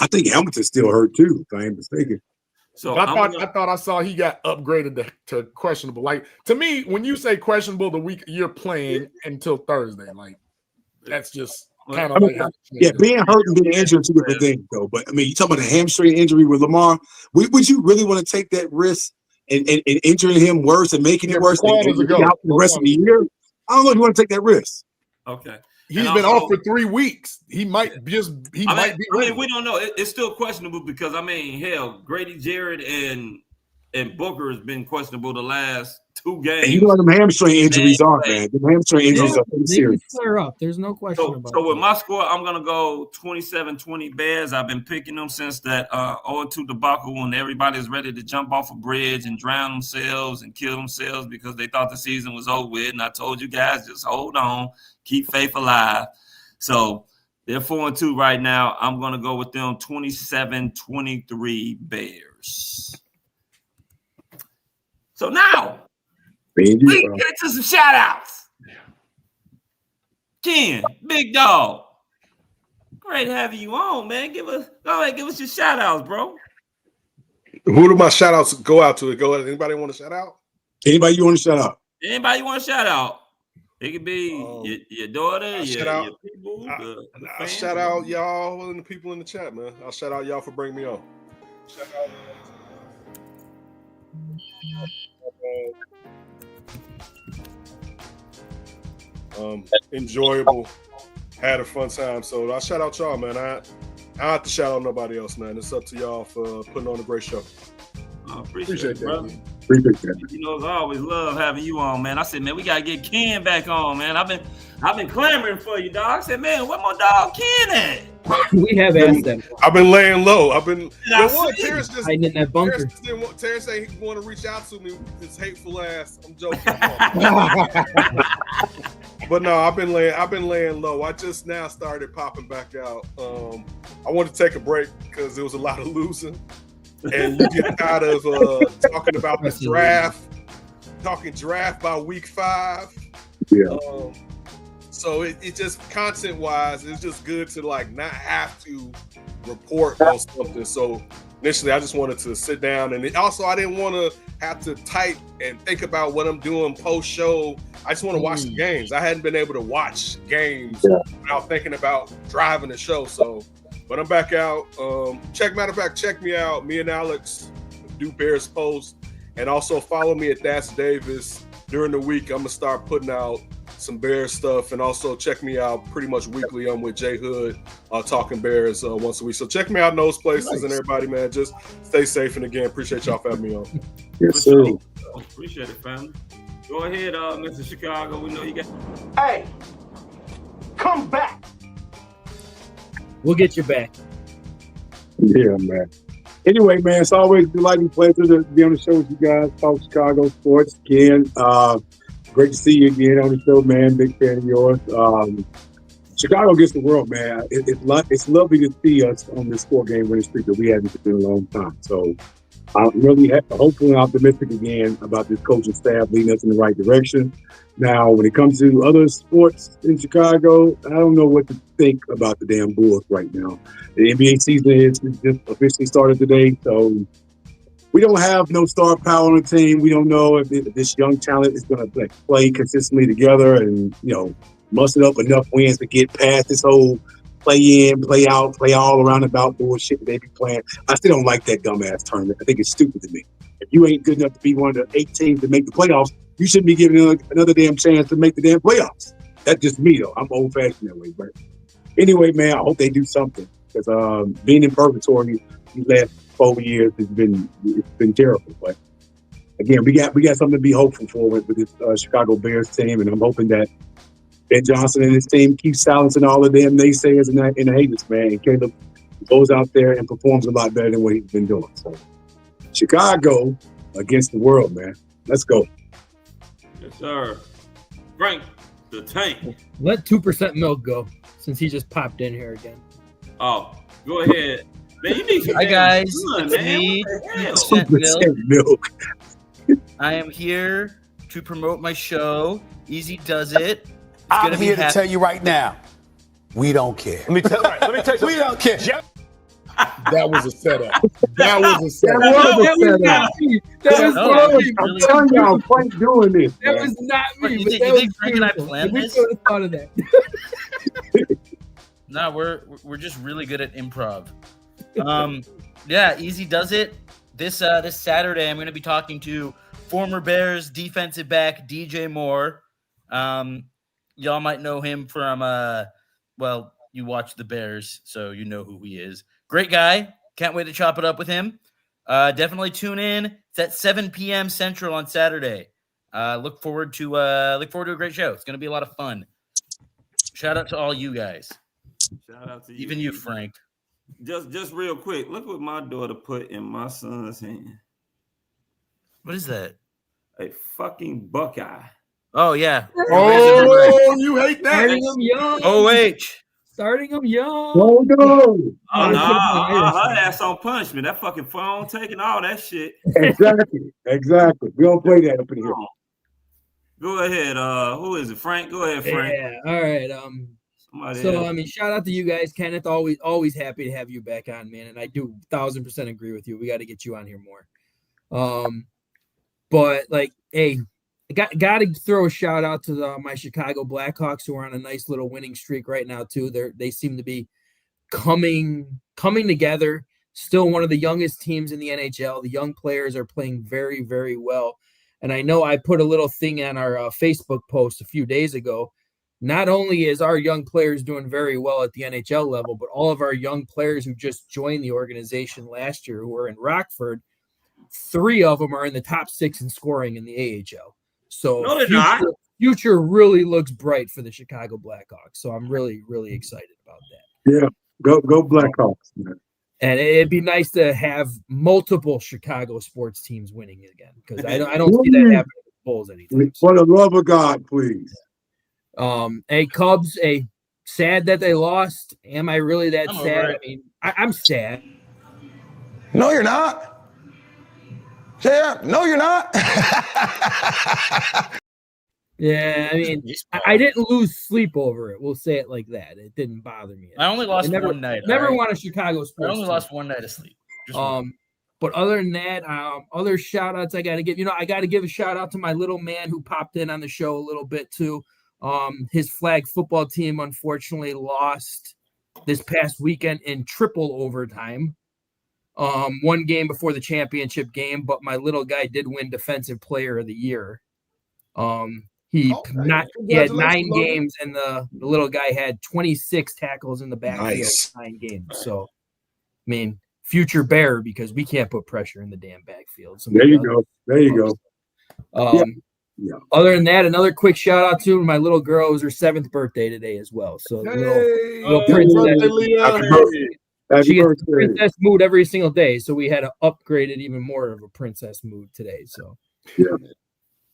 think Hamilton's still hurt too, if I ain't mistaken. So I thought I saw he got upgraded to questionable. Like, to me, when you say questionable, the week you're playing until Thursday, like that's just kind of being hurt and being injured are 2 different things, though. But I mean, you talking about a hamstring injury with Lamar? Would you really want to take that risk and injuring him worse and making it worse and out the rest of the year? I don't know if you want to take that risk. Okay. He's been off for 3 weeks. He might be. We don't know. It's still questionable because hell, Grady Jarrett and Booker has been questionable the last 2 games. And you know what them hamstring injuries are, man. The hamstring injuries are pretty serious. Clear up. There's no question about it. So with my score, I'm gonna go 27-20 Bears. I've been picking them since that 0-2 debacle when everybody's ready to jump off a bridge and drown themselves and kill themselves because they thought the season was over with. And I told you guys, just hold on, keep faith alive. So they're 4-2 right now. I'm gonna go with them 27-23 Bears. So now we can get to some shout outs. Ken, big dog. Great having you on, man. Go ahead, give us your shout outs, bro. Who do my shout outs go out to? Go ahead. Anybody want to shout out? Anybody you want to shout out? Anybody you want to shout out? It could be your daughter, your people. The I'll fans. shout out y'all and the people in the chat, man. I'll shout out y'all for bringing me on. Shout out. Enjoyable. Had a fun time. So I'll shout out y'all, man. I don't have to shout out nobody else, man. It's up to y'all for putting on a great show. I appreciate it, brother. Appreciate that. You know, I always love having you on, man. I said, man, we gotta get Ken back on, man. I've been clamoring for you, dog. I said, man, where my dog Ken at? We have asked them. I've been laying low. Terrence hiding in that bunker. Terrence ain't want to reach out to me with this hateful ass. I'm joking. But no, I've been laying low. I just now started popping back out. I wanted to take a break because there was a lot of losing. And you get tired of talking about the draft, talking draft by week 5. Yeah. So it just content-wise, it's just good to like not have to report on something. So initially, I just wanted to sit down, and also I didn't want to have to type and think about what I'm doing post-show. I just want to watch the games. I hadn't been able to watch games without thinking about driving the show. So. But I'm back out. Matter of fact, check me out. Me and Alex do Bears Post. And also follow me at That's Davis. During the week, I'm going to start putting out some Bears stuff. And also check me out pretty much weekly. I'm with Jay Hood, talking Bears once a week. So check me out in those places. Nice. And everybody, man, just stay safe. And again, appreciate y'all for having me on. Yes, sir. Appreciate it, family. Go ahead, Mr. Chicago. We know you got. Hey, come back. We'll get you back. Yeah, man. Anyway, man, it's always a delighting pleasure to be on the show with you guys. Talk Chicago sports again. Great to see you again on the show, man. Big fan of yours. Chicago gets the world, man. It's lovely to see us on this 4-game winning streak that we haven't seen in a long time. So I'm really hopeful and optimistic again about this coaching staff leading us in the right direction. Now, when it comes to other sports in Chicago, I don't know what to think about the damn Bulls right now. The NBA season is just officially started today, so we don't have no star power on the team. We don't know if this young talent is going to play consistently together and, muster up enough wins to get past this whole play in, play out, play all around about bullshit that they be playing. I still don't like that dumbass tournament. I think it's stupid to me. If you ain't good enough to be one of the 8 teams to make the playoffs, you shouldn't be giving another damn chance to make the damn playoffs. That's just me, though. I'm old-fashioned that way. But anyway, man, I hope they do something. Because being in purgatory these last 4 years it's been terrible. But again, we got something to be hopeful for with this Chicago Bears team, and I'm hoping that Ben Johnson and his team keep silencing all of them naysayers and the haters, man. And Caleb goes out there and performs a lot better than what he's been doing. So Chicago against the world, man. Let's go. Yes, sir. Frank, the tank. Let 2% milk go since he just popped in here again. Oh, go ahead. Man, you need some Hi, guys. Sun, It's man. me, What the hell? 2% milk. I am here to promote my show. Easy does it. I'm here to tell you right now, we don't care. Let me tell you. We don't care. That was a setup. That was a setup. I'm telling y'all, Frank doing this. That was not me. You but think, that you was think Frank and I beautiful. planned We this? could have thought of that. No, we're just really good at improv. Yeah, Easy does it. This Saturday, I'm going to be talking to former Bears defensive back DJ Moore. Y'all might know him from well, you watch the Bears, so you know who he is. Great guy. Can't wait to chop it up with him. Definitely tune in. It's at 7 p.m. Central on Saturday. Look forward to a great show. It's going to be a lot of fun. Shout out to all you guys. Shout out to you. Even you, Frank. Just real quick. Look what my daughter put in my son's hand. What is that? A fucking Buckeye. Oh, yeah. Oh, you hate that. Starting them young. OH. Starting them young. Oh, no. Oh, no. Her ass on punishment. That fucking phone taking all that shit. Exactly. We don't play that up in here. Go ahead. Who is it? Frank? Go ahead, Frank. Yeah. All right. So, I mean, shout out to you guys. Kenneth, always happy to have you back on, man. And I do 1,000% agree with you. We got to get you on here more. But, like, hey, Got to throw a shout out to my Chicago Blackhawks, who are on a nice little winning streak right now too. They seem to be coming together. Still one of the youngest teams in the NHL. The young players are playing very, very well. And I know I put a little thing on our Facebook post a few days ago. Not only is our young players doing very well at the NHL level, but all of our young players who just joined the organization last year, who were in Rockford, 3 of them are in the top 6 in scoring in the AHL. So No, they're not. Future really looks bright for the Chicago Blackhawks. So I'm really, really excited about that. Yeah, go Blackhawks, man. And it'd be nice to have multiple Chicago sports teams winning again, because I don't see that happening with the Bulls anytime. For the love of God, please. Hey, Cubs, sad that they lost. Am I really that I'm sad? over it. I mean, I'm sad. No, you're not. Yeah, no, you're not. Yeah, I mean, I didn't lose sleep over it. We'll say it like that. It didn't bother me. I only lost one night. Never all right? won a Chicago I sports only team. lost one night of sleep. Just one. But other than that, other shout outs I got to give. I got to give a shout out to my little man who popped in on the show a little bit too. His flag football team unfortunately lost this past weekend in triple overtime. One game before the championship game, but my little guy did win Defensive Player of the Year. He had 9 games, and the little guy had 26 tackles in the backfield, 9 games. So, I mean, future Bear, because we can't put pressure in the damn backfield. So there you go. Other than that, another quick shout out to my little girl. It was her 7th birthday today as well. So little princess. She gets princess mood every single day, so we had to upgrade it even more of a princess mood today. So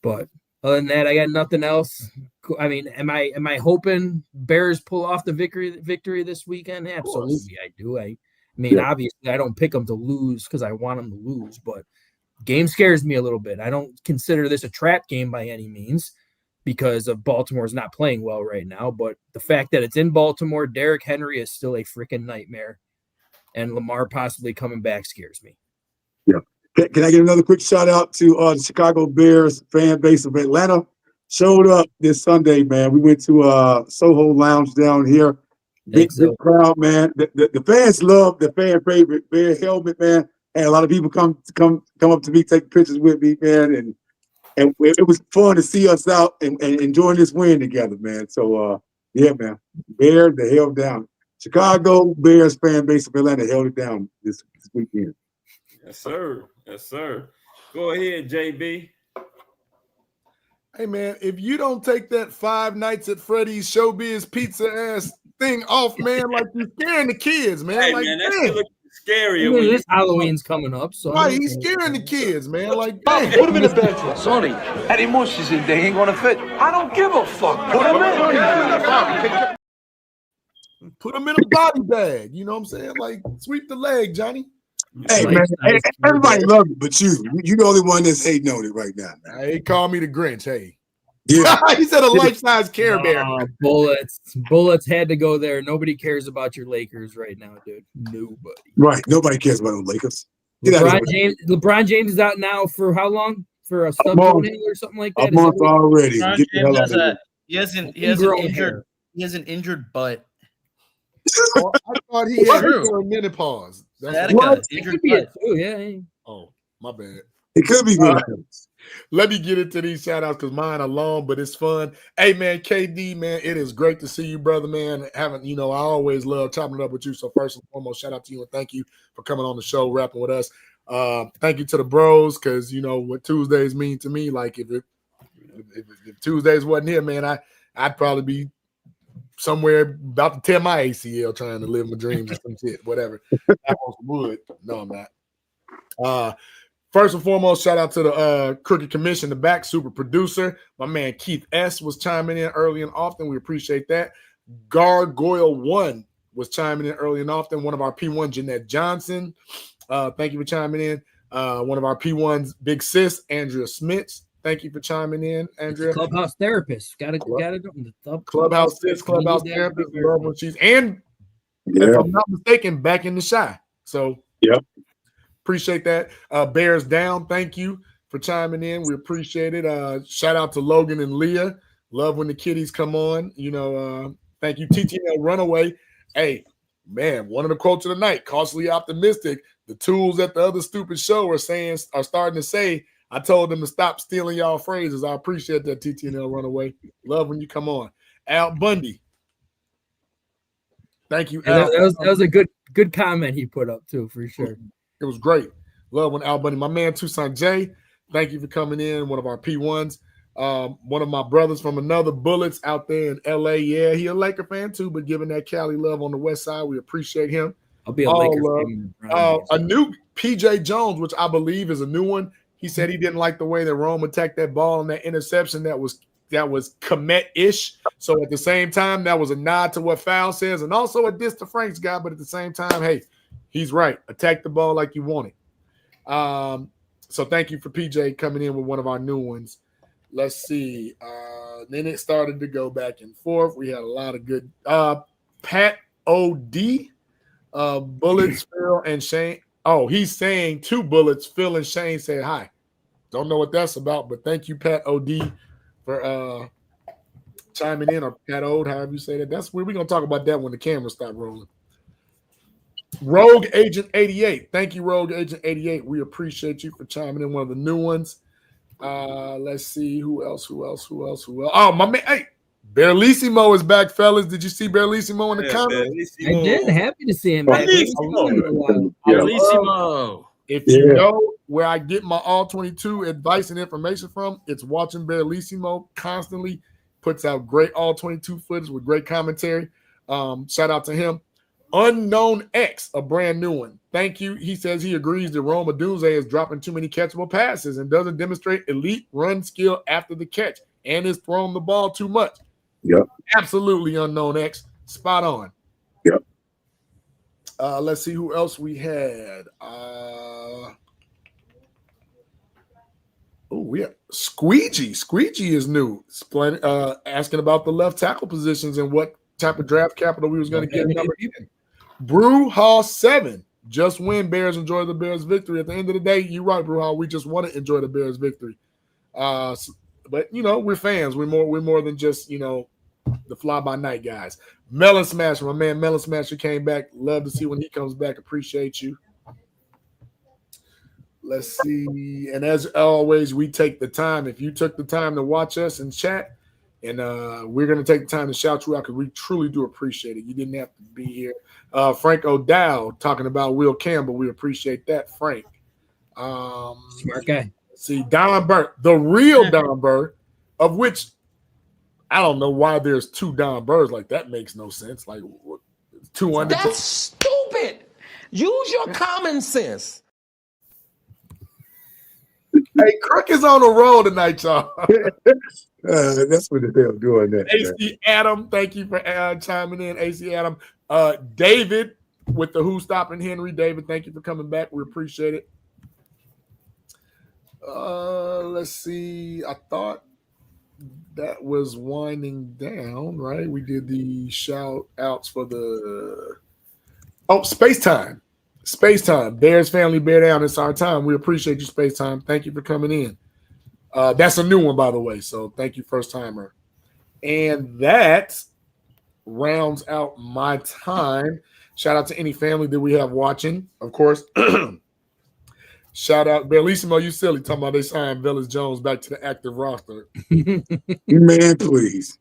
but other than that, I got nothing else. I mean, am I hoping Bears pull off the victory this weekend? Absolutely, I do. I mean, obviously, I don't pick them to lose because I want them to lose, but game scares me a little bit. I don't consider this a trap game by any means because of Baltimore's not playing well right now. But the fact that it's in Baltimore, Derrick Henry is still a freaking nightmare, and Lamar possibly coming back scares me. Yeah. Can I get another quick shout out to the Chicago Bears fan base of Atlanta? Showed up this Sunday, man. We went to Soho Lounge down here. Big crowd, man. The fans love the fan favorite Bear helmet, man. And a lot of people come up to me, take pictures with me, man. And it was fun to see us out and enjoying this win together, man. So yeah, man. Bears, they held down. Chicago Bears fan base of Atlanta held it down this weekend. Yes, sir. Yes, sir. Go ahead, JB. Hey, man, if you don't take that 5 Nights at Freddy's Showbiz Pizza ass thing off, man, like you're scaring the kids, man. Hey, like, man, that shit looks scary. This Halloween's coming up, so right, he's scaring the kids, man. Like, Put him in the bedroom. Sonny, any mushes in there ain't gonna fit. I don't give a fuck. Put him in. Put him in a body bag. You know what I'm saying? Like, sweep the leg, Johnny. Hey, man, everybody loves it, but you the only one that's hating on it right now, man. He called me the Grinch. Hey, yeah, he said a life-size Care Bear. Bullets had to go there. Nobody cares about your Lakers right now, dude. Nobody. Right, nobody cares about the Lakers. LeBron James is out now for how long? For a stub nail or something like that. A month already. Get the hell out of here. He has an injured butt. Oh, I thought he had menopause. It could be it too, yeah. Oh, my bad. It could be menopause. Let me get into these shout outs because mine are long, but it's fun. Hey, man, KD, man, it is great to see you, brother, man. I always love chopping it up with you. So first and foremost, shout out to you and thank you for coming on the show, rapping with us. Thank you to the bros, because what Tuesdays mean to me. Like if Tuesdays wasn't here, man, I'd probably be somewhere about to tear my ACL trying to live my dreams or some shit, whatever. I would. No, I'm not. First and foremost, shout out to the Crooked Commission, the back super producer. My man Keith S. was chiming in early and often. We appreciate that. Gargoyle 1 was chiming in early and often. One of our P1, Jeanette Johnson. Thank you for chiming in. One of our P1s, Big Sis, Andrea Smits. Thank you for chiming in, Andrea. Clubhouse therapist. Got to Clubhouse sis, Clubhouse therapist. Love when she's if I'm not mistaken, back in the Shy. So yep. Appreciate that. Bears down. Thank you for chiming in. We appreciate it. Shout out to Logan and Leah. Love when the kiddies come on. Thank you, TTL Runaway. Hey, man, one of the quotes of the night, cautiously optimistic. The tools at the other stupid show are starting to say, I told them to stop stealing y'all phrases. I appreciate that, TTL Runaway. Love when you come on. Al Bundy. Thank you, Al. That was a good comment he put up too, for sure. It was great. Love when Al Bundy. My man Tucson J, thank you for coming in. One of our P1s. One of my brothers from another Bullets out there in LA. Yeah, he a Laker fan too, but giving that Cali love on the West Side, we appreciate him. I'll be a Laker fan. A new PJ Jones, which I believe is a new one. He said he didn't like the way that Rome attacked that ball and that interception that was Komet-ish. So at the same time, that was a nod to what Foul says, and also a diss to Frank's guy. But at the same time, hey, he's right. Attack the ball like you want it. So thank you for PJ coming in with one of our new ones. Let's see. Then it started to go back and forth. We had a lot of good. Pat O.D., Bullets, Phil, and Shane. Oh, he's saying 2 Bullets. Phil and Shane said hi. Don't know what that's about, but thank you, Pat O.D., for chiming in, or Pat Ode, however you say that. That's where we're going to talk about that when the cameras start rolling. Rogue Agent 88. Thank you, Rogue Agent 88. We appreciate you for chiming in, one of the new ones. Let's see who else. Oh, my man. Hey, Barlissimo is back, fellas. Did you see Barlissimo in the comments? I did. Happy to see him back. Barlissimo. If you know where I get my all 22 advice and information from, it's watching Barlissimo. Constantly puts out great all 22 footage with great commentary. Shout out to him. Unknown X, a brand new one. Thank you. He says he agrees that Rome Odunze is dropping too many catchable passes and doesn't demonstrate elite run skill after the catch and is throwing the ball too much. Yep. Absolutely, Unknown X. Spot on. Yep. Let's see who else we had. We have Squeegee. Squeegee is new. Asking about the left tackle positions and what type of draft capital we was going to get. Brew Hall 7. Just win. Bears enjoy the Bears victory. At the end of the day, you're right, Brew Hall. We just want to enjoy the Bears victory. But we're fans. We're more than just the fly-by-night guys. Melon Smasher, my man Melon Smasher came back. Love to see when he comes back. Appreciate you. Let's see. And as always, we take the time. If you took the time to watch us and chat, and we're going to take the time to shout you out because we truly do appreciate it. You didn't have to be here. Frank O'Dowd talking about Will Campbell. We appreciate that, Frank. Smart guy. See, Don Burr, the real Don Burr, of which I don't know why there's 2 Don Burrs. Like, that makes no sense. Like, 200. That's stupid. Use your common sense. Hey, Crook is on a roll tonight, y'all. That's what they're doing that. AC Adam, thank you for chiming in. AC Adam. David with the Who Stopping Henry. David, thank you for coming back. We appreciate it. Let's see. I thought that was winding down, right? We did the shout outs for the Space Time. Space Time. Bears family, bear down. It's our time. We appreciate you, Space Time. Thank you for coming in. That's a new one, by the way. So thank you, first timer. And that rounds out my time. Shout out to any family that we have watching, of course. Shout out Barlissimo, you silly, talking about they signed Velus Jones back to the active roster. Man, please.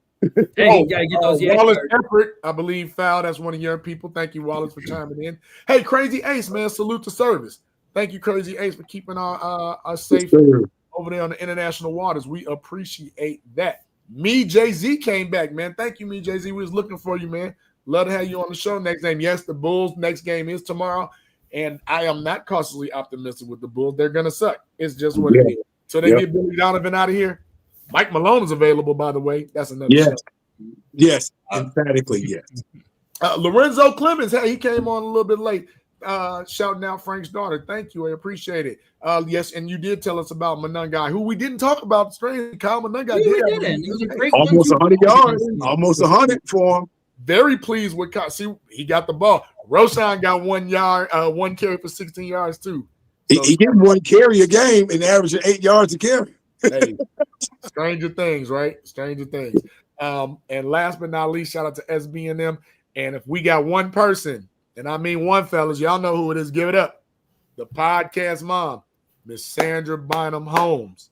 Hey, you gotta get those Wallace Effort, I believe, foul. That's one of your people. Thank you, Wallace, for chiming in. Hey, Crazy Ace, man, salute to service. Thank you, Crazy Ace, for keeping us safe over there on the international waters. We appreciate that. Me, Jay-Z came back, man. Thank you, Me, Jay-Z. We was looking for you, man. Love to have you on the show next game. Yes, the Bulls' next game is tomorrow, and I am not cautiously optimistic with the Bulls. They're going to suck. It's just what it is. So they get Billy Donovan out of here. Mike Malone is available, by the way. That's another show. Yes, emphatically, yes. Lorenzo Clemens, he came on a little bit late, shouting out Frank's daughter. Thank you. I appreciate it. Yes, and you did tell us about Monungai, who we didn't talk about. Strange, Kyle Monungai didn't. It was a great almost 100 yards. Almost 100 for him. Very pleased with Kyle. See, he got the ball. Roshan got 1 yard, 1 carry for 16 yards, too. He getting one carry a game and averaging 8 yards a carry. Hey, stranger things, right? Stranger things. And last but not least, shout out to SB&M. And if we got one person, and I mean one, fellas, y'all know who it is. Give it up. The podcast mom, Miss Sandra Bynum Holmes.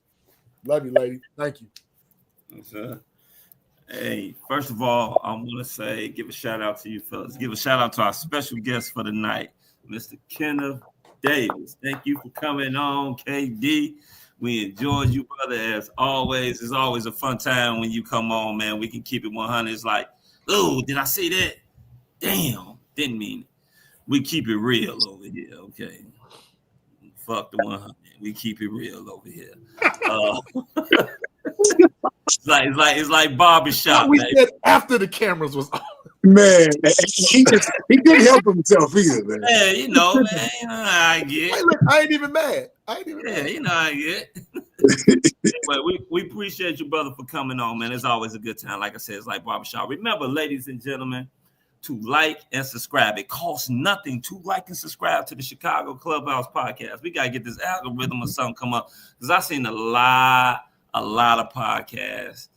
Love you, lady. Thank you. Hey, first of all, I want to say, give a shout out to you fellas. Give a shout out to our special guest for the night, Mr. Kenneth Davis. Thank you for coming on, KD. We enjoyed you, brother, as always. It's always a fun time when you come on, man. We can keep it 100. It's like, oh, did I say that? Damn, didn't mean it. We keep it real over here, okay? Fuck the 100. We keep it real over here. It's like barbershop. We said after the cameras was on. Man, he didn't help himself either, man. Yeah, you know, I get. Hey, look, I ain't even mad. You know, I get. But we appreciate you, brother, for coming on, man. It's always a good time. Like I said, it's like barbershop. Remember, ladies and gentlemen, to like and subscribe. It costs nothing to like and subscribe to the Chicago Clubhouse podcast. We got to get this algorithm or something come up, because I've seen a lot of podcasts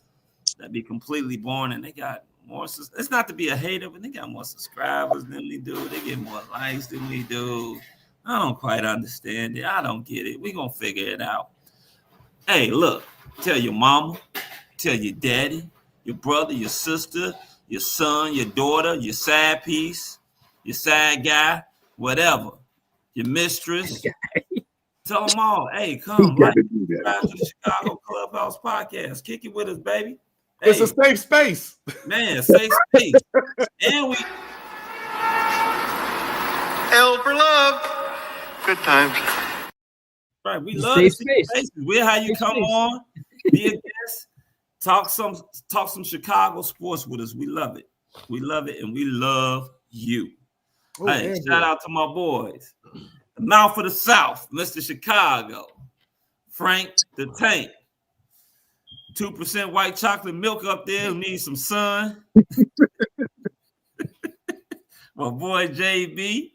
that be completely boring, and they got more. It's not to be a hater, but they got more subscribers than we do. They get more likes than we do. I don't quite understand it. I don't get it. We're going to figure it out. Hey, look, tell your mama, tell your daddy, your brother, your sister, your son, your daughter, your side piece, your side guy, whatever, your mistress. Tell them all, hey, come, like, subscribe to the Chicago Clubhouse podcast. Kick it with us, baby. Hey, it's a safe space. Man, safe space. And we L for love. Good times. Right, we love safe spaces. We're how you come on, be a guest, talk some Chicago sports with us. We love it. We love it, and we love you. Oh, hey, shout out to my boys. The mouth of the South, Mr. Chicago, Frank the Tank. 2% white chocolate milk up there who needs some sun. My boy JB.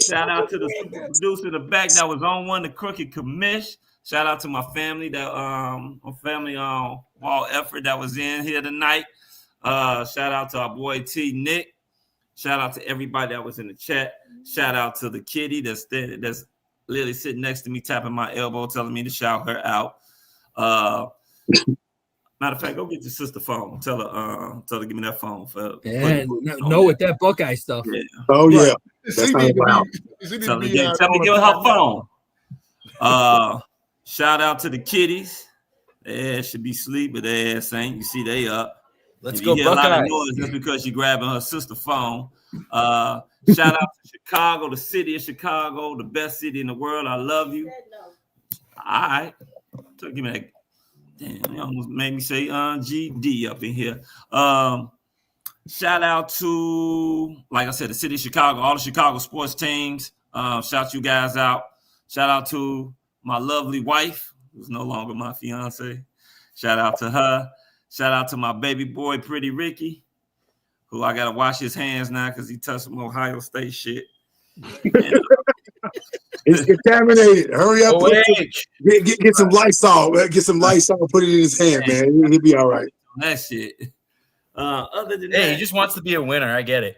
Shout out to the super producer in the back that was on one, the Crooked Commish. Shout out to my family wall effort that was in here tonight. Shout out to our boy T Nick. Shout out to everybody that was in the chat. Shout out to the kitty that's literally sitting next to me, tapping my elbow, telling me to shout her out. Matter of fact, go get your sister phone. Tell her give me that phone for. Yeah, no, with that Buckeye stuff. Yeah. Oh yeah, that's not allowed. Tell me give her phone. Shout out to the kiddies. Their ass should be asleep, but their ass ain't. You see, they up. Let's if go, you hear Buckeye. a lot of noise, that's because she's grabbing her sister's phone. Shout out to Chicago, the city of Chicago, the best city in the world. I love you. All right. So give me that. Damn, you almost made me say GD up in here. Shout out to, like I said, the city of Chicago, all the Chicago sports teams. Shout you guys out. Shout out to my lovely wife, who's no longer my fiance. Shout out to her. Shout out to my baby boy, Pretty Ricky, who I got to wash his hands now because he touched some Ohio State shit. It's contaminated. Hurry up. Get some Lysol. Get some Lysol. Put it in his hand, man. He'll be all right. That shit. Other than hey, that, he just wants to be a winner. I get it.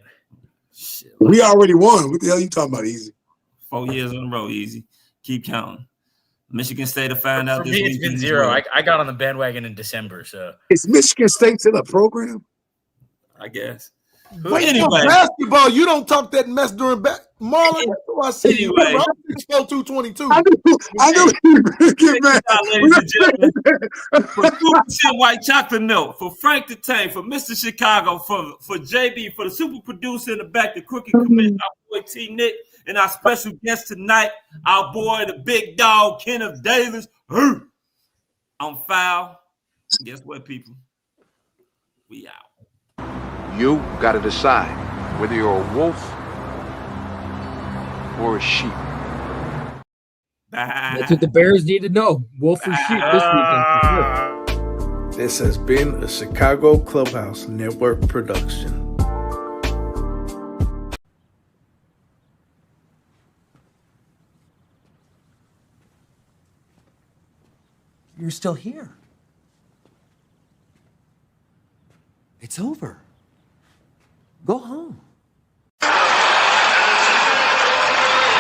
Shit, we already won. What the hell are you talking about, Easy? 4 years in a row, Easy. Keep counting. Michigan State to find out For this me, week. it's been 0. I got on the bandwagon in December, so. Is Michigan State still a program? I guess. Wait, anyway. Basketball, you don't talk that mess during Marlon. That's what I see. Anyway. I'm 6'2", I know you get mad. Ladies and gentlemen, for 2% white chocolate milk, for Frank the Tank, for Mr. Chicago, for JB, for the super producer in the back, the Crooked Committee, our boy T Nick, and our special guest tonight, our boy, the big dog, Kenneth Davis. I'm foul. Guess what, people? We out. You got to decide whether you're a wolf or a sheep. Bye. That's what the Bears need to know. Wolf or sheep this weekend for sure. This has been a Chicago Clubhouse Network production. you're still here. It's over. Go home.